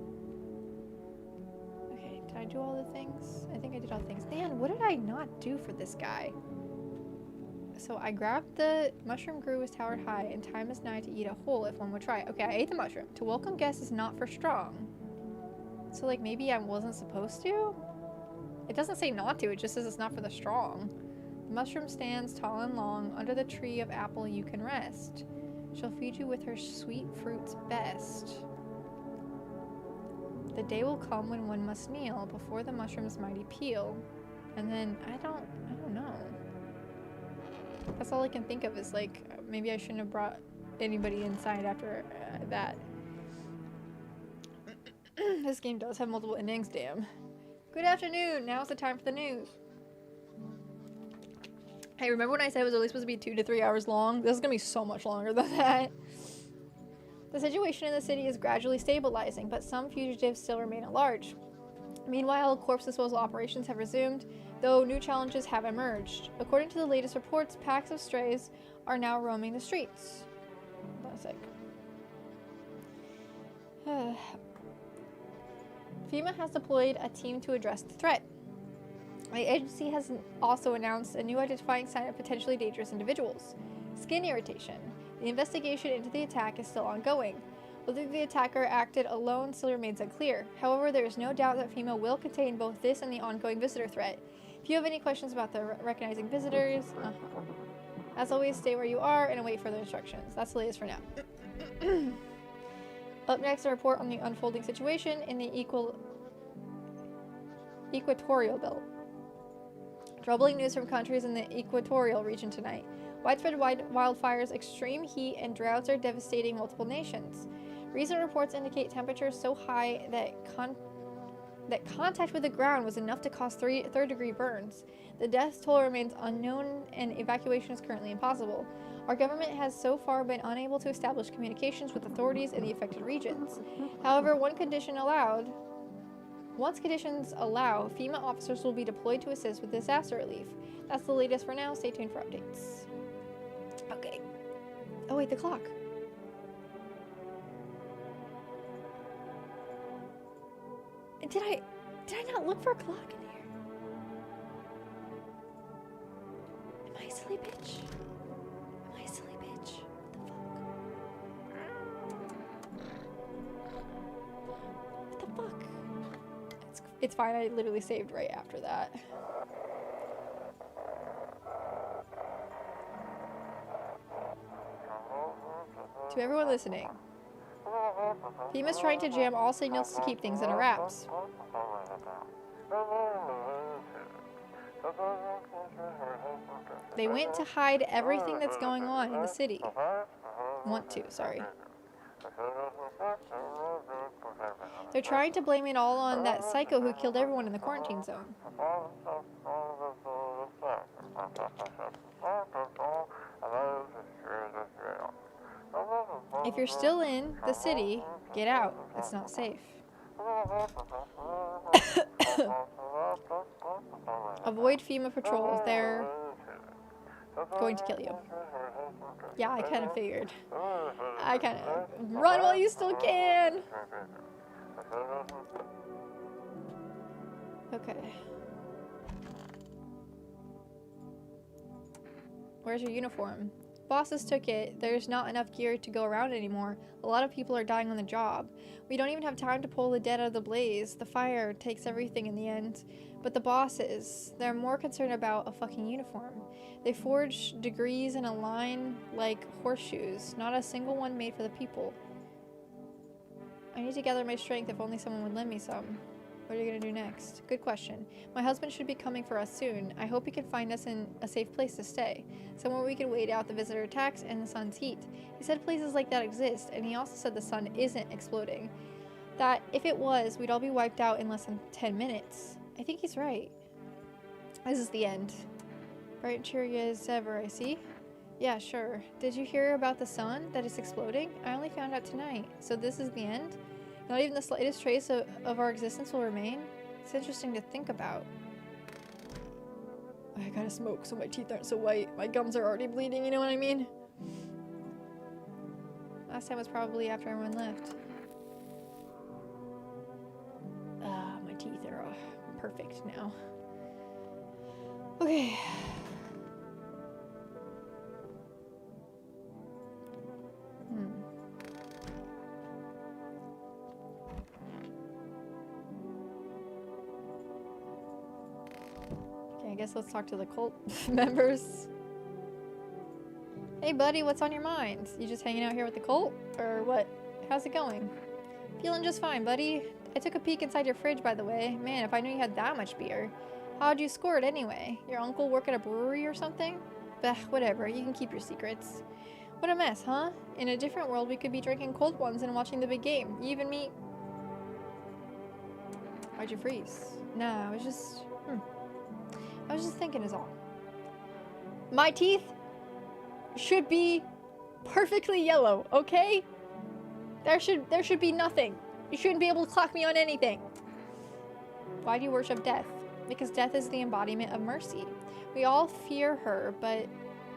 [SPEAKER 1] Okay, did I do all the things? I think I did all the things. Man, what did I not do for this guy? So I grabbed the mushroom grew was towered high, and time is nigh to eat a whole if one would try. Okay, I ate the mushroom. To welcome guests is not for strong. So like maybe I wasn't supposed to? It doesn't say not to, it just says it's not for the strong. The mushroom stands tall and long, under the tree of apple you can rest. She'll feed you with her sweet fruits best. The day will come when one must kneel before the mushroom's mighty peel. And then I don't know. That's all I can think of is like, maybe I shouldn't have brought anybody inside after that. This game does have multiple endings, damn. Good afternoon, now's the time for the news. Hey, remember when I said it was only supposed to be 2 to 3 hours long? This is gonna be so much longer than that. The situation in the city is gradually stabilizing, but some fugitives still remain at large. Meanwhile, corpse disposal operations have resumed, though new challenges have emerged. According to the latest reports, packs of strays are now roaming the streets. Hold on a sec. FEMA has deployed a team to address the threat. The agency has also announced a new identifying sign of potentially dangerous individuals: skin irritation. The investigation into the attack is still ongoing. Whether the attacker acted alone still remains unclear. However, there is no doubt that FEMA will contain both this and the ongoing visitor threat. If you have any questions about the recognizing visitors, as always, stay where you are and await further instructions. That's the latest for now. Up next, a report on the unfolding situation in the Equatorial Belt. Troubling news from countries in the Equatorial region tonight. Widespread wildfires, extreme heat, and droughts are devastating multiple nations. Recent reports indicate temperatures so high that contact with the ground was enough to cause third-degree burns. The death toll remains unknown, and evacuation is currently impossible. Our government has so far been unable to establish communications with authorities in the affected regions. However, once conditions allow, FEMA officers will be deployed to assist with disaster relief. That's the latest for now. Stay tuned for updates. Okay. Oh wait, the clock. Did I not look for a clock in here? Am I a silly bitch? Am I a silly bitch? What the fuck? It's fine, I literally saved right after that. To everyone listening, FEMA's trying to jam all signals to keep things under wraps. They went to hide everything that's going on in the city. Sorry. They're trying to blame it all on that psycho who killed everyone in the quarantine zone. If you're still in the city, get out. It's not safe. Avoid FEMA patrols. They're going to kill you. Yeah, I kind of figured. Run while you still can! Okay. Where's your uniform? Bosses took it. There's not enough gear to go around anymore. A lot of people are dying on the job. We don't even have time to pull the dead out of the blaze. The fire takes everything in the end. But the bosses, they're more concerned about a fucking uniform. They forge degrees in a line like horseshoes. Not a single one made for the people. I need to gather my strength. If only someone would lend me some. What are you gonna do next? Good question. My husband should be coming for us soon. I hope he can find us in a safe place to stay. Somewhere we can wait out the visitor attacks and the sun's heat. He said places like that exist, and he also said the sun isn't exploding. That if it was, we'd all be wiped out in less than 10 minutes. I think he's right. This is the end. Bright and cheery as ever, I see. Yeah, sure. Did you hear about the sun that is exploding? I only found out tonight. So this is the end? Not even the slightest trace of our existence will remain? It's interesting to think about. I gotta smoke so my teeth aren't so white. My gums are already bleeding, you know what I mean? Last time was probably after everyone left. My teeth are perfect now. Okay. Okay, I guess let's talk to the cult members. Hey buddy, what's on your mind? You just hanging out here with the cult? Or what? How's it going? Feeling just fine, buddy. I took a peek inside your fridge, by the way. Man, if I knew you had that much beer. How'd you score it anyway? Your uncle work at a brewery or something? Bah, whatever. You can keep your secrets. What a mess, huh? In a different world, we could be drinking cold ones and watching the big game. You even me... Why'd you freeze? Nah, I was just... I was just thinking is all. My teeth should be perfectly yellow, okay? There should be nothing. You shouldn't be able to clock me on anything. Why do you worship death? Because death is the embodiment of mercy. We all fear her, but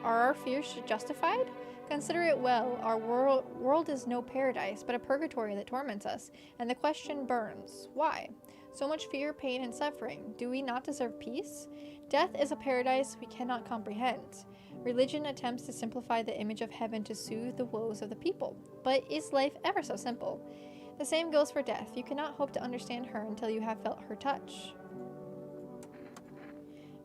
[SPEAKER 1] are our fears justified? Consider it well. Our world is no paradise, but a purgatory that torments us. And the question burns. Why? So much fear, pain, and suffering. Do we not deserve peace? Death is a paradise we cannot comprehend. Religion attempts to simplify the image of heaven to soothe the woes of the people. But is life ever so simple? The same goes for death. You cannot hope to understand her until you have felt her touch.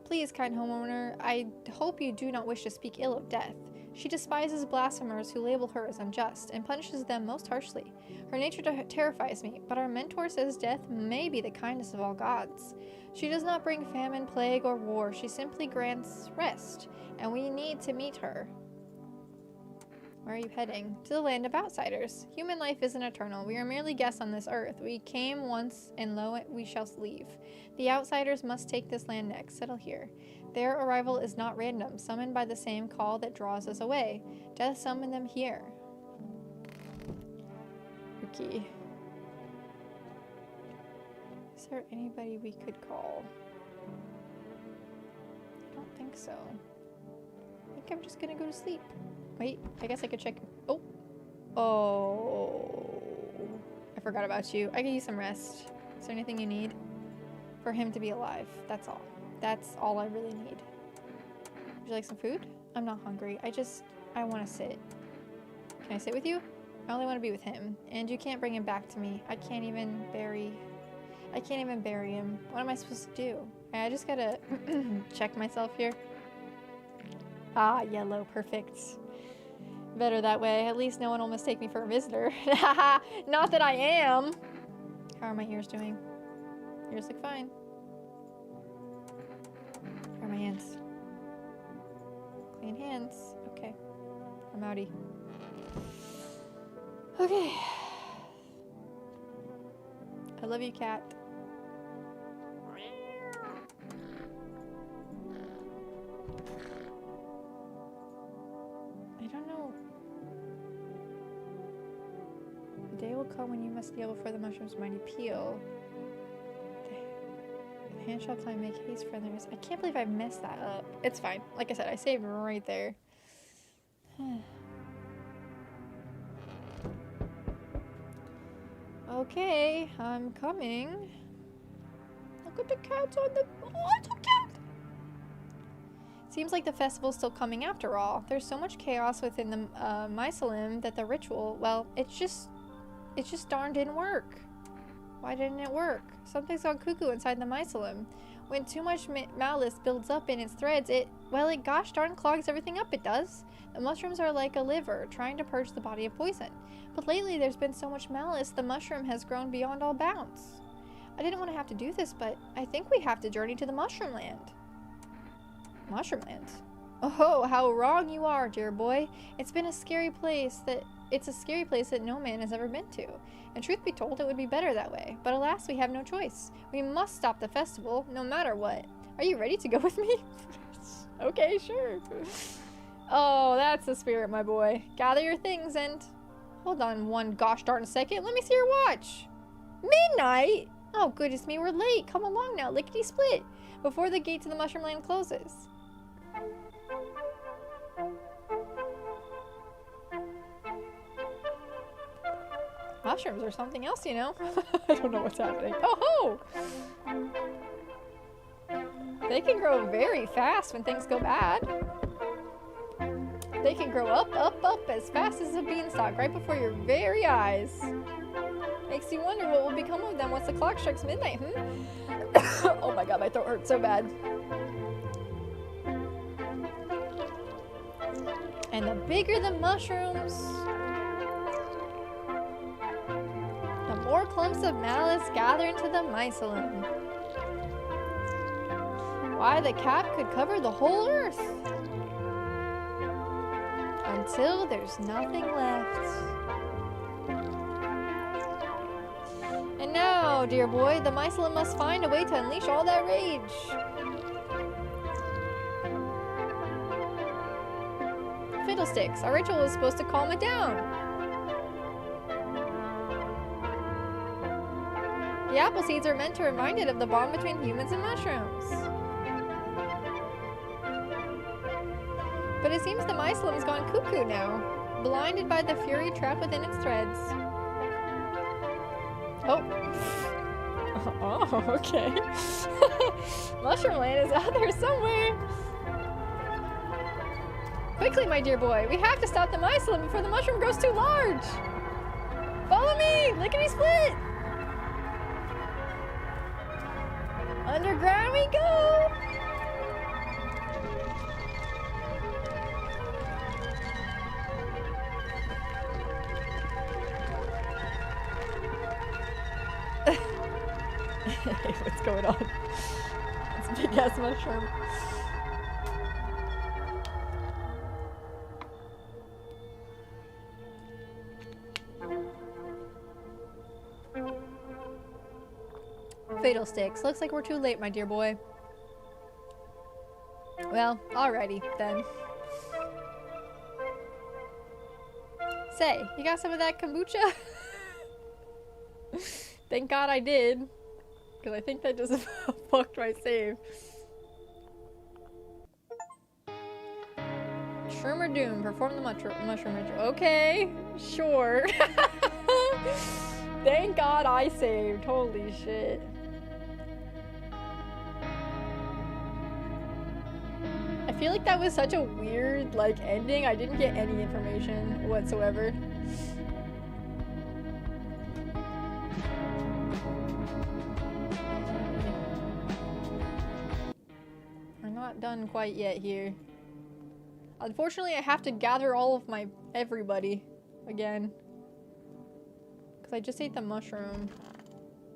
[SPEAKER 1] Please, kind homeowner, I hope you do not wish to speak ill of death. She despises blasphemers who label her as unjust and punishes them most harshly. Her nature terrifies me, but our mentor says death may be the kindest of all gods. She does not bring famine, plague, or war. She simply grants rest, and we need to meet her. Where are you heading? To the land of outsiders. Human life isn't eternal. We are merely guests on this earth. We came once, and lo, we shall leave. The outsiders must take this land next. Settle here. Their arrival is not random, summoned by the same call that draws us away. Death summoned them here. Okay. Is there anybody we could call? I don't think so. I think I'm just gonna go to sleep. Wait, I guess I could check. Oh. Oh. I forgot about you. I could use some rest. Is there anything you need? For him to be alive. That's all. That's all I really need. Would you like some food? I'm not hungry. I want to sit. Can I sit with you? I only want to be with him. And you can't bring him back to me. I can't even bury him. What am I supposed to do? I just gotta check myself here. Ah, yellow. Perfect. Better that way. At least no one will mistake me for a visitor. Not that I am. How are my ears doing? Ears look fine. How are my hands? Clean hands. Okay. I'm outie. Okay. I love you, cat. I don't know. The day will come when you must kneel before the mushroom's mighty peel. The hand shall climb, make haste, friendliness. I can't believe I messed that up. It's fine. Like I said, I saved right there. Okay, I'm coming. Look at the cats on the... Oh, it's a cat! Seems like the festival's still coming after all. There's so much chaos within the mycelium that the ritual, well, it just darn didn't work. Why didn't it work? Something's gone cuckoo inside the mycelium. When too much malice builds up in its threads, it gosh darn clogs everything up, it does. The mushrooms are like a liver, trying to purge the body of poison. But lately there's been so much malice, the mushroom has grown beyond all bounds. I didn't want to have to do this, but I think we have to journey to the Mushroom Land. Mushroom Land? Oh, how wrong you are, dear boy. It's a scary place that no man has ever been to. And truth be told, it would be better that way. But alas, we have no choice. We must stop the festival, no matter what. Are you ready to go with me? Okay, sure. Oh, that's the spirit, my boy. Gather your things and... Hold on one gosh darn second. Let me see your watch. Midnight? Oh, goodness me, we're late. Come along now, lickety-split. Before the gate to the Mushroom Land closes. Mushrooms or something else, you know. I don't know what's happening. Oh ho! They can grow very fast when things go bad. They can grow up, up, up as fast as a beanstalk right before your very eyes. Makes you wonder what will become of them once the clock strikes midnight, Oh my god, my throat hurts so bad. And the bigger the mushrooms, the more clumps of malice gather into the mycelium. Why, the cap could cover the whole earth. Until there's nothing left. And now, dear boy, the mycelium must find a way to unleash all that rage. Fiddlesticks, our ritual was supposed to calm it down. The apple seeds are meant to remind it of the bond between humans and mushrooms. But it seems the mycelium has gone cuckoo now, blinded by the fury trapped within its threads. Oh. Oh, okay. Mushroom land is out there somewhere. Quickly, my dear boy, we have to stop the mycelium before the mushroom grows too large. Follow me, lickety-split. Underground we go. What's going on? It's a big ass mushroom. Fatal sticks. Looks like we're too late, my dear boy. Well, alrighty then. Say, you got some of that kombucha? Thank God I did. Because I think that just fucked my save. Shroomer Doom. Perform the mushroom ritual. Okay, sure. Thank God I saved. Holy shit. I feel like that was such a weird, like, ending. I didn't get any information whatsoever. We're not done quite yet here. Unfortunately, I have to gather all of my everybody again. Because I just ate the mushroom.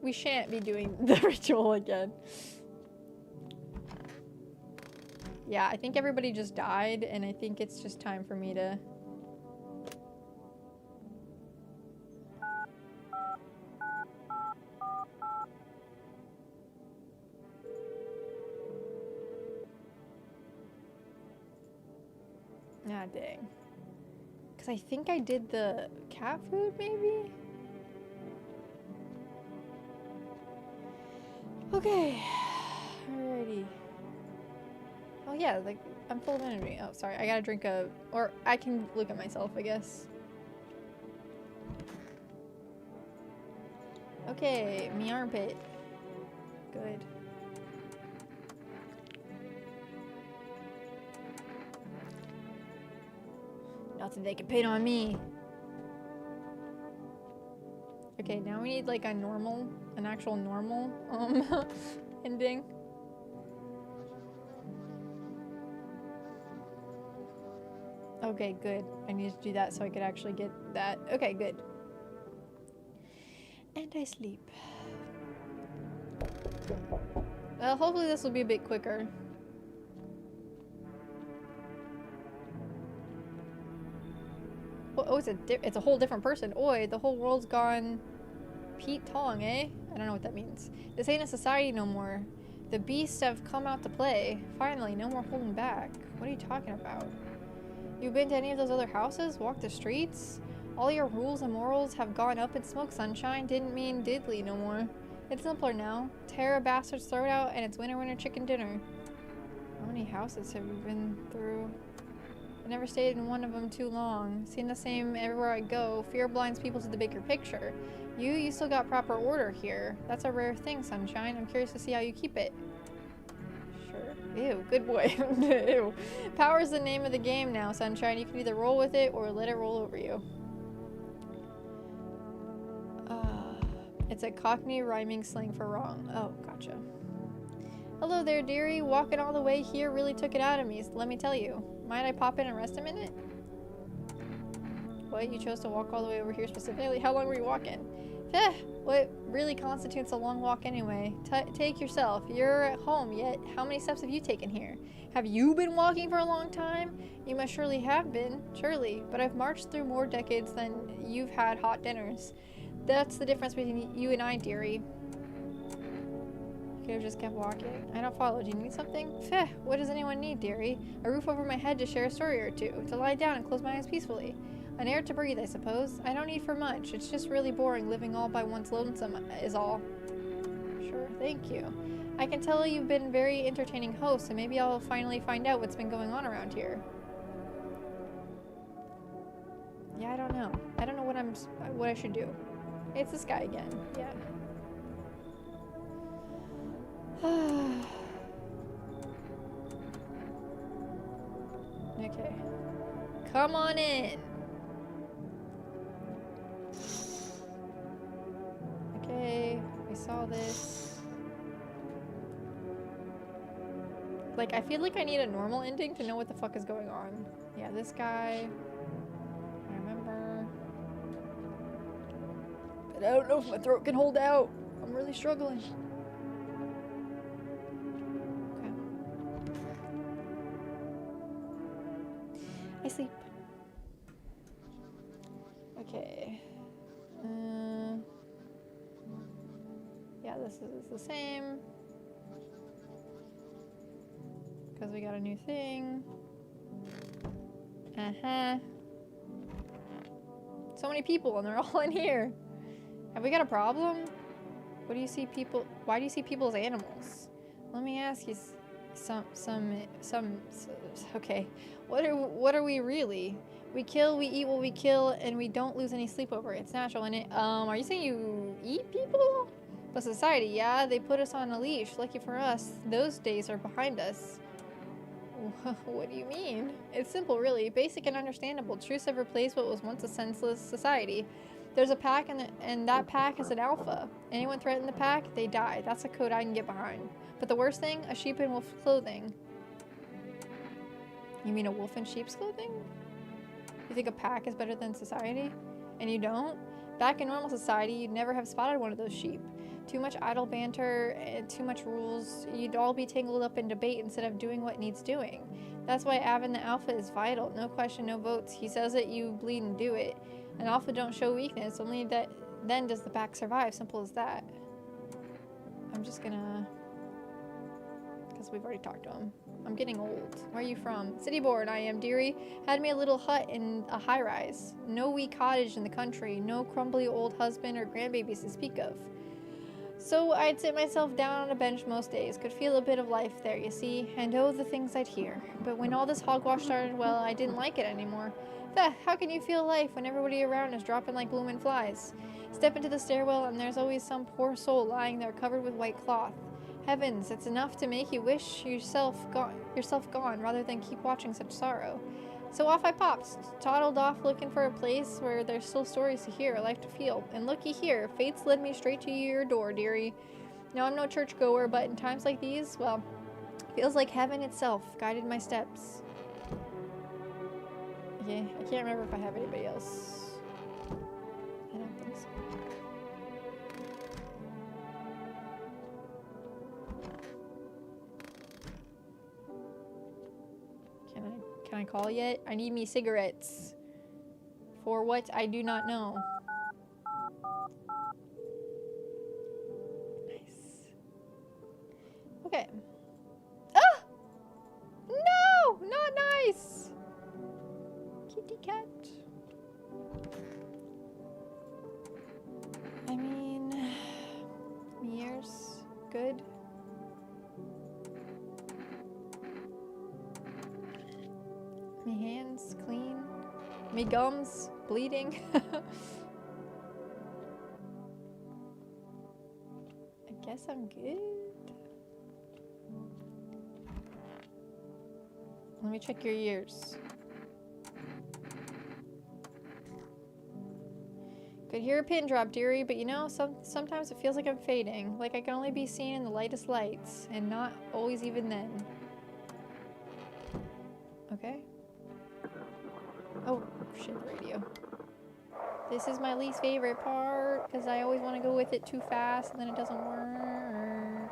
[SPEAKER 1] We shan't be doing the ritual again. Yeah, I think everybody just died, and I think it's just time for me to... Ah, dang. Because I think I did the cat food, maybe? Okay. Alrighty. Oh yeah, like, I'm full of energy. Oh, sorry, I gotta drink a... Or I can look at myself, I guess. Okay, me armpit. Good. Nothing they can pin on me. Okay, now we need like a normal, an actual normal, ending. Okay, good. I need to do that so I could actually get that. Okay, good. And I sleep. Well, hopefully this will be a bit quicker. Oh, it's a whole different person. Oi, the whole world's gone Pete Tong, eh? I don't know what that means. This ain't a society no more. The beasts have come out to play. Finally, no more holding back. What are you talking about? You been to any of those other houses? Walked the streets? All your rules and morals have gone up in smoke, sunshine. Didn't mean diddly no more. It's simpler now. Tear a bastard's throat out and it's winner winner chicken dinner. How many houses have you been through? I never stayed in one of them too long. Seen the same everywhere I go. Fear blinds people to the bigger picture. You still got proper order here. That's a rare thing, sunshine. I'm curious to see how you keep it. Sure. Ew, good boy. Ew. Power's the name of the game now, Sunshine. You can either roll with it or let it roll over you. It's a Cockney rhyming slang for wrong. Oh, gotcha. Hello there, dearie. Walking all the way here really took it out of me, let me tell you. Might I pop in and rest a minute? What? You chose to walk all the way over here specifically? How long were you walking? What really constitutes a long walk anyway? Take yourself. You're at home, yet how many steps have you taken here? Have you been walking for a long time? You must surely have been, surely. But I've marched through more decades than you've had hot dinners. That's the difference between you and I, dearie. Could have just kept walking. I don't follow. Do you need something? What does anyone need, dearie? A roof over my head to share a story or two. To lie down and close my eyes peacefully. An air to breathe, I suppose. I don't need for much. It's just really boring living all by one's lonesome is all. Sure, thank you. I can tell you've been a very entertaining host, and maybe I'll finally find out what's been going on around here. Yeah, I don't know. I don't know what I should do. It's this guy again. Yeah. Okay. Come on in. Okay, we saw this. Like, I feel like I need a normal ending to know what the fuck is going on. Yeah, this guy. I remember. But I don't know if my throat can hold out. I'm really struggling. I sleep. Okay. Yeah, this is the same. Because we got a new thing. So many people and they're all in here. Have we got a problem? What do you see people? Why do you see people as animals? Let me ask you okay. What are we really? We kill, we eat what we kill, and we don't lose any sleep over it. It's natural, and are you saying you eat people? But society, yeah, they put us on a leash. Lucky for us, those days are behind us. What do you mean? It's simple, really. Basic and understandable. Truths have replaced what was once a senseless society. There's a pack, and that pack is an alpha. Anyone threaten the pack, they die. That's a code I can get behind. But the worst thing, a sheep in wolf's clothing. You mean a wolf in sheep's clothing? You think a pack is better than society? And you don't? Back in normal society, you'd never have spotted one of those sheep. Too much idle banter and too much rules. You'd all be tangled up in debate instead of doing what needs doing. That's why Avon the Alpha is vital. No question, no votes. He says it, you bleed and do it. An alpha don't show weakness, only that then does the pack survive. Simple as that. I'm just gonna... because we've already talked to him. I'm getting old. Where are you from? City born, I am, dearie. Had me a little hut in a high-rise. No wee cottage in the country. No crumbly old husband or grandbabies to speak of. So I'd sit myself down on a bench most days. Could feel a bit of life there, you see. And oh, the things I'd hear. But when all this hogwash started, well, I didn't like it anymore. How can you feel life when everybody around is dropping like blooming flies? Step into the stairwell and there's always some poor soul lying there covered with white cloth. Heavens, it's enough to make you wish yourself gone rather than keep watching such sorrow. So off I popped, toddled off looking for a place where there's still stories to hear, life to feel. And looky here, fate's led me straight to your door, dearie. Now I'm no churchgoer, but in times like these, well, feels like heaven itself guided my steps. Okay, I can't remember if I have anybody else. I don't think so. Can I call yet? I need me cigarettes. For what? I do not know. Nice. Okay. Ah! No! Not nice! Kitty cat. I mean... me ears. Good. Me hands clean. Me gums bleeding. I guess I'm good. Let me check your ears. Could hear a pin drop, dearie, but you know, sometimes it feels like I'm fading. Like I can only be seen in the lightest lights, and not always even then. Okay. Oh, shit, the radio. This is my least favorite part, because I always want to go with it too fast, and then it doesn't work.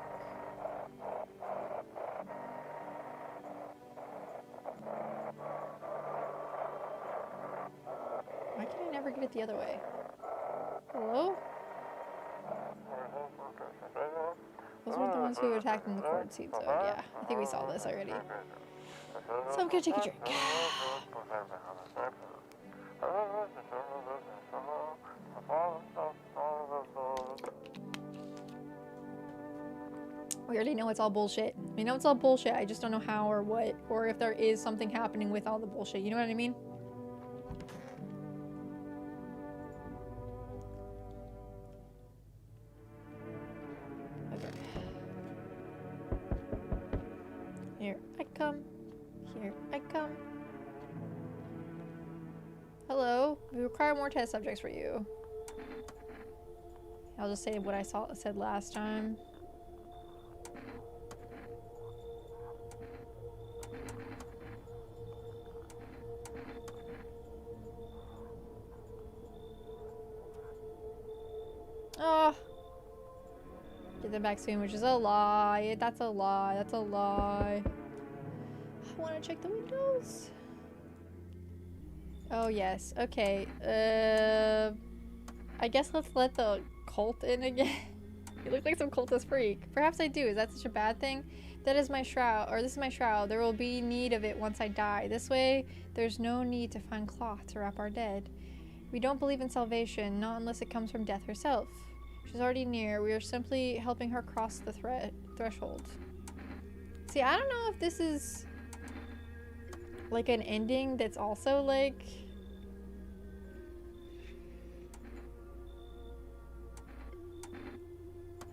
[SPEAKER 1] Why can I never get it the other way? Hello? Those were the ones who attacked in the quarantine zone. Yeah, I think we saw this already. So I'm gonna take a drink. We already know it's all bullshit. We know it's all bullshit. I just don't know how or what, or if there is something happening with all the bullshit. You know what I mean? Okay. Here I come. Here I come. Hello. We require more test subjects for you. I'll just say what I said last time. Oh. Get them back soon, which is a lie. That's a lie. That's a lie. I want to check the windows. Oh, yes. Okay. I guess let's let the cult in again. You look like some cultist freak. Perhaps I do. Is that such a bad thing? That is my shroud, or this is my shroud. There will be need of it once I die. This way, there's no need to find cloth to wrap our dead. We don't believe in salvation, not unless it comes from death herself. She's already near. We are simply helping her cross the threshold. See, I don't know if this is like an ending that's also like...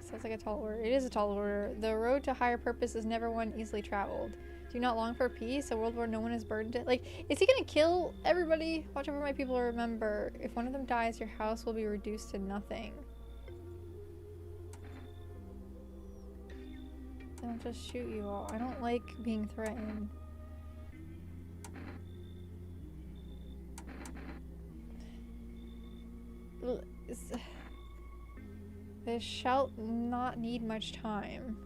[SPEAKER 1] Sounds like a tall order. It is a tall order. The road to higher purpose is never one easily traveled. Do you not long for peace? A world where no one is burdened to... Like, is he gonna kill everybody? Watch over my people, remember. If one of them dies, your house will be reduced to nothing. Don't just shoot you all. I don't like being threatened. This shall not need much time.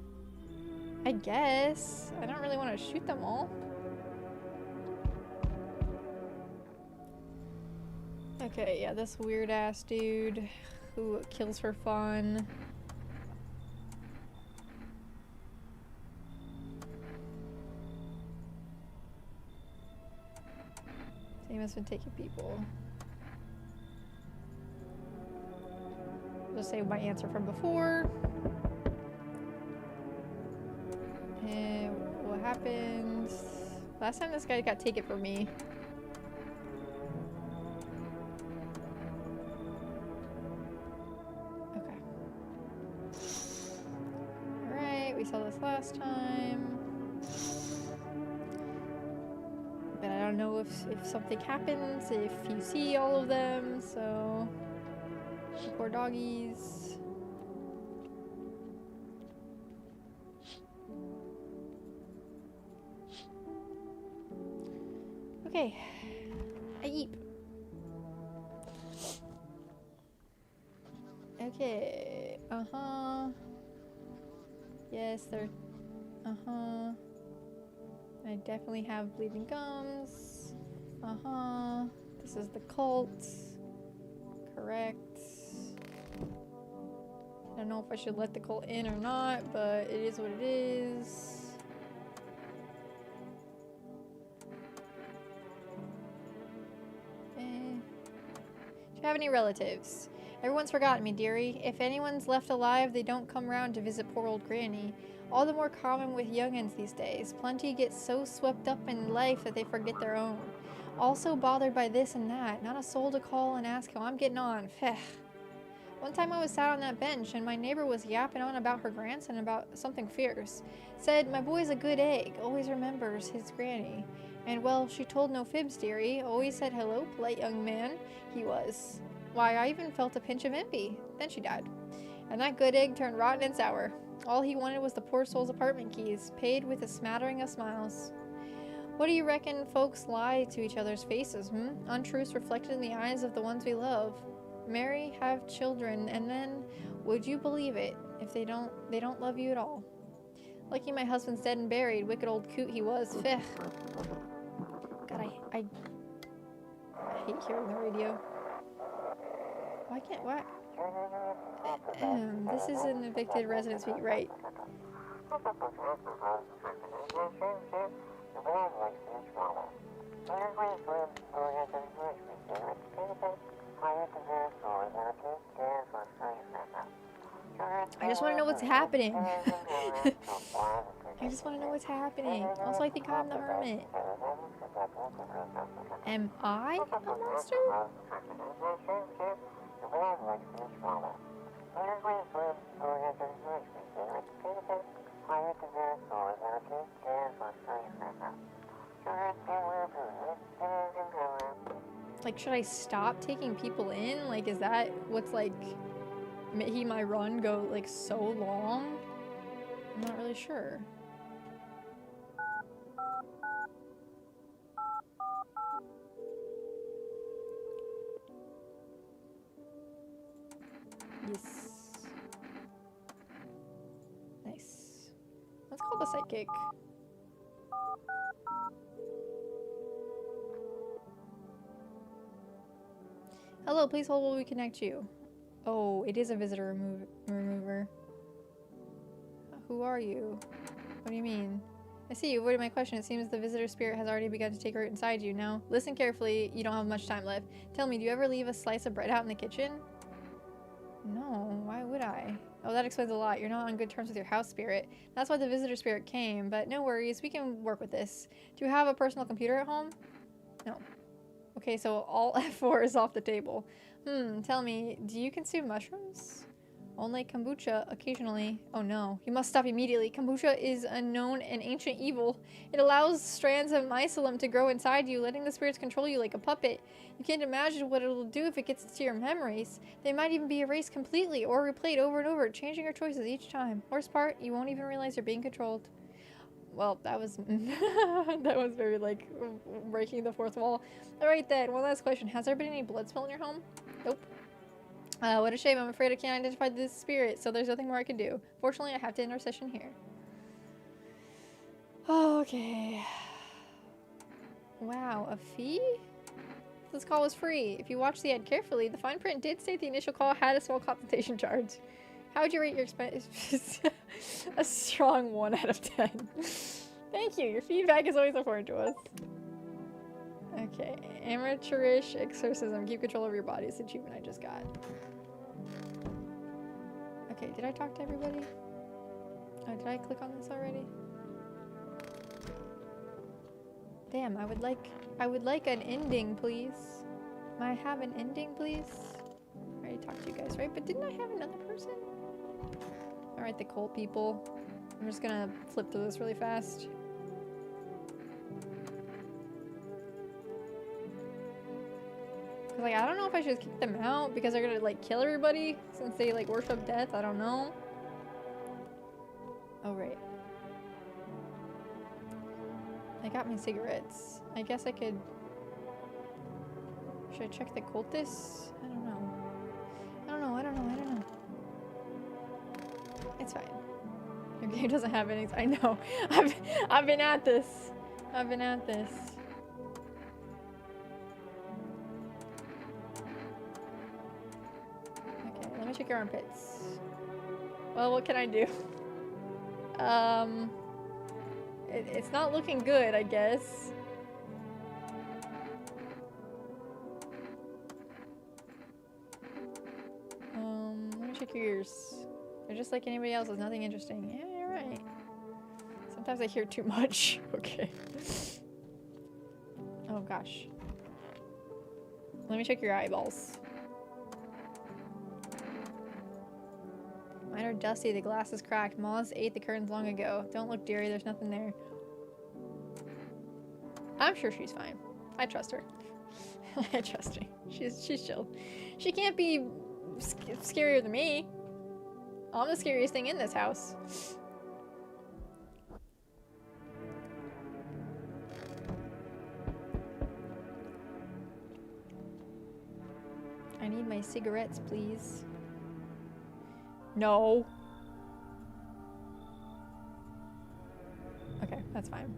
[SPEAKER 1] I guess. I don't really want to shoot them all. Okay, yeah, this weird ass dude who kills for fun. He must have been taking people. Just say my answer from before. And what happened? Last time this guy got taken from me. Okay. Alright, we saw this last time. But I don't know if something happens, if you see all of them, so... Poor doggies. Okay. I eat. Okay. Uh-huh. Yes, they're... Uh-huh. I definitely have bleeding gums. Uh-huh. This is the cult. Correct. I don't know if I should let the cult in or not, but it is what it is. Do you have any relatives? Everyone's forgotten me, dearie. If anyone's left alive, they don't come round to visit poor old Granny. All the more common with young'uns these days. Plenty get so swept up in life that they forget their own. Also bothered by this and that. Not a soul to call and ask how I'm getting on. Feh. One time I was sat on that bench and my neighbor was yapping on about her grandson about something fierce. Said, my boy's a good egg, always remembers his granny. And well, she told no fibs, dearie, always said hello, polite young man he was. Why, I even felt a pinch of envy. Then she died. And that good egg turned rotten and sour. All he wanted was the poor soul's apartment keys, paid with a smattering of smiles. What do you reckon folks lie to each other's faces, Untruths reflected in the eyes of the ones we love. Marry, have children, and then, would you believe it, if they don't love you at all. Lucky my husband's dead and buried, wicked old coot he was, Feh. God, I hate hearing the radio. Why can't, what? This is an evicted resident suite, right? I just want to know what's happening. I just want to know what's happening. Also, I think I'm the hermit. Am I a monster? Like, should I stop taking people in? Like, is that what's, like, making my run go, like, so long? I'm not really sure. Yes. Nice. Let's call the psychic. Hello, please hold while we connect you. Oh, it is a visitor remover. Who are you? What do you mean? I see, you avoided my question. It seems the visitor spirit has already begun to take root inside you. Now, listen carefully. You don't have much time left. Tell me, do you ever leave a slice of bread out in the kitchen? No, why would I? Oh, that explains a lot. You're not on good terms with your house spirit. That's why the visitor spirit came, but no worries. We can work with this. Do you have a personal computer at home? No. Okay, so all F4 is off the table. Tell me, do you consume mushrooms? Only kombucha occasionally. Oh no, you must stop immediately. Kombucha is a known and ancient evil. It allows strands of mycelium to grow inside you, letting the spirits control you like a puppet. You can't imagine what it'll do if it gets into your memories. They might even be erased completely or replayed over and over, changing your choices each time. Worst part, you won't even realize you're being controlled. Well, that was that was very, like, breaking the fourth wall. Alright then, one last question. Has there been any blood spill in your home? Nope. What a shame. I'm afraid I can't identify this spirit, so there's nothing more I can do. Fortunately, I have to end our session here. Okay. Wow, a fee? This call was free. If you watch the ad carefully, the fine print did state the initial call had a small consultation charge. How would you rate your expense? A strong 1 out of 10. Thank you. Your feedback is always important to us. Okay. Amateurish exorcism. Keep control of your body. It's the achievement I just got. Okay. Did I talk to everybody? Oh, did I click on this already? Damn. I would like an ending, please. May I have an ending, please? I already talked to you guys, right? But didn't I have another person? Alright, the cult people. I'm just gonna flip through this really fast. Cause, like, I don't know if I should kick them out because they're gonna, like, kill everybody since they, like, worship death. I don't know. Oh, right. I got my cigarettes. I guess I could... Should I check the cultists? I don't know. I don't know. It's fine. Your game doesn't have any. I know. I've been at this. Okay, let me check your armpits. Well, what can I do? It's not looking good, I guess. Let me check your ears. They're just like anybody else. There's nothing interesting. Yeah, you're right. Sometimes I hear too much. Okay. Oh, gosh. Let me check your eyeballs. dusty, the glass is cracked. Moths ate the curtains long ago. Don't look, dearie, there's nothing there. I'm sure she's fine. I trust her. I trust her. She's chill. She can't be scarier than me. I'm the scariest thing in this house. I need my cigarettes, please. No. Okay, that's fine.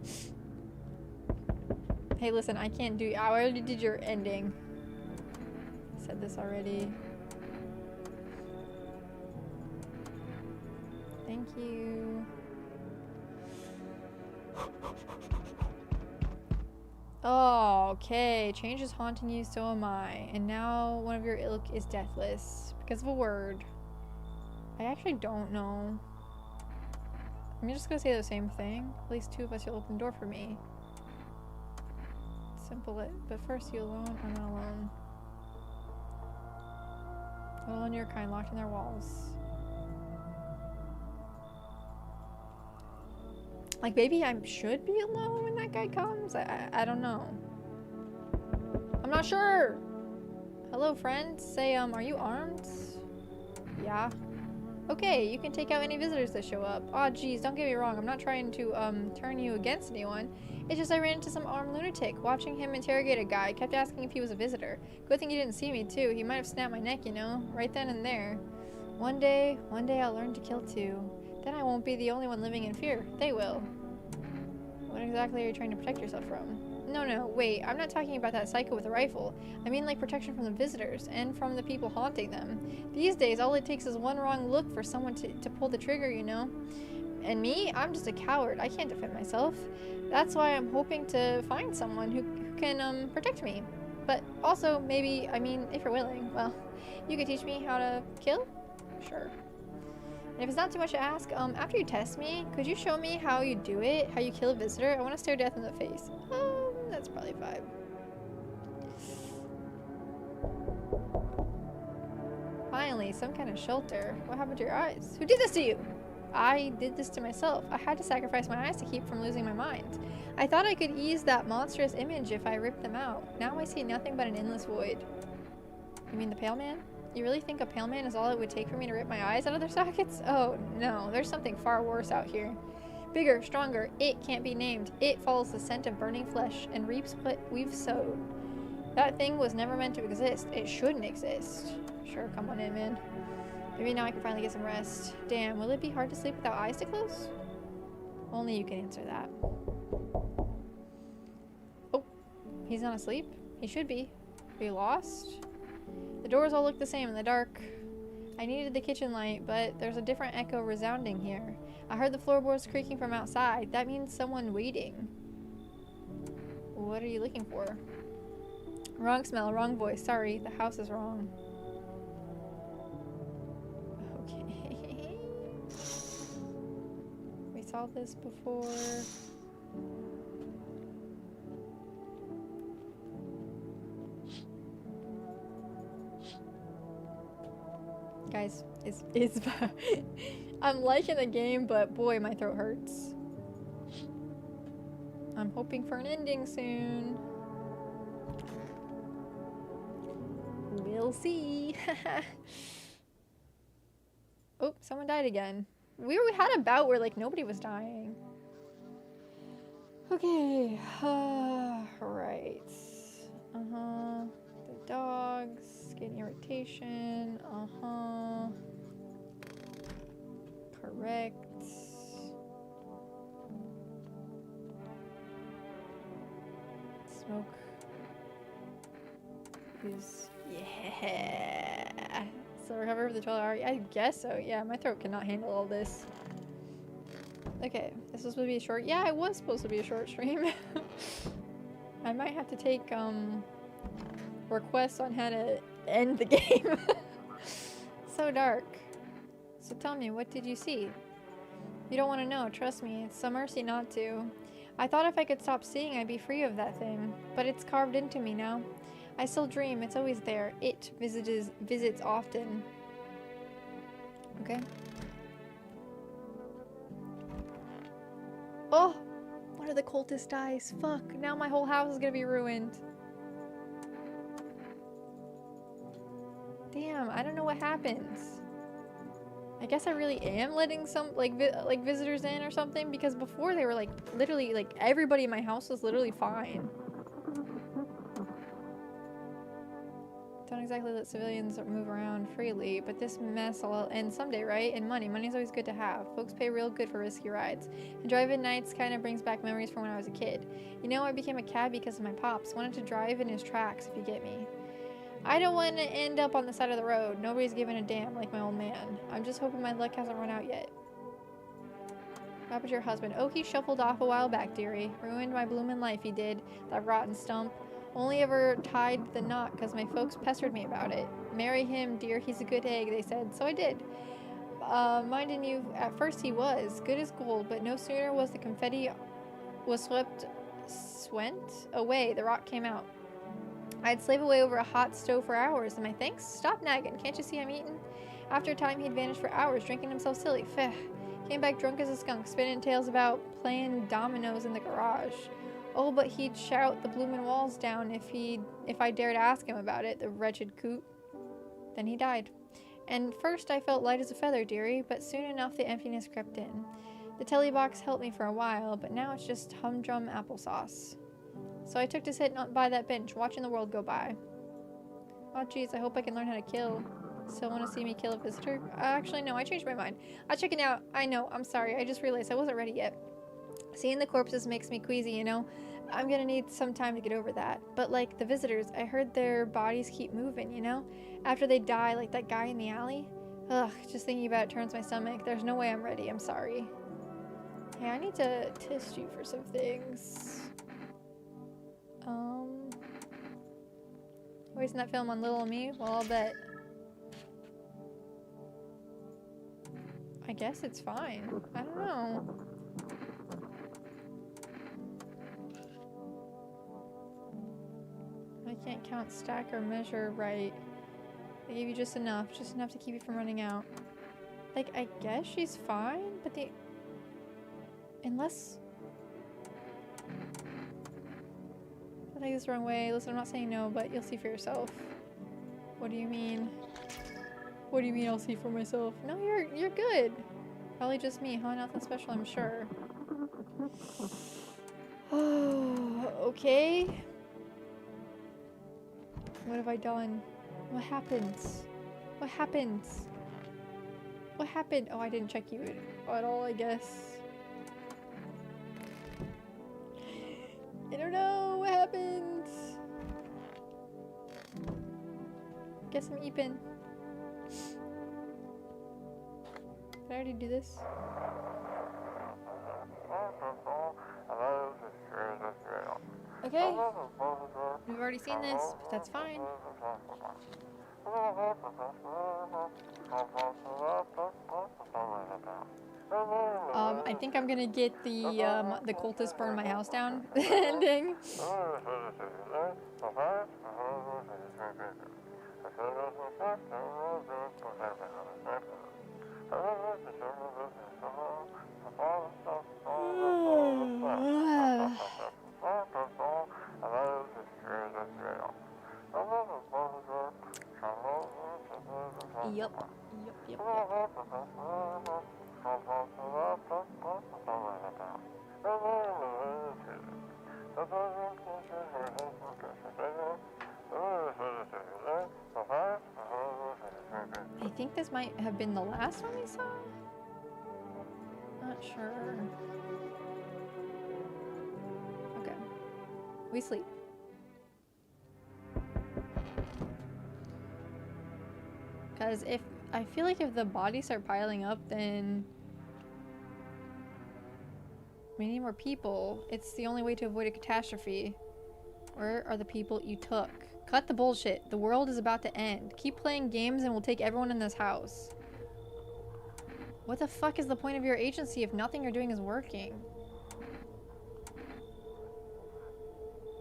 [SPEAKER 1] Hey, listen, I can't do... I already did your ending. I said this already. Thank you. Oh, okay. Change is haunting you, so am I. And now one of your ilk is deathless. Because of a word. I actually don't know. I'm just gonna say the same thing. At least two of us will open the door for me. Simple it. But first, you alone? I'm not alone. Alone, your kind, locked in their walls. Like, maybe I should be alone when that guy comes? I don't know. I'm not sure. Hello, friend. Say, are you armed? Yeah. Okay, you can take out any visitors that show up. Aw, geez, don't get me wrong. I'm not trying to, turn you against anyone. It's just I ran into some armed lunatic. Watching him interrogate a guy, kept asking if he was a visitor. Good thing he didn't see me, too. He might have snapped my neck, you know? Right then and there. One day I'll learn to kill too. Then I won't be the only one living in fear. They will. What exactly are you trying to protect yourself from? No, wait. I'm not talking about that psycho with a rifle. I mean like protection from the visitors and from the people haunting them. These days, all it takes is one wrong look for someone to pull the trigger, you know? And me? I'm just a coward. I can't defend myself. That's why I'm hoping to find someone who can protect me. But also, maybe, I mean, if you're willing, well, you could teach me how to kill? Sure. And if it's not too much to ask, after you test me, could you show me how you do it? How you kill a visitor? I want to stare death in the face. That's probably fine. Finally, some kind of shelter. What happened to your eyes? Who did this to you? I did this to myself. I had to sacrifice my eyes to keep from losing my mind. I thought I could ease that monstrous image if I ripped them out. Now I see nothing but an endless void. You mean the pale man? You really think a pale man is all it would take for me to rip my eyes out of their sockets? Oh, no. There's something far worse out here. Bigger, stronger. It can't be named. It follows the scent of burning flesh and reaps what we've sowed. That thing was never meant to exist. It shouldn't exist. Sure, come on in, man. Maybe now I can finally get some rest. Damn, will it be hard to sleep without eyes to close? Only you can answer that. Oh, he's not asleep? He should be. Are you lost? The doors all look the same in the dark. I needed the kitchen light, but there's a different echo resounding here. I heard the floorboards creaking from outside. That means someone waiting. What are you looking for? Wrong smell, wrong voice. Sorry, the house is wrong. Okay. We saw this before. Guys, it's I'm liking the game, but boy, my throat hurts. I'm hoping for an ending soon. We'll see. Oh, someone died again. We had a bout where like nobody was dying. Okay. Right. The dogs getting irritation. Correct. Smoke is yeah. So recover for the 12 hour. I guess so. Yeah, my throat cannot handle all this. Okay, this was supposed to be a short. Yeah, it was supposed to be a short stream. I might have to take requests on how to end the game. So dark. So tell me, what did you see? You don't want to know, trust me. It's a mercy not to. I thought if I could stop seeing, I'd be free of that thing. But it's carved into me now. I still dream, it's always there. It visits often. Okay. Oh! One of the cultists dies. Fuck. Now my whole house is gonna be ruined. Damn, I don't know what happens. I guess I really am letting some, like, visitors in or something, because before they were, like, literally, like, everybody in my house was literally fine. Don't exactly let civilians move around freely, but this mess will end someday, right? And money's always good to have. Folks pay real good for risky rides. And drive-in nights kind of brings back memories from when I was a kid. You know, I became a cab because of my pops. Wanted to drive in his tracks, if you get me. I don't want to end up on the side of the road. Nobody's giving a damn like my old man. I'm just hoping my luck hasn't run out yet. What happened to your husband? Oh, he shuffled off a while back, dearie. Ruined my bloomin' life, he did. That rotten stump. Only ever tied the knot because my folks pestered me about it. Marry him, dear. He's a good egg, they said. So I did. Minding you, at first he was. Good as gold, but no sooner was the confetti swept away, the rock came out. I'd slave away over a hot stove for hours, and my thanks? Stop nagging. Can't you see I'm eating? After a time, he'd vanished for hours, drinking himself silly. Feh. Came back drunk as a skunk, spinning tales about playing dominoes in the garage. Oh, but he'd shout the bloomin' walls down if I dared ask him about it, the wretched coot. Then he died. And first I felt light as a feather, dearie, but soon enough the emptiness crept in. The telly box helped me for a while, but now it's just humdrum applesauce. So I took to sitting by that bench, watching the world go by. Oh jeez, I hope I can learn how to kill. Still want to see me kill a visitor? Actually, no, I changed my mind. I'll check it out. I know, I'm sorry, I just realized I wasn't ready yet. Seeing the corpses makes me queasy, you know? I'm gonna need some time to get over that. But like, the visitors, I heard their bodies keep moving, you know? After they die, like that guy in the alley. Ugh, just thinking about it turns my stomach. There's no way I'm ready, I'm sorry. Hey, I need to test you for some things. Wasting that film on little me? Well, I'll bet. I guess it's fine. I don't know. I can't count, stack, or measure right. They gave you just enough to keep you from running out. Like, I guess she's fine, but unless... I take this the wrong way. Listen, I'm not saying no, but you'll see for yourself. What do you mean? What do you mean I'll see for myself? No, you're good. Probably just me, huh? Nothing special, I'm sure. Oh, okay. What have I done? What happens? What happens? What happened? Oh, I didn't check you at all, I guess. I don't know what happened. Guess I'm eeping. Did I already do this? Okay. We've already seen this, but that's fine. I think I'm gonna get the cultist burn my house down ending. Yep. I think this might have been the last one we saw. Not sure. Okay. We sleep. Because I feel like if the bodies start piling up, then we need more people. It's the only way to avoid a catastrophe. Where are the people you took? Cut the bullshit. The world is about to end. Keep playing games and we'll take everyone in this house. What the fuck is the point of your agency if nothing you're doing is working?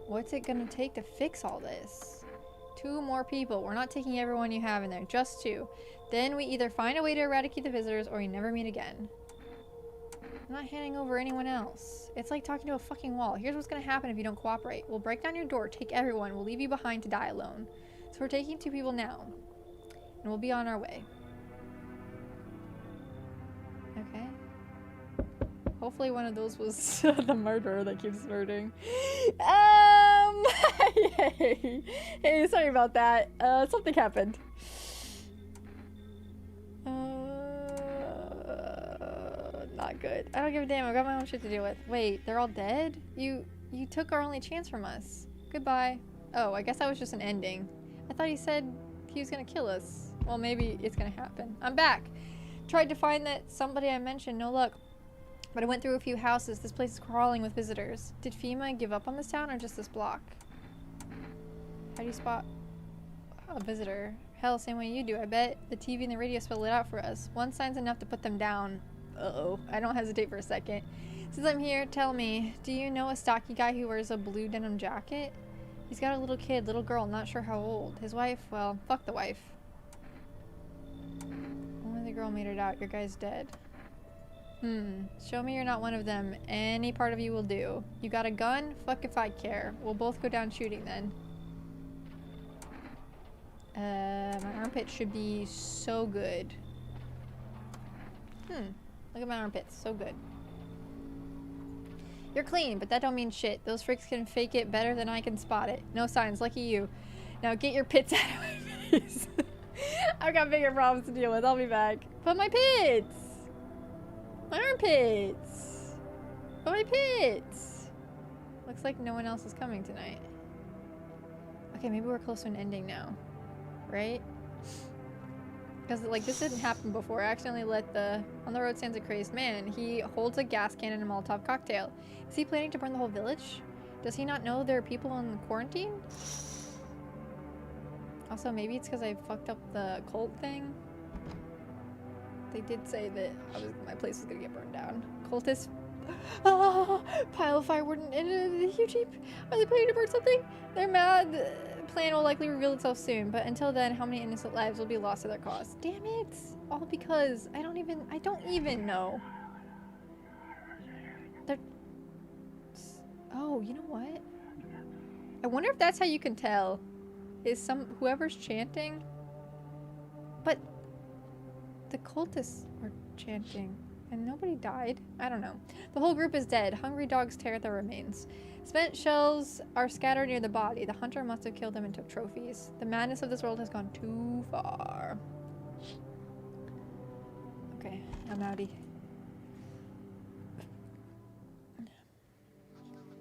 [SPEAKER 1] What's it gonna take to fix all this? 2 more people. We're not taking everyone you have in there. Just 2. Then we either find a way to eradicate the visitors or we never meet again. I'm not handing over anyone else. It's like talking to a fucking wall. Here's what's gonna happen if you don't cooperate. We'll break down your door, take everyone, we'll leave you behind to die alone. So we're taking 2 people now. And we'll be on our way. Okay. Hopefully one of those was the murderer that keeps murdering. Hey, sorry about that. Something happened. Not good. I don't give a damn. I got my own shit to deal with. Wait, they're all dead? You took our only chance from us. Goodbye. Oh, I guess that was just an ending. I thought he said he was gonna kill us. Well, maybe it's gonna happen. I'm back. Tried to find that somebody I mentioned. No luck. But I went through a few houses. This place is crawling with visitors. Did FEMA give up on this town or just this block? How do you spot a visitor? Hell, same way you do, I bet. The TV and the radio spell it out for us. One sign's enough to put them down. Uh-oh. I don't hesitate for a second. Since I'm here, tell me, do you know a stocky guy who wears a blue denim jacket? He's got a little kid, little girl, not sure how old. His wife, well, fuck the wife. Only the girl made it out. Your guy's dead. Show me you're not one of them. Any part of you will do. You got a gun? Fuck if I care. We'll both go down shooting then. My armpit should be so good. Look at my armpits. So good. You're clean, but that don't mean shit. Those freaks can fake it better than I can spot it. No signs. Lucky you. Now get your pits out of my face. I've got bigger problems to deal with. I'll be back. But my pits! My armpits! But my pits! Looks like no one else is coming tonight. Okay, maybe we're close to an ending now. Right? Because, like, this didn't happen before. I accidentally let the... On the road stands a crazed man. He holds a gas can and a Molotov cocktail. Is he planning to burn the whole village? Does he not know there are people in quarantine? Also, maybe it's because I fucked up the cult thing. They did say that my place was gonna get burned down. Cultists... Pile of firewood in a huge heap. Are they planning to burn something? They're mad. The plan will likely reveal itself soon, but until then, how many innocent lives will be lost at their cost? Damn it! All because I don't even know. They're... Oh, you know what? I wonder if that's how you can tell. Is whoever's chanting? But the cultists were chanting. And nobody died. I don't know. The whole group is dead. Hungry dogs tear at their remains. Spent shells are scattered near the body. The hunter must have killed them and took trophies. The madness of this world has gone too far. Okay, I'm outie.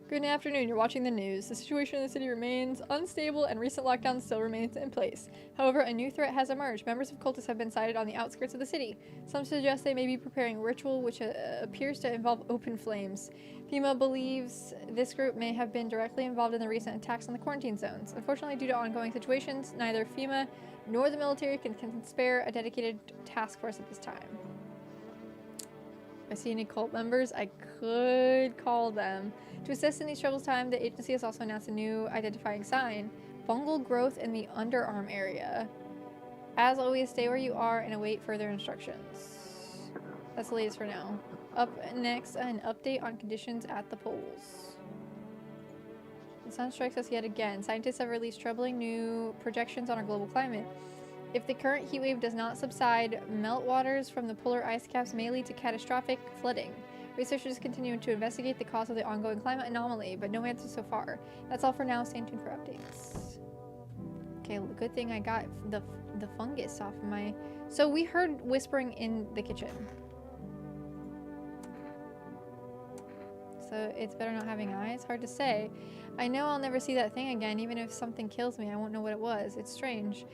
[SPEAKER 1] Good afternoon, you're watching the news. The situation in the city remains unstable and recent lockdowns still remains in place. However, a new threat has emerged. Members of cultists have been sighted on the outskirts of the city. Some suggest they may be preparing a ritual which appears to involve open flames. FEMA believes this group may have been directly involved in the recent attacks on the quarantine zones. Unfortunately, due to ongoing situations, neither FEMA nor the military can spare a dedicated task force at this time. If I see any cult members, I could call them. To assist in these troubled times, the agency has also announced a new identifying sign. Fungal growth in the underarm area. As always, stay where you are and await further instructions. That's the latest for now. Up next, an update on conditions at the poles. The sun strikes us yet again. Scientists have released troubling new projections on our global climate. If the current heat wave does not subside, meltwaters from the polar ice caps may lead to catastrophic flooding. Researchers continue to investigate the cause of the ongoing climate anomaly, but no answers so far. That's all for now. Stay tuned for updates. Okay, good thing I got the fungus off of my... So we heard whispering in the kitchen. So it's better not having eyes? Hard to say. I know I'll never see that thing again. Even if something kills me, I won't know what it was. It's strange.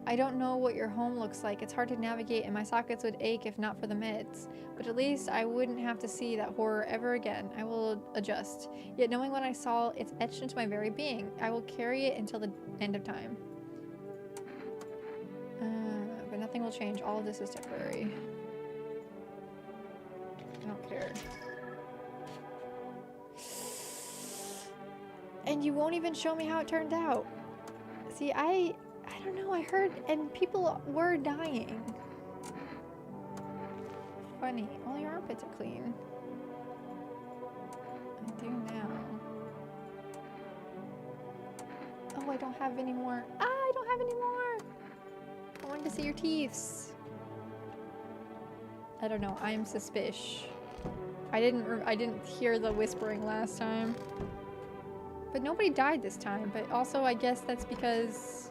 [SPEAKER 1] I don't know what your home looks like. It's hard to navigate and my sockets would ache if not for the meds. But at least I wouldn't have to see that horror ever again. I will adjust. Yet knowing what I saw, it's etched into my very being. I will carry it until the end of time. But nothing will change. All of this is temporary. I don't care. And you won't even show me how it turned out. See, I don't know, I heard, and people were dying. Funny, all your armpits are clean. I don't have any more. Ah, I don't have any more. I wanted to see your teeth. I don't know. I am suspicious. I didn't hear the whispering last time. But nobody died this time. But also, I guess that's because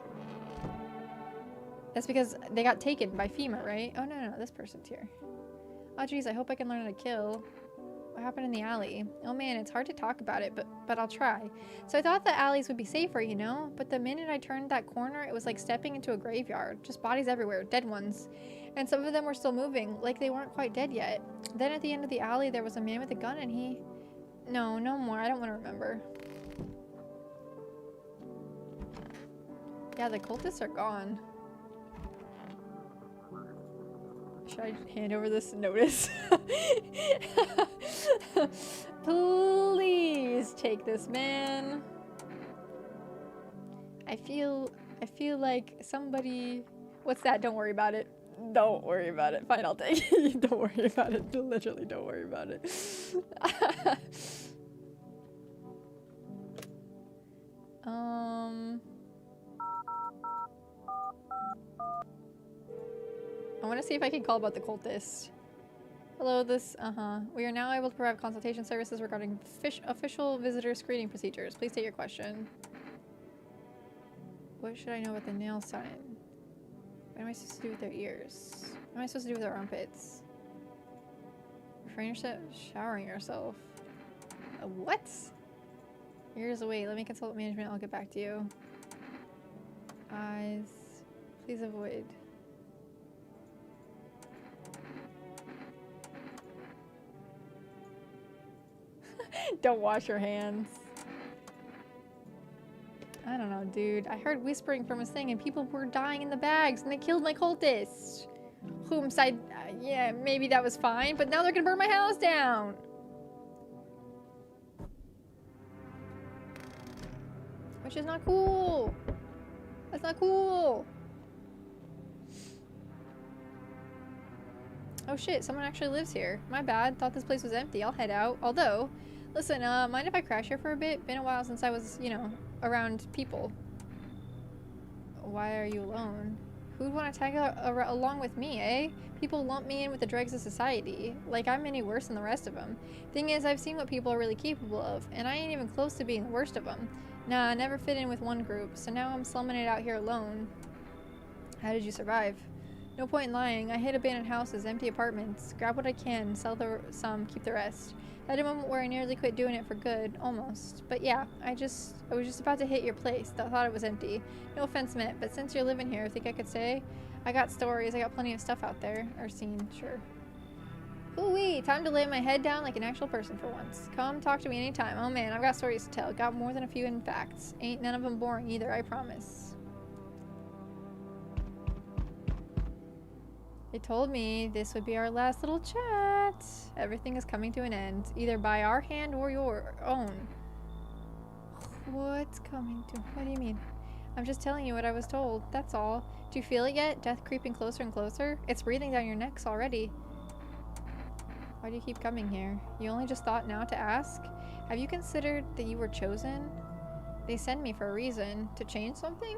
[SPEAKER 1] they got taken by FEMA, right? Oh, no, this person's here. Oh, geez, I hope I can learn how to kill. What happened in the alley? Oh, man, it's hard to talk about it, but I'll try. So I thought the alleys would be safer, you know? But the minute I turned that corner, it was like stepping into a graveyard. Just bodies everywhere, dead ones. And some of them were still moving, like they weren't quite dead yet. Then at the end of the alley, there was a man with a gun and he... No more. I don't want to remember. Yeah, the cultists are gone. Should I hand over this notice? Please take this, man. I feel like somebody... What's that? Don't worry about it. Don't worry about it. Fine, I'll take it. Don't worry about it. Literally, don't worry about it. I want to see if I can call about the cultist. Hello, we are now able to provide consultation services regarding official visitor screening procedures. Please state your question. What should I know about the nail sign? What am I supposed to do with their ears? What am I supposed to do with their armpits? Refrain yourself, showering yourself. What? Ears away. Let me consult management. I'll get back to you. Eyes. Please avoid. Don't wash your hands. I don't know, dude. I heard whispering from his thing and people were dying in the bags and they killed my cultists. Yeah, maybe that was fine, but now they're gonna burn my house down. Which is not cool. That's not cool. Oh shit, someone actually lives here. My bad. Thought this place was empty. I'll head out. Although, listen, mind if I crash here for a bit? Been a while since I was, you know, around people. Why are you alone? Who'd want to tag along with me, eh? People lump me in with the dregs of society. Like I'm any worse than the rest of them. Thing is, I've seen what people are really capable of, and I ain't even close to being the worst of them. Nah, I never fit in with one group, so now I'm slumming it out here alone. How did you survive? No point in lying. I hit abandoned houses, empty apartments, grab what I can, sell some, keep the rest. I had a moment where I nearly quit doing it for good, almost. But yeah, I was just about to hit your place. Thought it was empty. No offense meant, but since you're living here, I think I could say I got stories. I got plenty of stuff out there, or seen, sure. Ooh-wee, time to lay my head down like an actual person for once. Come talk to me anytime. Oh man, I've got stories to tell. Got more than a few in facts. Ain't none of them boring either, I promise. They told me this would be our last little chat. Everything is coming to an end, either by our hand or your own. What's coming to? What do you mean? I'm just telling you what I was told, that's all. Do you feel it yet? Death creeping closer and closer? It's breathing down your necks already. Why do you keep coming here? You only just thought now to ask? Have you considered that you were chosen? They send me for a reason. To change something?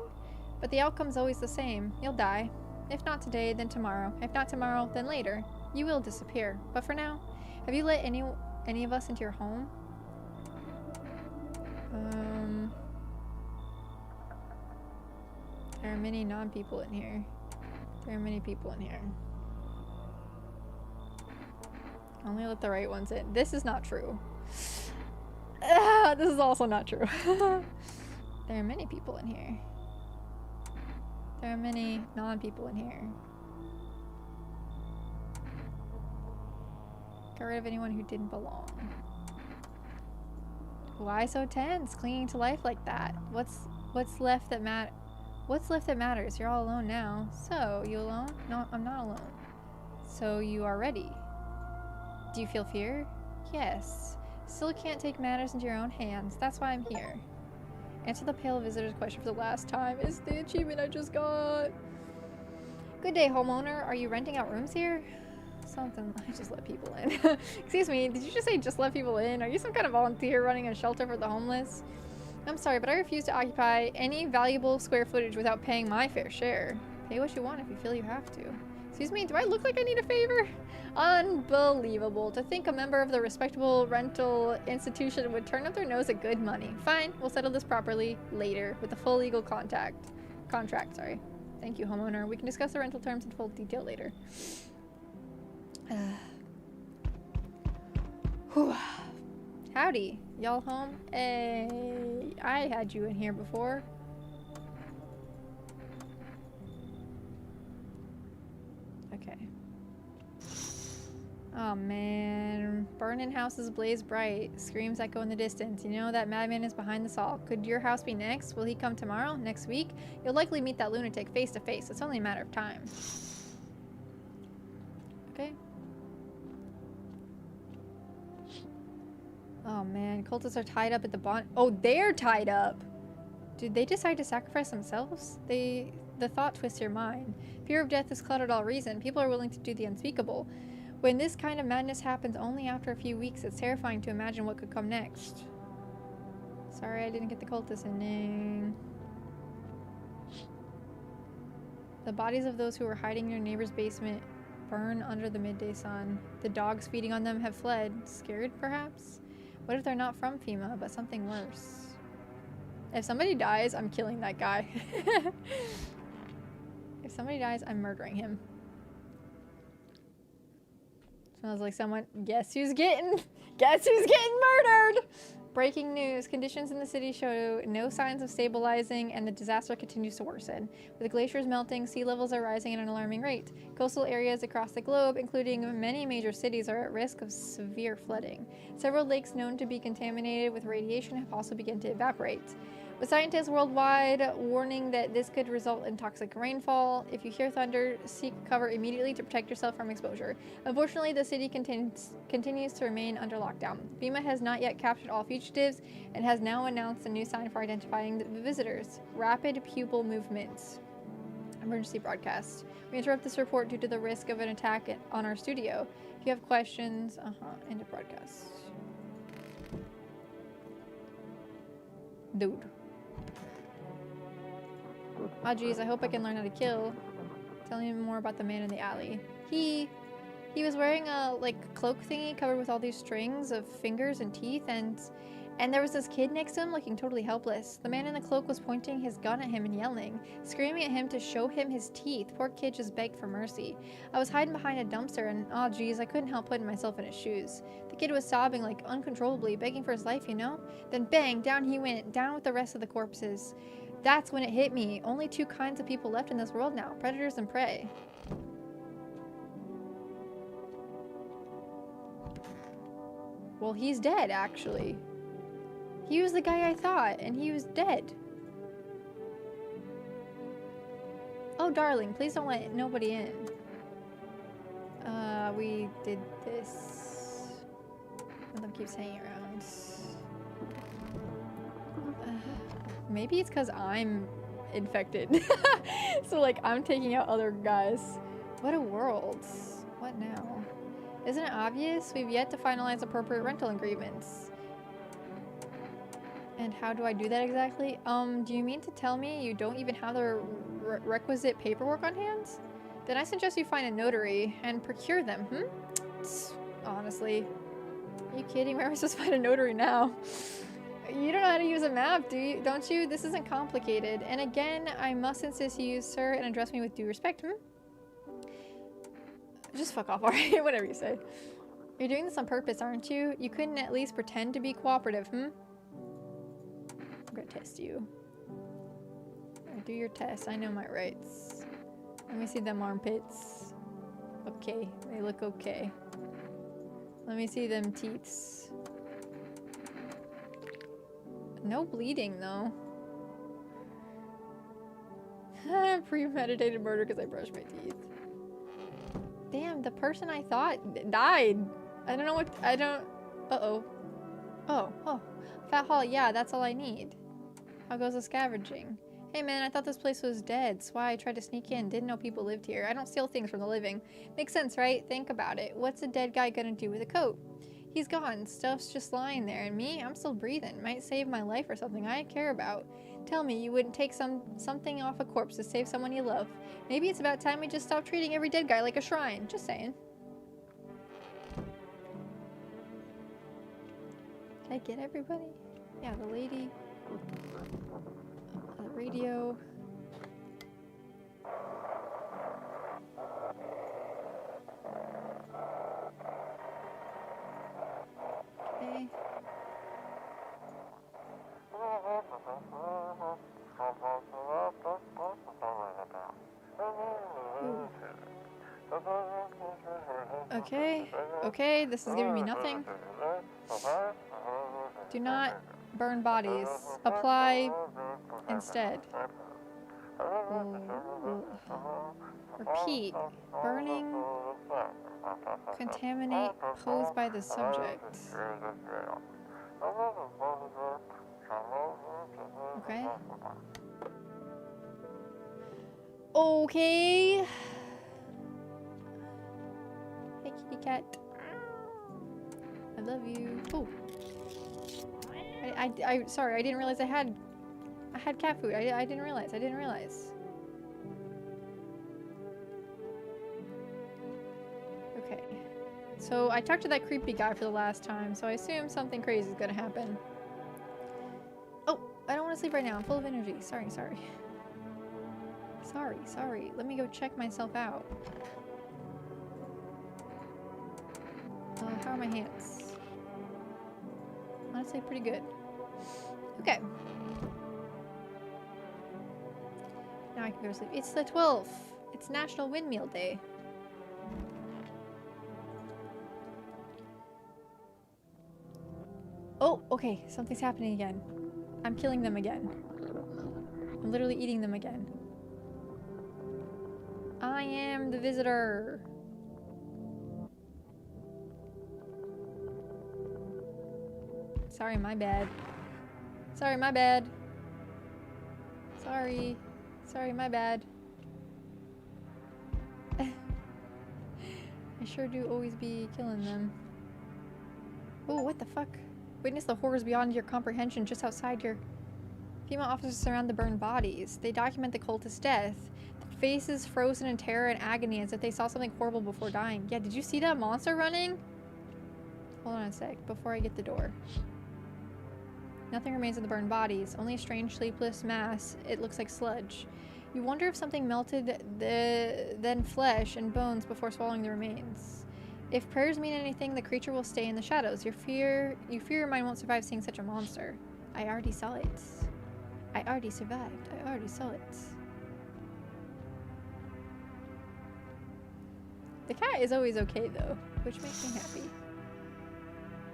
[SPEAKER 1] But the outcome's always the same. You'll die. If not today, then tomorrow. If not tomorrow, then later. You will disappear. But for now, have you let any of us into your home? There are many non-people in here. There are many people in here. Only let the right ones in. This is not true. This is also not true. There are many people in here. There are many non-people in here. Got rid of anyone who didn't belong. Why so tense, clinging to life like that? What's left that matters? You're all alone now. So, you alone? No, I'm not alone. So, you are ready. Do you feel fear? Yes. Still can't take matters into your own hands. That's why I'm here. Answer the pale visitor's question for the last time. It's the achievement I just got. Good day, homeowner. Are you renting out rooms here? Something. I just let people in. Excuse me, did you just say just let people in? Are you some kind of volunteer running a shelter for the homeless? I'm sorry, but I refuse to occupy any valuable square footage without paying my fair share. Pay what you want if you feel you have to. Excuse me, do I look like I need a favor? Unbelievable. To think a member of the respectable rental institution would turn up their nose at good money. Fine, we'll settle this properly later with a full legal contract. Sorry. Thank you, homeowner. We can discuss the rental terms in full detail later. Howdy. Y'all home? Hey, I had you in here before. Okay. Oh man. Burning houses blaze bright. Screams echo in the distance. You know that madman is behind this all. Could your house be next? Will he come tomorrow? Next week? You'll likely meet that lunatic face to face. It's only a matter of time. Okay. Oh man, cultists are tied up at the bond. Oh, they're tied up. Did they decide to sacrifice themselves? The thought twists your mind. Fear of death has clouded all reason. People are willing to do the unspeakable. When this kind of madness happens only after a few weeks, it's terrifying to imagine what could come next. Sorry, I didn't get the cultist ending. The bodies of those who were hiding in your neighbor's basement burn under the midday sun. The dogs feeding on them have fled. Scared, perhaps? What if they're not from FEMA, but something worse? If somebody dies, I'm killing that guy. If somebody dies, I'm murdering him. Smells like someone. Guess who's getting murdered? Breaking news. Conditions in the city show no signs of stabilizing and the disaster continues to worsen. With glaciers melting, sea levels are rising at an alarming rate. Coastal areas across the globe, including many major cities, are at risk of severe flooding. Several lakes known to be contaminated with radiation have also begun to evaporate. With scientists worldwide warning that this could result in toxic rainfall, if you hear thunder, seek cover immediately to protect yourself from exposure. Unfortunately, the city continues to remain under lockdown. FEMA has not yet captured all fugitives and has now announced a new sign for identifying the visitors: rapid pupil movements. Emergency broadcast. We interrupt this report due to the risk of an attack on our studio. If you have questions, end of broadcast. Dude. Oh geez, I hope I can learn how to kill. Tell me more about the man in the alley. He was wearing a cloak thingy covered with all these strings of fingers and teeth, and there was this kid next to him looking totally helpless. The man in the cloak was pointing his gun at him and yelling, screaming at him to show him his teeth. Poor kid just begged for mercy. I was hiding behind a dumpster and oh geez, I couldn't help putting myself in his shoes. The kid was sobbing like uncontrollably, begging for his life, you know? Then bang, down he went, down with the rest of the corpses. That's when it hit me. Only two kinds of people left in this world now, predators and prey. Well, he's dead, actually. He was the guy I thought, and he was dead. Oh, darling, please don't let nobody in. We did this. Rhythm keeps hanging around. Maybe it's because I'm infected. So, I'm taking out other guys. What a world. What now? Isn't it obvious? We've yet to finalize appropriate rental agreements. And how do I do that exactly? Do you mean to tell me you don't even have the requisite paperwork on hand? Then I suggest you find a notary and procure them, Honestly. Are you kidding? Where am I supposed to find a notary now? You don't know how to use a map, do you? Don't you? This isn't complicated. And again, I must insist you use sir and address me with due respect, Just fuck off, alright? Whatever you say. You're doing this on purpose, aren't you? You couldn't at least pretend to be cooperative, I'm gonna test you. Do your test. I know my rights. Let me see them armpits. Okay, they look okay. Let me see them teeths. No bleeding, though. Premeditated murder because I brushed my teeth. Damn, the person I thought died. I don't know what... I don't... Uh-oh. Oh. Fat Hall, yeah, that's all I need. How goes the scavenging? Hey man, I thought this place was dead. That's why I tried to sneak in. Didn't know people lived here. I don't steal things from the living. Makes sense, right? Think about it. What's a dead guy gonna do with a coat? He's gone. Stuff's just lying there. And me, I'm still breathing. Might save my life or something I care about. Tell me you wouldn't take something off a corpse to save someone you love. Maybe it's about time we just stop treating every dead guy like a shrine. Just saying. Did I get everybody? Yeah, the lady. The radio. Okay. Ooh. Okay. Okay, this is giving me nothing. Do not burn bodies. Apply instead. Ooh. Repeat. Burning. Contaminate posed by the subject. Okay. Okay. Hey, kitty cat. I love you. Oh. Sorry, I didn't realize I had cat food. I didn't realize. Okay. So I talked to that creepy guy for the last time, so I assume something crazy is gonna happen. Oh, I don't want to sleep right now. I'm full of energy. Sorry. Let me go check myself out. How are my hands? Honestly, pretty good. Okay. Now I can go to sleep. It's the 12th. It's National Windmill Day. Oh, okay. Something's happening again. I'm killing them again. I'm literally eating them again. I am the visitor. Sorry, my bad. Sorry, my bad. Sorry, my bad. I sure do always be killing them. Oh, what the fuck? Witness the horrors beyond your comprehension just outside your... Female officers surround the burned bodies. They document the cultist's death. Their faces frozen in terror and agony as if they saw something horrible before dying. Yeah, did you see that monster running? Hold on a sec, before I get the door. Nothing remains of the burned bodies, only a strange sleepless mass. It looks like sludge. You wonder if something melted then flesh and bones before swallowing the remains. If prayers mean anything, the creature will stay in the shadows. You fear your mind won't survive seeing such a monster. I already saw it. I already survived. I already saw it. The cat is always okay though, which makes me happy.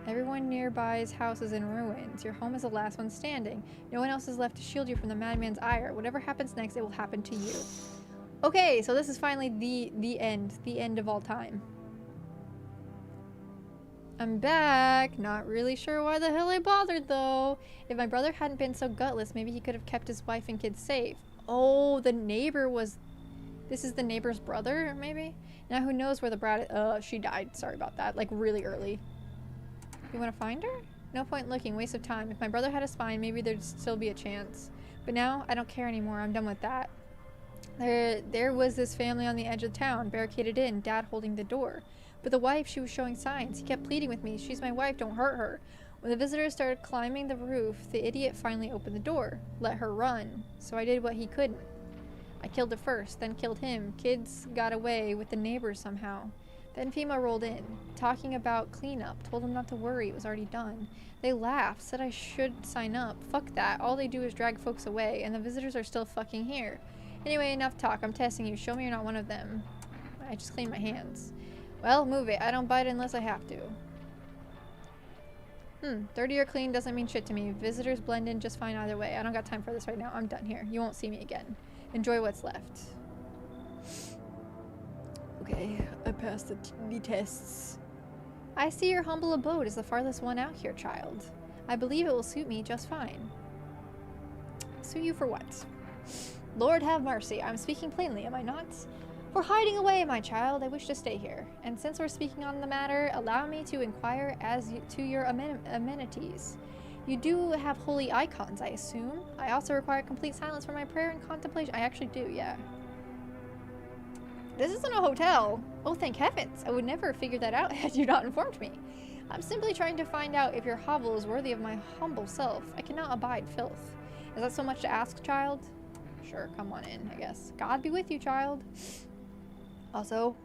[SPEAKER 1] Everyone nearby's house is in ruins. Your home is the last one standing. No one else is left to shield you from the madman's ire. Whatever happens next, it will happen to you. Okay, so this is finally the end of all time. I'm back. Not really sure why the hell I bothered though. If my brother hadn't been so gutless, maybe he could have kept his wife and kids safe. Oh, the neighbor was... This is the neighbor's brother, maybe? Now who knows where the brat is? She died. Sorry about that. Like really early. You want to find her? No point looking, waste of time. If my brother had a spine, maybe there'd still be a chance. But now, I don't care anymore. I'm done with that. There was this family on the edge of town, barricaded in, Dad holding the door. But the wife, she was showing signs. He kept pleading with me. She's my wife, don't hurt her. When the visitors started climbing the roof, the idiot finally opened the door. Let her run. So I did what he couldn't. I killed her first, then killed him. Kids got away with the neighbors somehow. Then FEMA rolled in, talking about cleanup, told them not to worry, it was already done. They laughed, said I should sign up. Fuck that, all they do is drag folks away, and the visitors are still fucking here. Anyway, enough talk, I'm testing you, show me you're not one of them. I just cleaned my hands. Well, move it, I don't bite unless I have to. Dirty or clean doesn't mean shit to me. Visitors blend in just fine either way. I don't got time for this right now, I'm done here. You won't see me again. Enjoy what's left. Okay, I passed the tests. I see your humble abode is the farthest one out here, child. I believe it will suit me just fine. Suit you for what? Lord have mercy, I'm speaking plainly, am I not? For hiding away, my child, I wish to stay here. And since we're speaking on the matter, allow me to inquire to your amenities. You do have holy icons, I assume. I also require complete silence for my prayer and contemplation. I actually do, yeah. This isn't a hotel. Oh, thank heavens. I would never have figured that out had you not informed me. I'm simply trying to find out if your hovel is worthy of my humble self. I cannot abide filth. Is that so much to ask, child? Sure, come on in, I guess. God be with you, child. Also,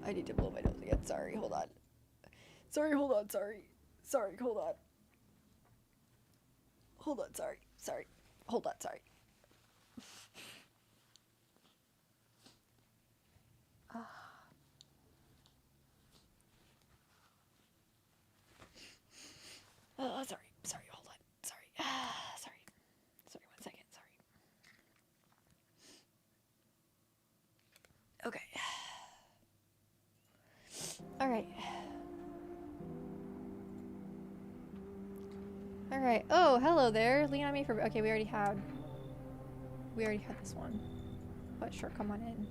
[SPEAKER 1] I need to blow my nose again. Sorry, hold on. Sorry, hold on, sorry. Sorry, hold on. Hold on, sorry. Sorry. Hold on, sorry. Oh, sorry. Sorry, hold on. Sorry. Sorry. Sorry, 1 second. Sorry. Okay. Alright. Alright. Oh, hello there. Lean on me for... Okay, we already had this one. But sure, come on in.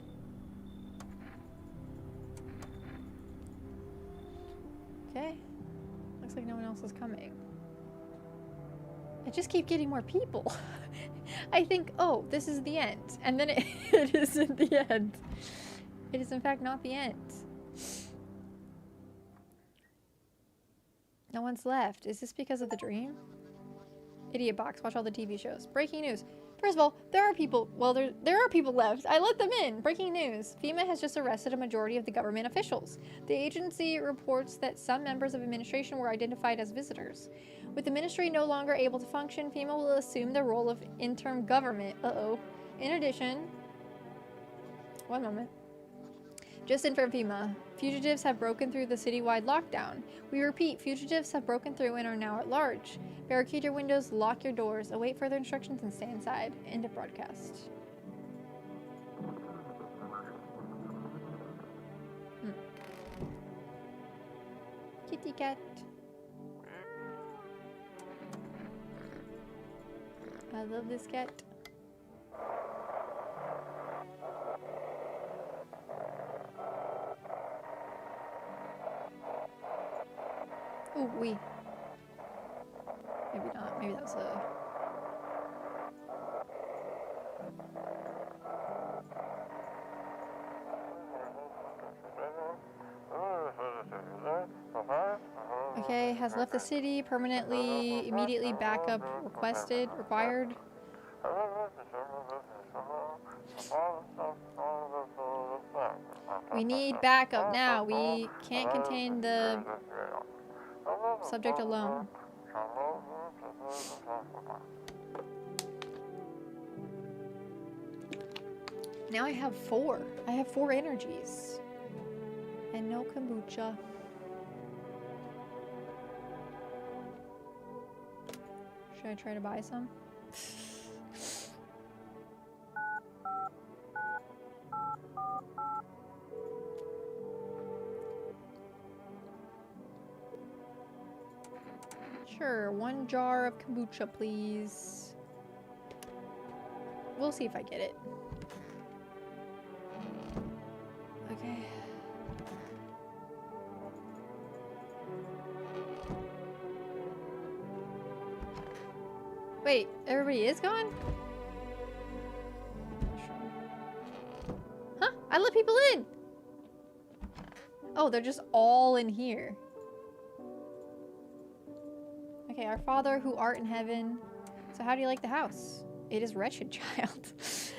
[SPEAKER 1] Okay. Looks like no one else is coming. I just keep getting more people. I think, oh, this is the end. And then it isn't the end. It is in fact not the end. No one's left. Is this because of the dream? Idiot box. Watch all the TV shows. Breaking news. First of all, there are people, well, there are people left. I let them in. Breaking news. FEMA has just arrested a majority of the government officials. The agency reports that some members of administration were identified as visitors. With the ministry no longer able to function, FEMA will assume the role of interim government. Uh-oh. In addition, one moment. Just in from FEMA, fugitives have broken through the citywide lockdown. We repeat, fugitives have broken through and are now at large. Barricade your windows, lock your doors, await further instructions, and stay inside. End of broadcast. Kitty cat. I love this cat. Oh, maybe not. Maybe that was a... Okay, has left the city permanently, immediately backup required. We need backup now. We can't contain the subject alone. Now I have 4. I have 4 energies. And no kombucha. Should I try to buy some? Sure, 1 jar of kombucha, please. We'll see if I get it. Okay. Wait, everybody is gone? Huh? I let people in! Oh, they're just all in here. Okay, our Father who art in heaven. So how do you like the house? It is wretched, child.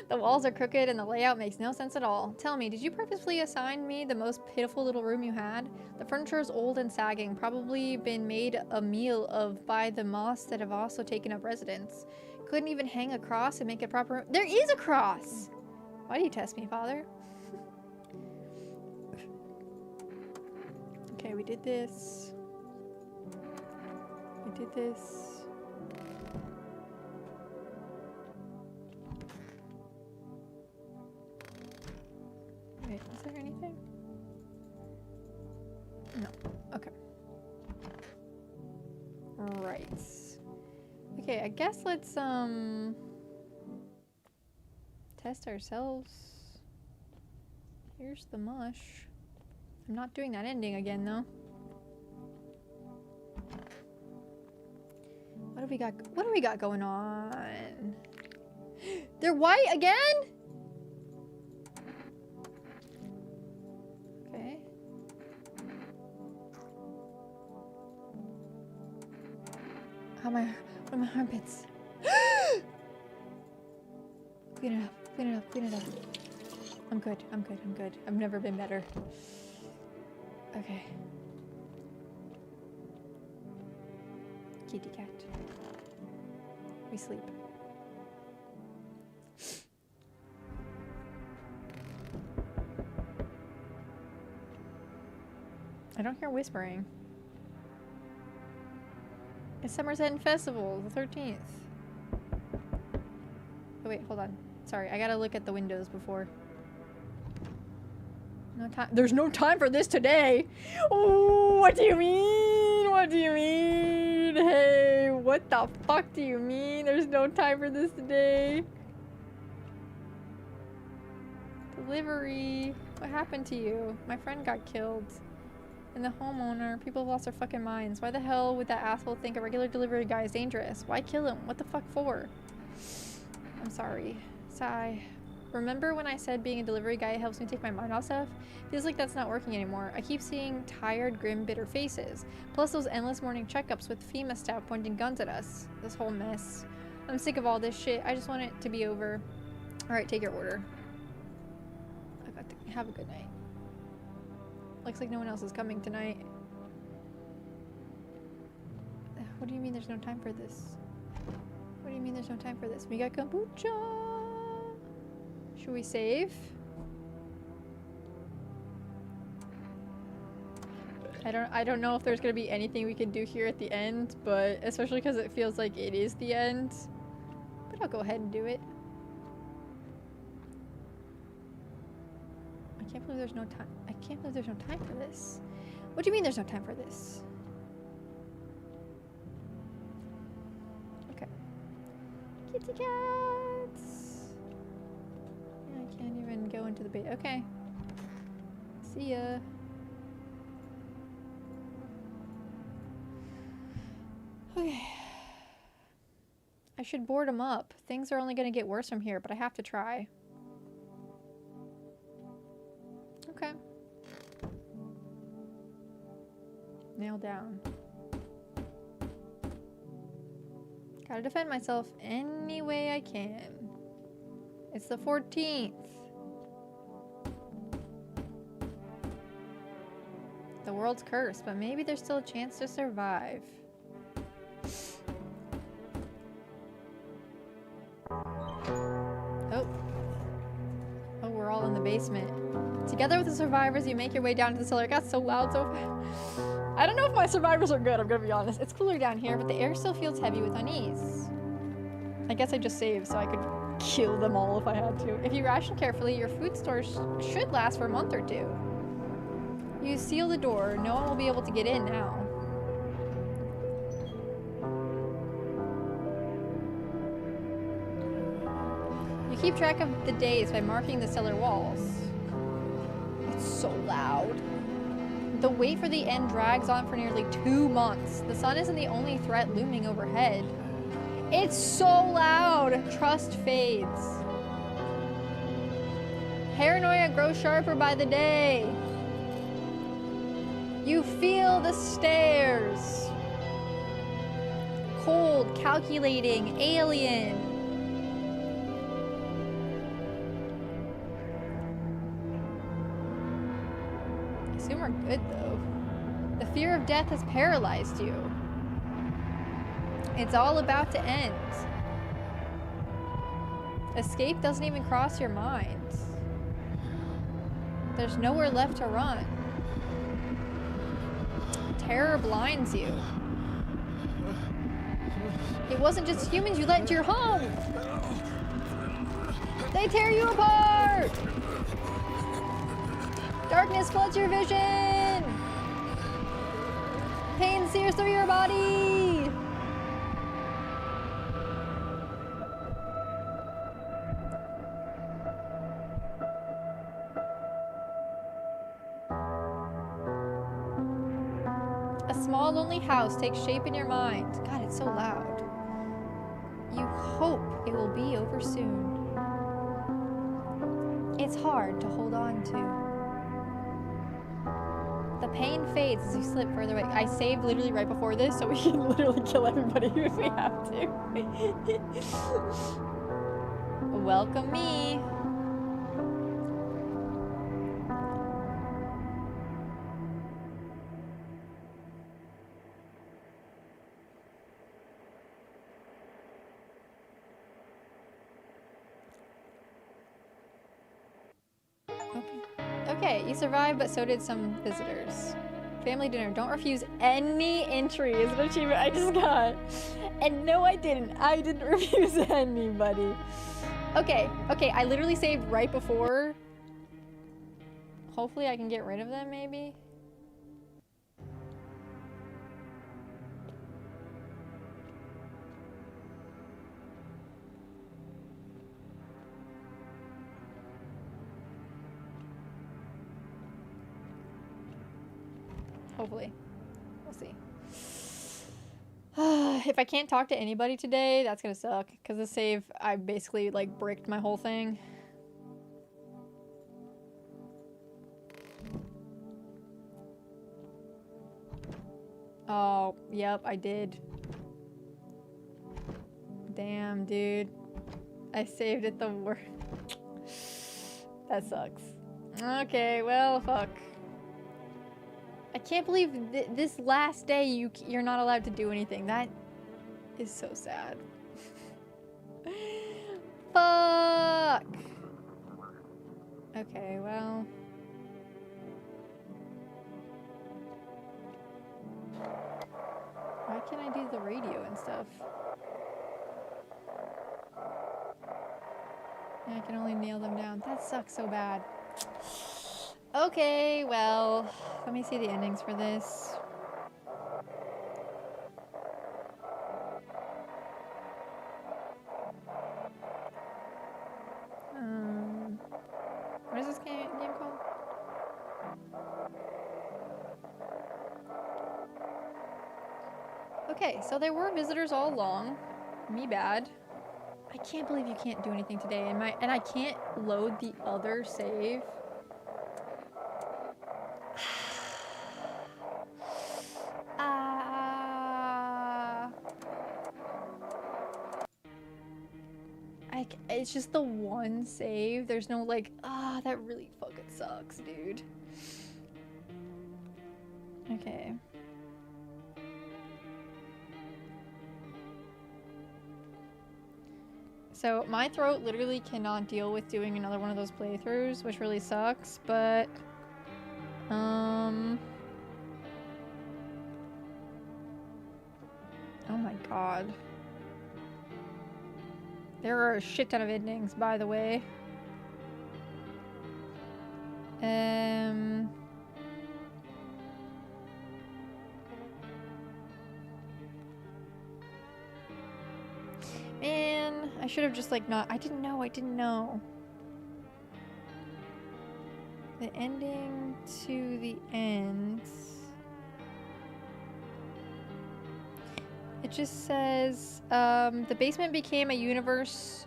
[SPEAKER 1] The walls are crooked and the layout makes no sense at all. Tell me, did you purposefully assign me the most pitiful little room you had? The furniture is old and sagging, probably been made a meal of by the moths that have also taken up residence. Couldn't even hang a cross and make a proper room. There is a cross! Why do you test me, Father? Okay, we did this. We did this. Wait, is there anything? No. Okay. Right. Okay, I guess let's test ourselves. Here's the mush. I'm not doing that ending again, though. What do we got? What do we got going on? They're white again? Okay. What are my armpits? Clean it up, clean it up, clean it up. I'm good, I'm good, I'm good. I've never been better. Okay. Kitty cat. We sleep. I don't hear whispering. It's Summer's End Festival, the 13th. Oh wait, hold on. Sorry, I gotta look at the windows before. No time. There's no time for this today! Oh, what do you mean? What do you mean? Hey, what the fuck do you mean? There's no time for this today? Delivery. What happened to you? My friend got killed. And the homeowner. People have lost their fucking minds. Why the hell would that asshole think a regular delivery guy is dangerous? Why kill him? What the fuck for? I'm sorry. Sigh. Remember when I said being a delivery guy helps me take my mind off stuff? Feels like that's not working anymore. I keep seeing tired, grim, bitter faces. Plus those endless morning checkups with FEMA staff pointing guns at us. This whole mess. I'm sick of all this shit. I just want it to be over. Alright, take your order. I got to have a good night. Looks like no one else is coming tonight. What do you mean there's no time for this? What do you mean there's no time for this? We got kombucha! Should we save? I don't know if there's gonna be anything we can do here at the end, but especially because it feels like it is the end. But I'll go ahead and do it. I can't believe there's no time. I can't believe there's no time for this. What do you mean there's no time for this? Okay. Kitty cats! Yeah, I can't even go into the bait. Okay. See ya. Okay. I should board them up. Things are only gonna get worse from here, but I have to try. Okay. Nail down. Gotta defend myself any way I can. It's the 14th. The world's cursed, but maybe there's still a chance to survive. Oh. Oh, we're all in the basement. Together with the survivors, you make your way down to the cellar. It got so loud so fast. I don't know if my survivors are good, I'm gonna be honest. It's cooler down here, but the air still feels heavy with unease. I guess I just saved so I could kill them all if I had to. If you ration carefully, your food stores should last for a month or two. You seal the door. No one will be able to get in now. You keep track of the days by marking the cellar walls. It's so loud. The wait for the end drags on for nearly 2 months. The sun isn't the only threat looming overhead. It's so loud. Trust fades. Paranoia grows sharper by the day. You feel the stares. Cold, calculating, alien. I assume we're good though. The fear of death has paralyzed you. It's all about to end. Escape doesn't even cross your mind. There's nowhere left to run. Terror blinds you. It wasn't just humans you let into your home. They tear you apart. Darkness floods your vision. Pain sears through your body. small lonely house takes shape in your mind. God, it's so loud. You hope it will be over soon. It's hard to hold on to. The pain fades as you slip further away. I saved literally right before this, so we can literally kill everybody if we have to. Welcome me. Okay, you survived, but so did some visitors. Family dinner. Don't refuse any entry is an achievement I just got. And no, I didn't. I didn't refuse anybody. Okay, I literally saved right before. Hopefully I can get rid of them, maybe. Hopefully. We'll see. If I can't talk to anybody today, that's gonna suck. Because the save, I basically, like, bricked my whole thing. Oh, yep, I did. Damn, dude. I saved it the worst. That sucks. Okay, well, fuck. I can't believe this last day you're not allowed to do anything. That is so sad. Fuck. Okay, well. Why can't I do the radio and stuff? I can only nail them down. That sucks so bad. Okay, well, let me see the endings for this. What is this game called? Okay, so there were visitors all along. Me bad. I can't believe you can't do anything today, and I can't load the other save. It's just the one save. There's no like, that really fucking sucks, dude. Okay. So my throat literally cannot deal with doing another one of those playthroughs, which really sucks, but oh my god. There are a shit ton of endings, by the way. Man, I should have just like not. I didn't know. The ending to the end. It just says, the basement became a universe,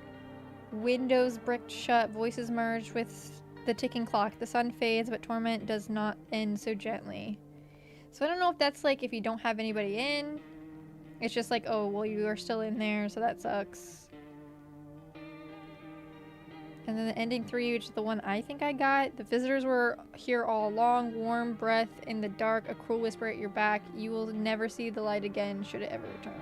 [SPEAKER 1] windows bricked shut, voices merged with the ticking clock. The sun fades, but torment does not end so gently. So I don't know if that's like if you don't have anybody in. It's just like, oh, well, you are still in there, so that sucks. And then the ending 3, which is the one I think I got. The visitors were here all along. Warm breath in the dark. A cruel whisper at your back. You will never see the light again, should it ever return.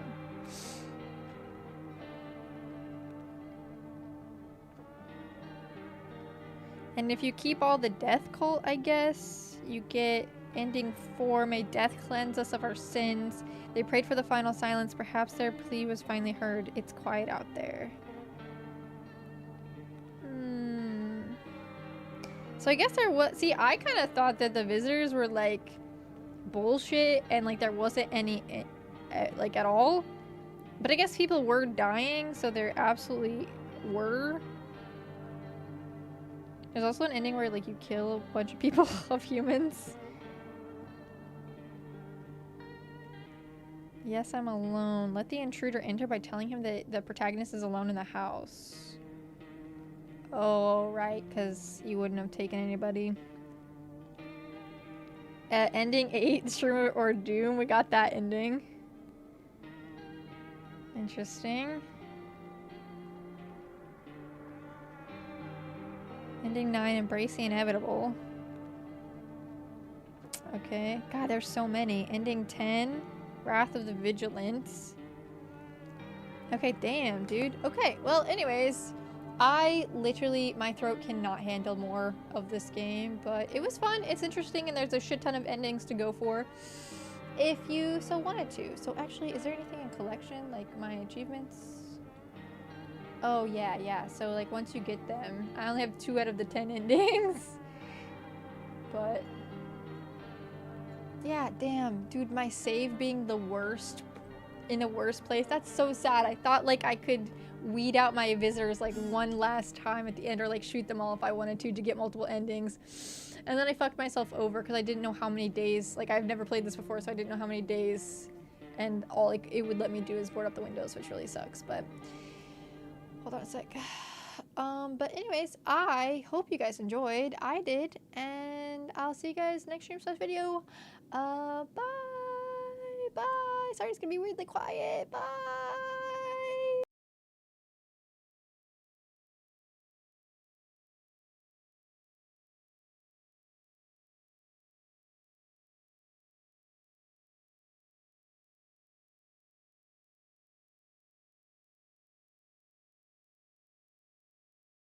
[SPEAKER 1] And if you keep all the death cult, I guess, you get ending 4. May death cleanse us of our sins. They prayed for the final silence. Perhaps their plea was finally heard. It's quiet out there. So I guess there was... See, I kind of thought that the visitors were, like, bullshit and, like, there wasn't any, like, at all. But I guess people were dying, so there absolutely were. There's also an ending where, like, you kill a bunch of people of humans. Yes, I'm alone. Let the intruder enter by telling him that the protagonist is alone in the house. Oh, right, because you wouldn't have taken anybody. Ending 8, Streamer or Doom. We got that ending. Interesting. Ending 9, Embrace the Inevitable. Okay. God, there's so many. Ending 10, Wrath of the Vigilance. Okay, damn, dude. Okay, well, anyways, my throat cannot handle more of this game, but it was fun. It's interesting, and there's a shit ton of endings to go for if you so wanted to. So actually, is there anything in collection, like my achievements? Oh, yeah. So, like, once you get them, I only have 2 out of the 10 endings. But yeah, damn, dude, my save being the worst, in the worst place, that's so sad. I thought, like, I could weed out my visitors, like, one last time at the end, or, like, shoot them all if I wanted to get multiple endings. And then I fucked myself over because I didn't know how many days, like, I've never played this before, so I didn't know how many days, and all, like, it would let me do is board up the windows, which really sucks. But hold on a sec. But anyways, I hope you guys enjoyed. I did, and I'll see you guys next stream/video. Bye. Sorry, it's gonna be weirdly quiet. Bye.